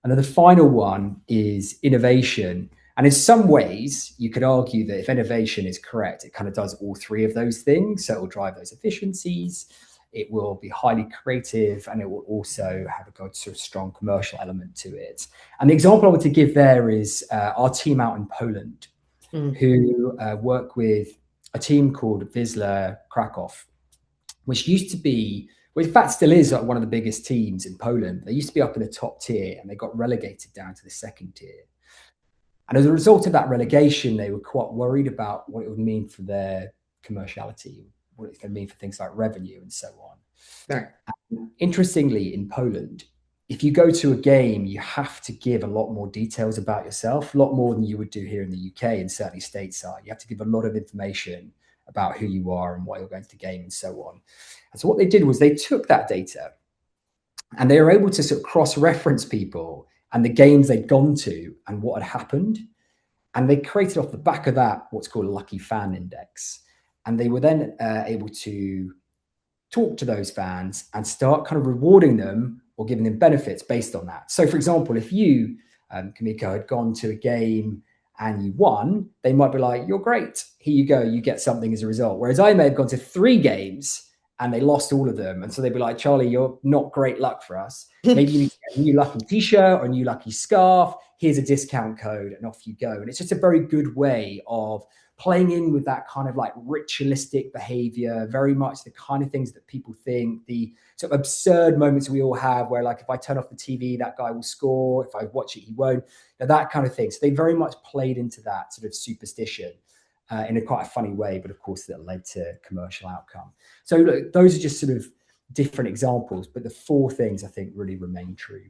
And then the final one is innovation. And in some ways, you could argue that if innovation is correct, it kind of does all three of those things. So it will drive those efficiencies, it will be highly creative, and it will also have a good sort of strong commercial element to it. And the example I want to give there is our team out in Poland, who work with a team called Wisla Krakow, which used to be, well, in fact, still is one of the biggest teams in Poland. They used to be up in the top tier and they got relegated down to the second tier. And as a result of that relegation, they were quite worried about what it would mean for their commerciality, what it would mean for things like revenue and so on. Right. Interestingly, in Poland, if you go to a game, you have to give a lot more details about yourself, a lot more than you would do here in the UK and certainly stateside. You have to give a lot of information about who you are and why you're going to the game and so on. And so what they did was they took that data and they were able to sort of cross-reference people and the games they'd gone to and what had happened. And they created off the back of that what's called a lucky fan index. And they were then able to talk to those fans and start kind of rewarding them or giving them benefits based on that. So, for example, if you, Kamiko, had gone to a game and you won, they might be like, you're great. Here you go. You get something as a result. Whereas I may have gone to 3 games and they lost all of them. And so they'd be like, Charlie, you're not great luck for us. Maybe you need to get a new lucky t-shirt or a new lucky scarf. Here's a discount code and off you go. And it's just a very good way of playing in with that kind of like ritualistic behavior, very much the kind of things that people think, the sort of absurd moments we all have where like, if I turn off the TV, that guy will score. If I watch it, he won't. That kind of thing. So they very much played into that sort of superstition in a quite a funny way, but of course that led to commercial outcome. So look, those are just sort of different examples, but the 4 things I think really remain true.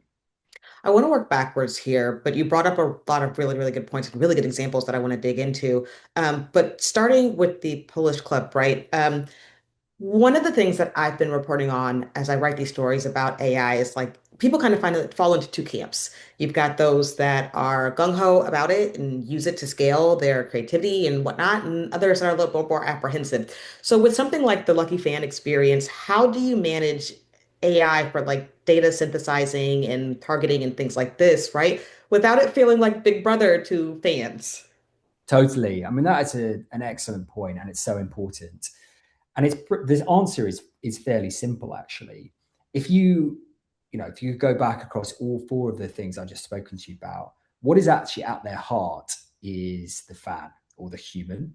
I want to work backwards here, but you brought up a lot of really, really good points and really good examples that I want to dig into. But starting with the Polish club, right? One of the things that I've been reporting on as I write these stories about AI is like people kind of fall into 2 camps. You've got those that are gung-ho about it and use it to scale their creativity and whatnot, and others are a little bit more apprehensive. So with something like the Lucky Fan experience, how do you manage AI for like data synthesizing and targeting and things like this, right? Without it feeling like Big Brother to fans. Totally. I mean, that is an excellent point, and it's so important. And this answer is fairly simple, actually. If if you go back across all four of the things I just spoken to you about, what is actually at their heart is the fan or the human.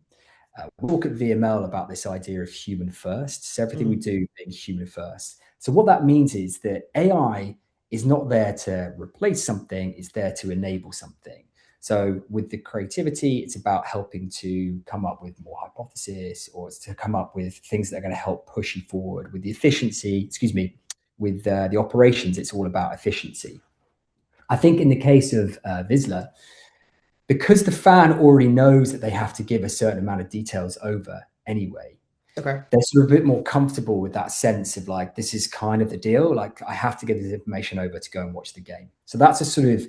We talk at VML about this idea of human first. So everything we do being human first. So what that means is that AI is not there to replace something, it's there to enable something. So with the creativity, it's about helping to come up with more hypothesis, or it's to come up with things that are going to help push you forward. With the efficiency, with the operations, it's all about efficiency. I think in the case of Vizsla, because the fan already knows that they have to give a certain amount of details over anyway, Okay. they're sort of a bit more comfortable with that sense of like, this is kind of the deal. Like, I have to get this information over to go and watch the game. So that's a sort of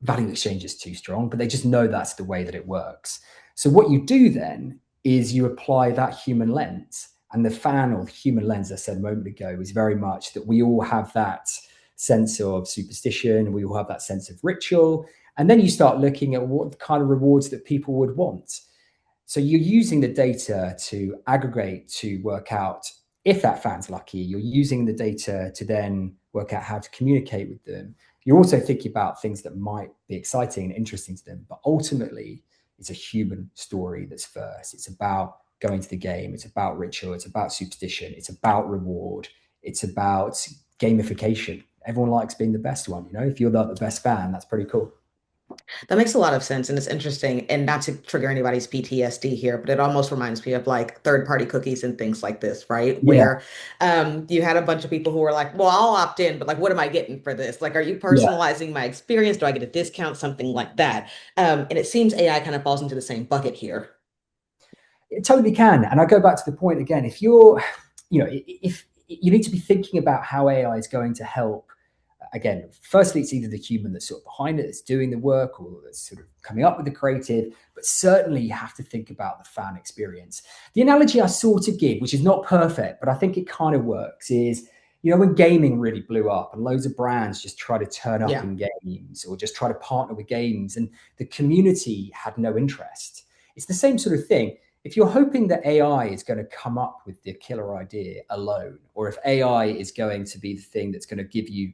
value exchange is too strong, but they just know that's the way that it works. So what you do then is you apply that human lens, and the fan or the human lens, as I said a moment ago, is very much that we all have that sense of superstition, we all have that sense of ritual, and then you start looking at what kind of rewards that people would want. So you're using the data to aggregate to work out if that fan's lucky. You're using the data to then work out how to communicate with them. You're also thinking about things that might be exciting and interesting to them. But ultimately, it's a human story that's first. It's about going to the game. It's about ritual. It's about superstition. It's about reward. It's about gamification. Everyone likes being the best one. If you're the best fan, that's pretty cool. That makes a lot of sense and it's interesting. And not to trigger anybody's PTSD here, but it almost reminds me of like third-party cookies and things like this, right? Yeah. Where you had a bunch of people who were like, well, I'll opt in, but like, what am I getting for this? Like, are you Yeah. personalizing my experience? Do I get a discount? Something like that. And it seems AI kind of falls into the same bucket here. It totally can. And I go back to the point again, if if you need to be thinking about how AI is going to help, again, firstly, it's either the human that's sort of behind it, that's doing the work, or that's sort of coming up with the creative, but certainly you have to think about the fan experience. The analogy I sort of give, which is not perfect, but I think it kind of works, is, when gaming really blew up and loads of brands just try to turn up in games or just try to partner with games and the community had no interest. It's the same sort of thing. If you're hoping that AI is going to come up with the killer idea alone, or if AI is going to be the thing that's going to give you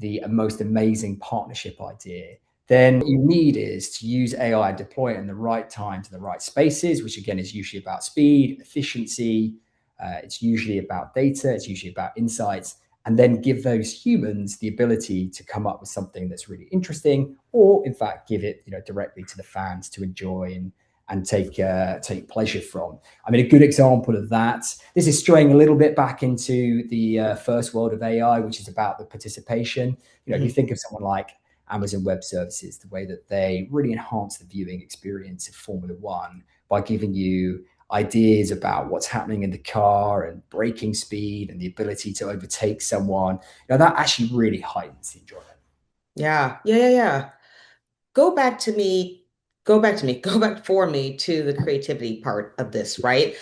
the most amazing partnership idea, then what you need is to use AI, deploy it in the right time to the right spaces, which again is usually about speed, efficiency. It's usually about data. It's usually about insights, and then give those humans the ability to come up with something that's really interesting, or in fact, give it directly to the fans to enjoy and take pleasure from. I mean, a good example of that, this is straying a little bit back into the first world of AI, which is about the participation. If you think of someone like Amazon Web Services, the way that they really enhance the viewing experience of Formula One by giving you ideas about what's happening in the car and braking speed and the ability to overtake someone, that actually really heightens the enjoyment. Yeah. Go back to me, go back for me to the creativity part of this, right?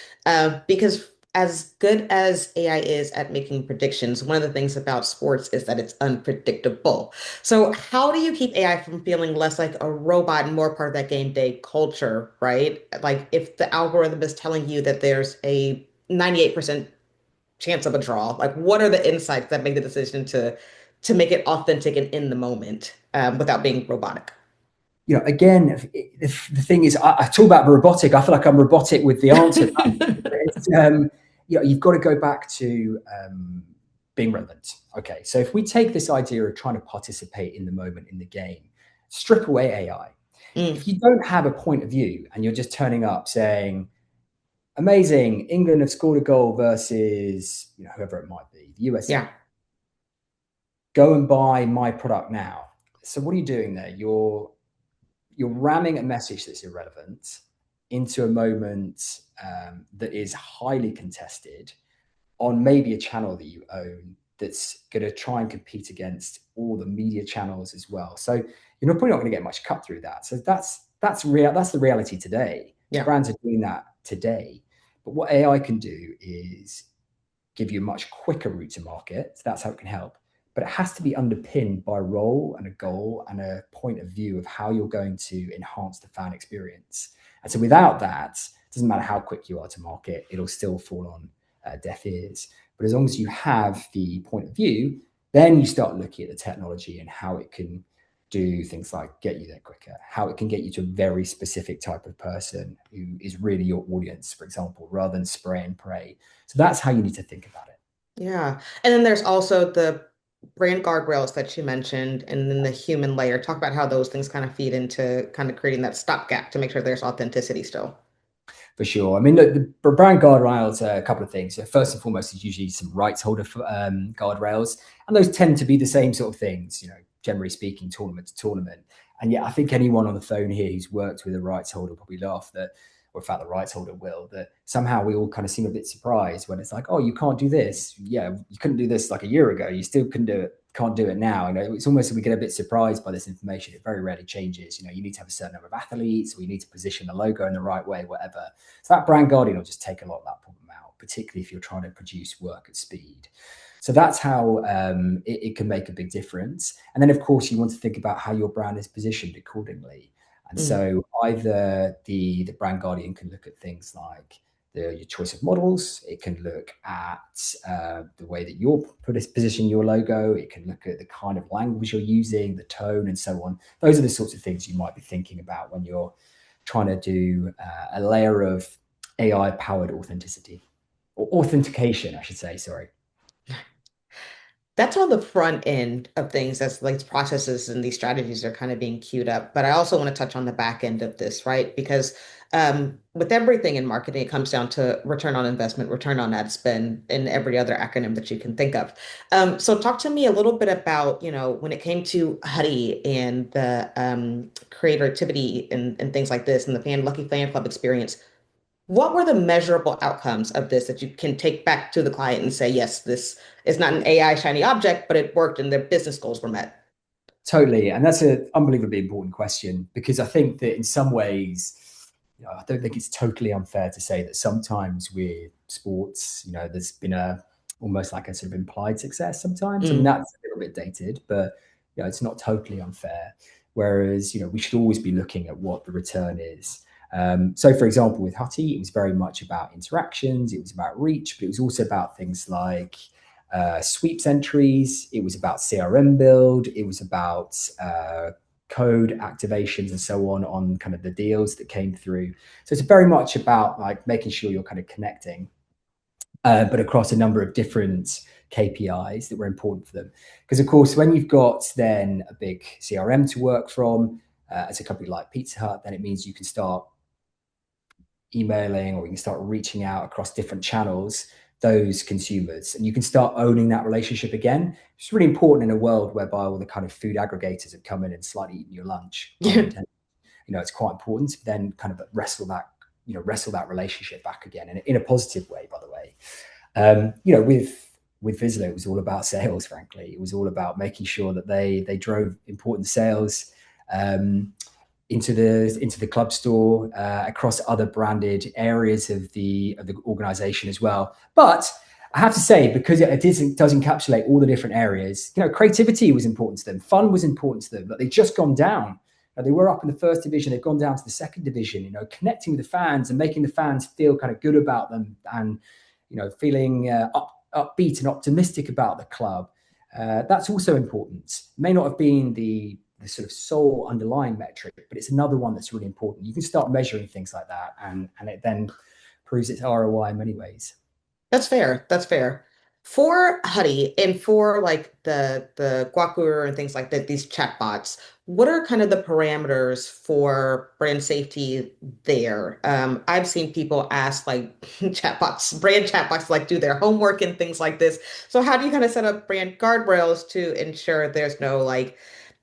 Because as good as AI is at making predictions, one of the things about sports is that it's unpredictable. So how do you keep AI from feeling less like a robot and more part of that game day culture, right? Like if the algorithm is telling you that there's a 98% chance of a draw, like what are the insights that make the decision to make it authentic and in the moment, without being robotic? Again, the thing is, I talk about robotic. I feel like I'm robotic with the answer. You've got to go back to being relevant. Okay, so if we take this idea of trying to participate in the moment in the game, strip away AI. If you don't have a point of view and you're just turning up saying, amazing, England have scored a goal versus whoever it might be, the USA. Yeah. Go and buy my product now. So what are you doing there? You're ramming a message that's irrelevant into a moment that is highly contested on maybe a channel that you own that's going to try and compete against all the media channels as well. So you're probably not going to get much cut through that. So that's real. That's the reality today. Yeah. Brands are doing that today. But what AI can do is give you a much quicker route to market. So that's how it can help. But it has to be underpinned by a role and a goal and a point of view of how you're going to enhance the fan experience. And so without that, it doesn't matter how quick you are to market, it'll still fall on deaf ears. But as long as you have the point of view, then you start looking at the technology and how it can do things like get you there quicker, how it can get you to a very specific type of person who is really your audience, for example, rather than spray and pray. So that's how you need to think about it. Yeah. And then there's also the brand guardrails that you mentioned, and then the human layer. Talk about how those things kind of feed into kind of creating that stopgap to make sure there's authenticity still. For sure. I mean, look, the brand guardrails are a couple of things. So first and foremost is usually some rights holder guardrails, and those tend to be the same sort of things, generally speaking, tournament to tournament. And yet I think anyone on the phone here who's worked with a rights holder probably laugh that, or in fact, the rights holder will, that somehow we all kind of seem a bit surprised when it's like, oh, you can't do this. Yeah, you couldn't do this like a year ago. You still couldn't do it. Can't do it now. It's almost we get a bit surprised by this information. It very rarely changes. You need to have a certain number of athletes, or you need to position the logo in the right way, whatever. So that brand guardian will just take a lot of that problem out, particularly if you're trying to produce work at speed. So that's how it can make a big difference. And then, of course, you want to think about how your brand is positioned accordingly. And so either the brand guardian can look at things like your choice of models. It can look at the way that you're position your logo. It can look at the kind of language you're using, the tone, and so on. Those are the sorts of things you might be thinking about when you're trying to do a layer of AI-powered authenticity, or authentication, I should say, sorry. That's on the front end of things as like processes and these strategies are kind of being queued up. But I also want to touch on the back end of this, right? Because with everything in marketing, it comes down to return on investment, return on ad spend, and every other acronym that you can think of. So talk to me a little bit about, when it came to Huddy and the creativity and things like this and the Lucky Fan Club experience. What were the measurable outcomes of this that you can take back to the client and say, yes, this is not an AI shiny object, but it worked and their business goals were met? Totally. And that's an unbelievably important question, because I think that in some ways, I don't think it's totally unfair to say that sometimes with sports, there's been almost like a sort of implied success sometimes. I mean, that's a little bit dated, but it's not totally unfair. Whereas, we should always be looking at what the return is. So, for example, with Hutty, it was very much about interactions. It was about reach, but it was also about things like sweeps entries. It was about CRM build. It was about code activations and so on kind of the deals that came through. So it's very much about like making sure you're kind of connecting, but across a number of different KPIs that were important for them. Because of course, when you've got then a big CRM to work from, as a company like Pizza Hut, then it means you can start emailing, or you can start reaching out across different channels those consumers, and you can start owning that relationship again. It's really important in a world whereby all the kind of food aggregators have come in and slightly eaten your lunch. It's quite important to then kind of wrestle that relationship back again, and in a positive way, by the way. With Vizsla, it was all about sales. Frankly, it was all about making sure that they drove important sales into the club store, across other branded areas of the organization as well. But I have to say, because it does encapsulate all the different areas, creativity was important to them, fun was important to them, but they've just gone down. They were up in the first division, they've gone down to the second division, connecting with the fans and making the fans feel kind of good about them, and feeling upbeat and optimistic about the club. That's also important. It may not have been the sort of sole underlying metric, but it's another one that's really important. You can start measuring things like that, and it then proves its ROI in many ways. That's fair. That's fair. For Huddy and for like the Guaku and things like that, these chatbots, what are kind of the parameters for brand safety there? I've seen people ask like brand chatbots, like do their homework and things like this. So how do you kind of set up brand guardrails to ensure there's no like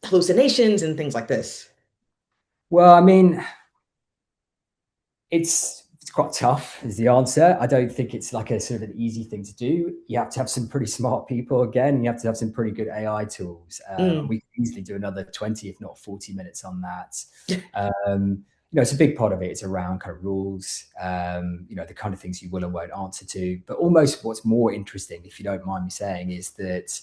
hallucinations and things like this? Well, I mean, it's quite tough is the answer. I don't think it's like a sort of an easy thing to do. You have to have some pretty smart people again. You have to have some pretty good AI tools. We can easily do another 20, if not 40 minutes on that. it's a big part of it is around kind of rules, the kind of things you will and won't answer to. But almost what's more interesting, if you don't mind me saying, is that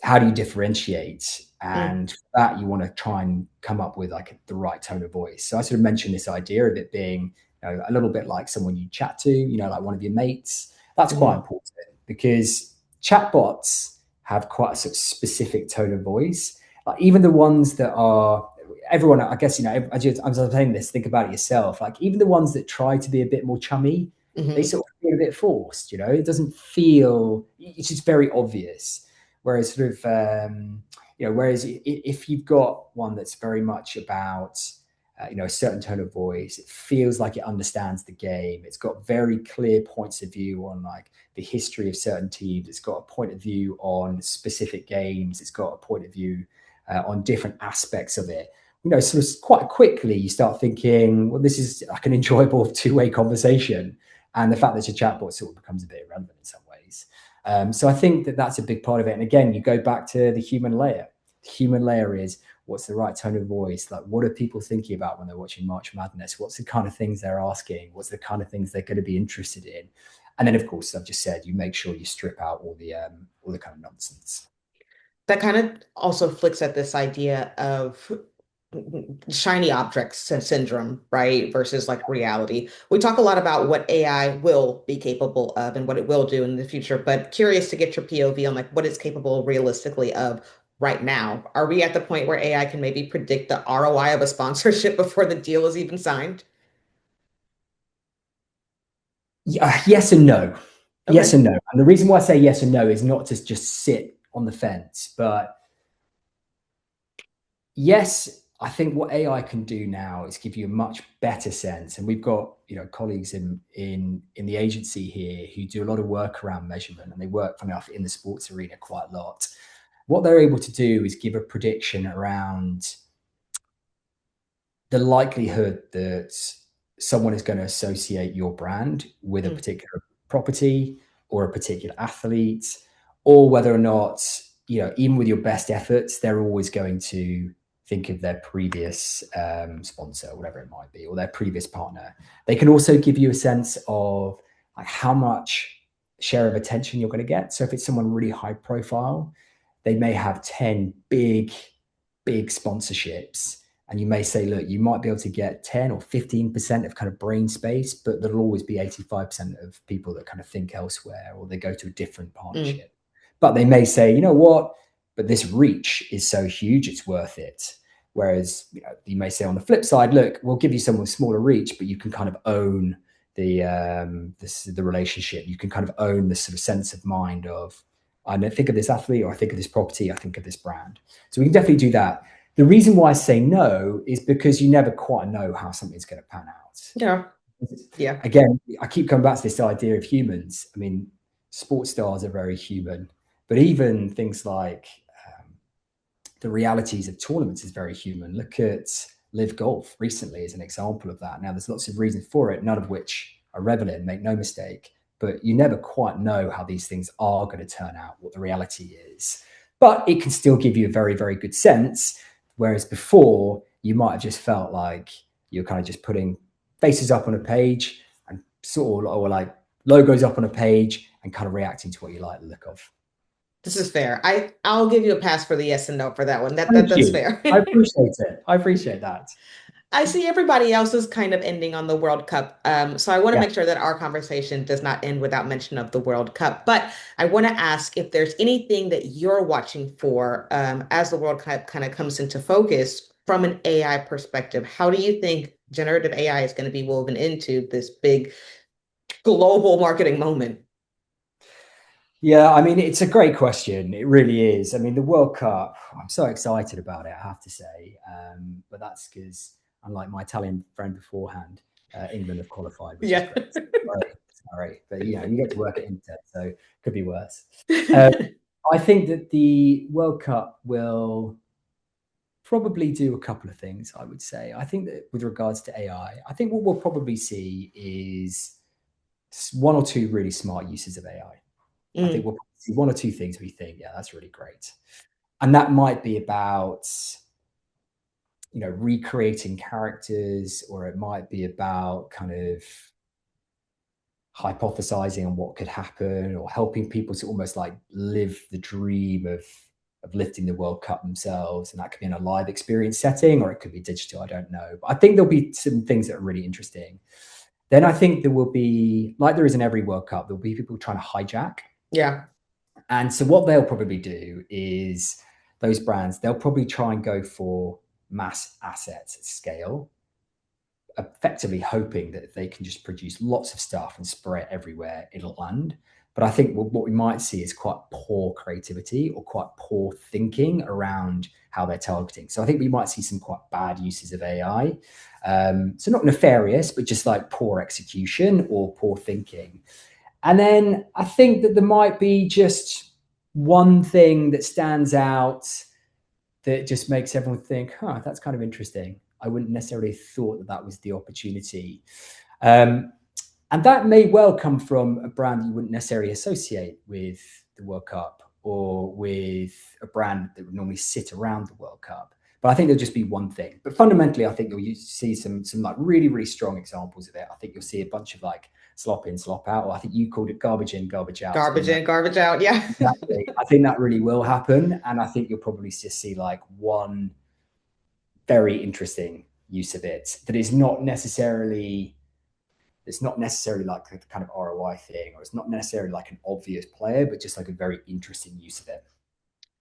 how do you differentiate? And for that, you want to try and come up with like the right tone of voice. So I sort of mentioned this idea of it being a little bit like someone you chat to, like one of your mates. That's quite important because chatbots have quite a sort of specific tone of voice. Like even the ones that are everyone, I guess, as I'm saying this, think about it yourself. Like even the ones that try to be a bit more chummy, they sort of feel a bit forced. It doesn't feel. It's just very obvious. Whereas sort of, whereas if you've got one that's very much about, a certain tone of voice, it feels like it understands the game. It's got very clear points of view on like the history of certain teams. It's got a point of view on specific games. It's got a point of view on different aspects of it. Sort of quite quickly you start thinking, well, this is like an enjoyable two-way conversation. And the fact that it's a chatbot sort of becomes a bit irrelevant in some ways. So I think that that's a big part of it. And again, you go back to the human layer. The human layer is what's the right tone of voice? Like, what are people thinking about when they're watching March Madness? What's the kind of things they're asking? What's the kind of things they're going to be interested in? And then, of course, I've just said, you make sure you strip out all the kind of nonsense. That kind of also flicks at this idea of shiny objects syndrome, right? Versus like reality. We talk a lot about what AI will be capable of and what it will do in the future, but curious to get your POV on like what it's capable realistically of right now. Are we at the point where AI can maybe predict the ROI of a sponsorship before the deal is even signed? Yes and no. Okay. Yes and no. And the reason why I say yes and no is not to just sit on the fence, but yes, I think what AI can do now is give you a much better sense. And we've got, colleagues in the agency here who do a lot of work around measurement, and they work, funny enough, in the sports arena quite a lot. What they're able to do is give a prediction around the likelihood that someone is going to associate your brand with a particular property or a particular athlete, or whether or not, even with your best efforts, they're always going to think of their previous sponsor, whatever it might be, or their previous partner. They can also give you a sense of like how much share of attention you're going to get. So if it's someone really high profile, they may have 10 big sponsorships. And you may say, look, you might be able to get 10 or 15% of kind of brain space, but there'll always be 85% of people that kind of think elsewhere, or they go to a different partnership. But they may say, you know what, but this reach is so huge, it's worth it. Whereas, you may say on the flip side, look, we'll give you someone with smaller reach, but you can kind of own the relationship. You can kind of own the sort of sense of mind of, I don't think of this athlete, or I think of this property, I think of this brand. So we can definitely do that. The reason why I say no is because you never quite know how something's going to pan out. Yeah. Again, I keep coming back to this idea of humans. I mean, sports stars are very human, but even things like the realities of tournaments is very human. Look at Live Golf recently as an example of that. Now, there's lots of reasons for it, none of which are relevant, make no mistake, but you never quite know how these things are going to turn out, what the reality is. But it can still give you a very, very good sense. Whereas before, you might have just felt like you're kind of just putting faces up on a page and sort of, or like logos up on a page and kind of reacting to what you like the look of. This is fair. I'll give you a pass for the yes and no for that one. That's fair. I appreciate it. I appreciate that. I see everybody else is kind of ending on the World Cup. So I want to make sure that our conversation does not end without mention of the World Cup. But I want to ask if there's anything that you're watching for as the World Cup kind of comes into focus from an AI perspective. How do you think generative AI is going to be woven into this big global marketing moment? Yeah, I mean, it's a great question. It really is. I mean, the World Cup, I'm so excited about it, I have to say. But that's because, unlike my Italian friend beforehand, England have qualified, which is great. Sorry. But, you get to work at Inter, so it could be worse. I think that the World Cup will probably do a couple of things, I would say. I think that with regards to AI, I think what we'll probably see is one or two really smart uses of AI. I think we'll see one or two things we think, yeah, that's really great. And that might be about recreating characters, or it might be about kind of hypothesizing on what could happen, or helping people to almost like live the dream of lifting the World Cup themselves. And that could be in a live experience setting, or it could be digital. I don't know. But I think there'll be some things that are really interesting. Then I think there will be, like there is in every World Cup, there'll be people trying to hijack. Yeah. And so what they'll probably do is those brands, they'll probably try and go for mass assets at scale, effectively hoping that they can just produce lots of stuff and spray it everywhere, it'll land. But I think what we might see is quite poor creativity or quite poor thinking around how they're targeting. So I think we might see some quite bad uses of AI. So not nefarious, but just like poor execution or poor thinking. And then I think that there might be just one thing that stands out that just makes everyone think, that's kind of interesting. I wouldn't necessarily thought that that was the opportunity. And that may well come from a brand that you wouldn't necessarily associate with the World Cup, or with a brand that would normally sit around the World Cup. But I think there'll just be one thing. But fundamentally, I think you'll see some like really, really strong examples of it. I think you'll see a bunch of like slop in, slop out, or I think you called it garbage in, garbage out. Garbage in, garbage out. Yeah. Exactly. I think that really will happen. And I think you'll probably just see like one very interesting use of it that is not necessarily, it's not necessarily like a kind of ROI thing, or it's not necessarily like an obvious player, but just like a very interesting use of it.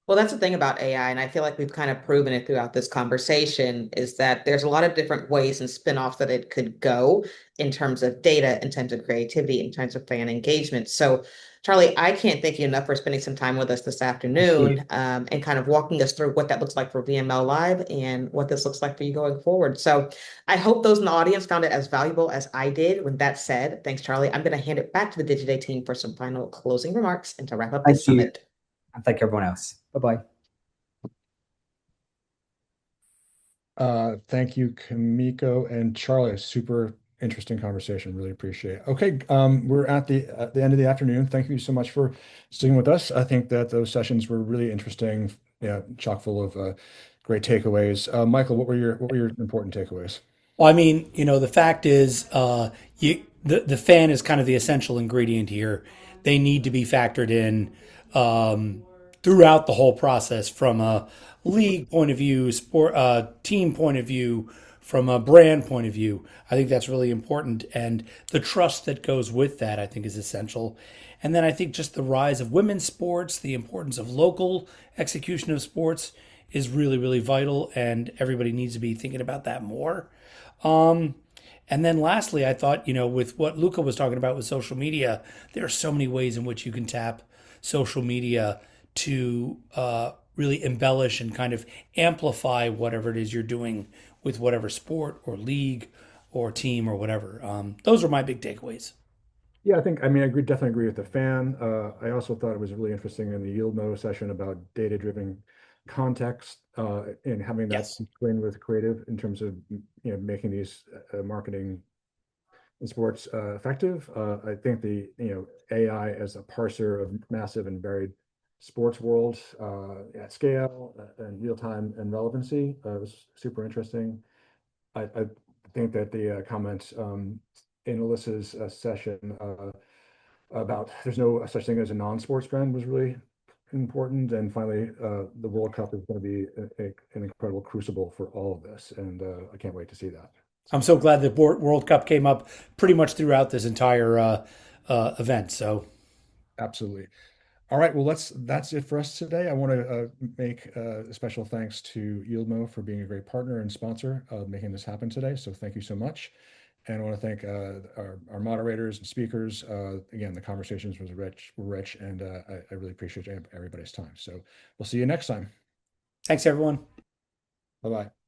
Well, that's the thing about AI, and I feel like we've kind of proven it throughout this conversation, is that there's a lot of different ways and spin-offs that it could go in terms of data, in terms of creativity, in terms of fan engagement. So, Charlie, I can't thank you enough for spending some time with us this afternoon, and kind of walking us through what that looks like for VML Live and what this looks like for you going forward. So I hope those in the audience found it as valuable as I did. With that said, thanks, Charlie. I'm going to hand it back to the Digiday team for some final closing remarks and to wrap up this summit. And thank everyone else. Bye-bye. Thank you, Kamiko and Charlie. Super interesting conversation. Really appreciate it. Okay, we're at the end of the afternoon. Thank you so much for sticking with us. I think that those sessions were really interesting. Yeah, chock full of great takeaways. Michael, what were your important takeaways? Well, I mean, the fact is, the fan is kind of the essential ingredient here. They need to be factored in throughout the whole process, from a league point of view, sport team point of view, from a brand point of view. I think that's really important, and the trust that goes with that, I think, is essential. And then I think just the rise of women's sports, the importance of local execution of sports is really, really vital, and everybody needs to be thinking about that more. And then lastly, I thought, with what Luca was talking about with social media, there are so many ways in which you can tap social media to really embellish and kind of amplify whatever it is you're doing with whatever sport or league or team or whatever. Those are my big takeaways. Yeah, I mean, definitely agree with the fan. I also thought it was really interesting in the Yield Mo session about data-driven context, and having that Yes. explained with creative in terms of making these marketing in sports effective. I think the AI as a parser of massive and varied sports world at scale and real time and relevancy was super interesting. I think that the comments in Alyssa's session about there's no such thing as a non-sports brand was really important. And finally, the World Cup is going to be an incredible crucible for all of this, and I can't wait to see that. I'm so glad the World Cup came up pretty much throughout this entire event. So Absolutely. All right, well, that's it for us today. I want to make a special thanks to Yieldmo for being a great partner and sponsor of making this happen today. So thank you so much. And I want to thank our moderators and speakers. Again, the conversations were rich, and I really appreciate everybody's time. So we'll see you next time. thanks, everyone. Bye-bye.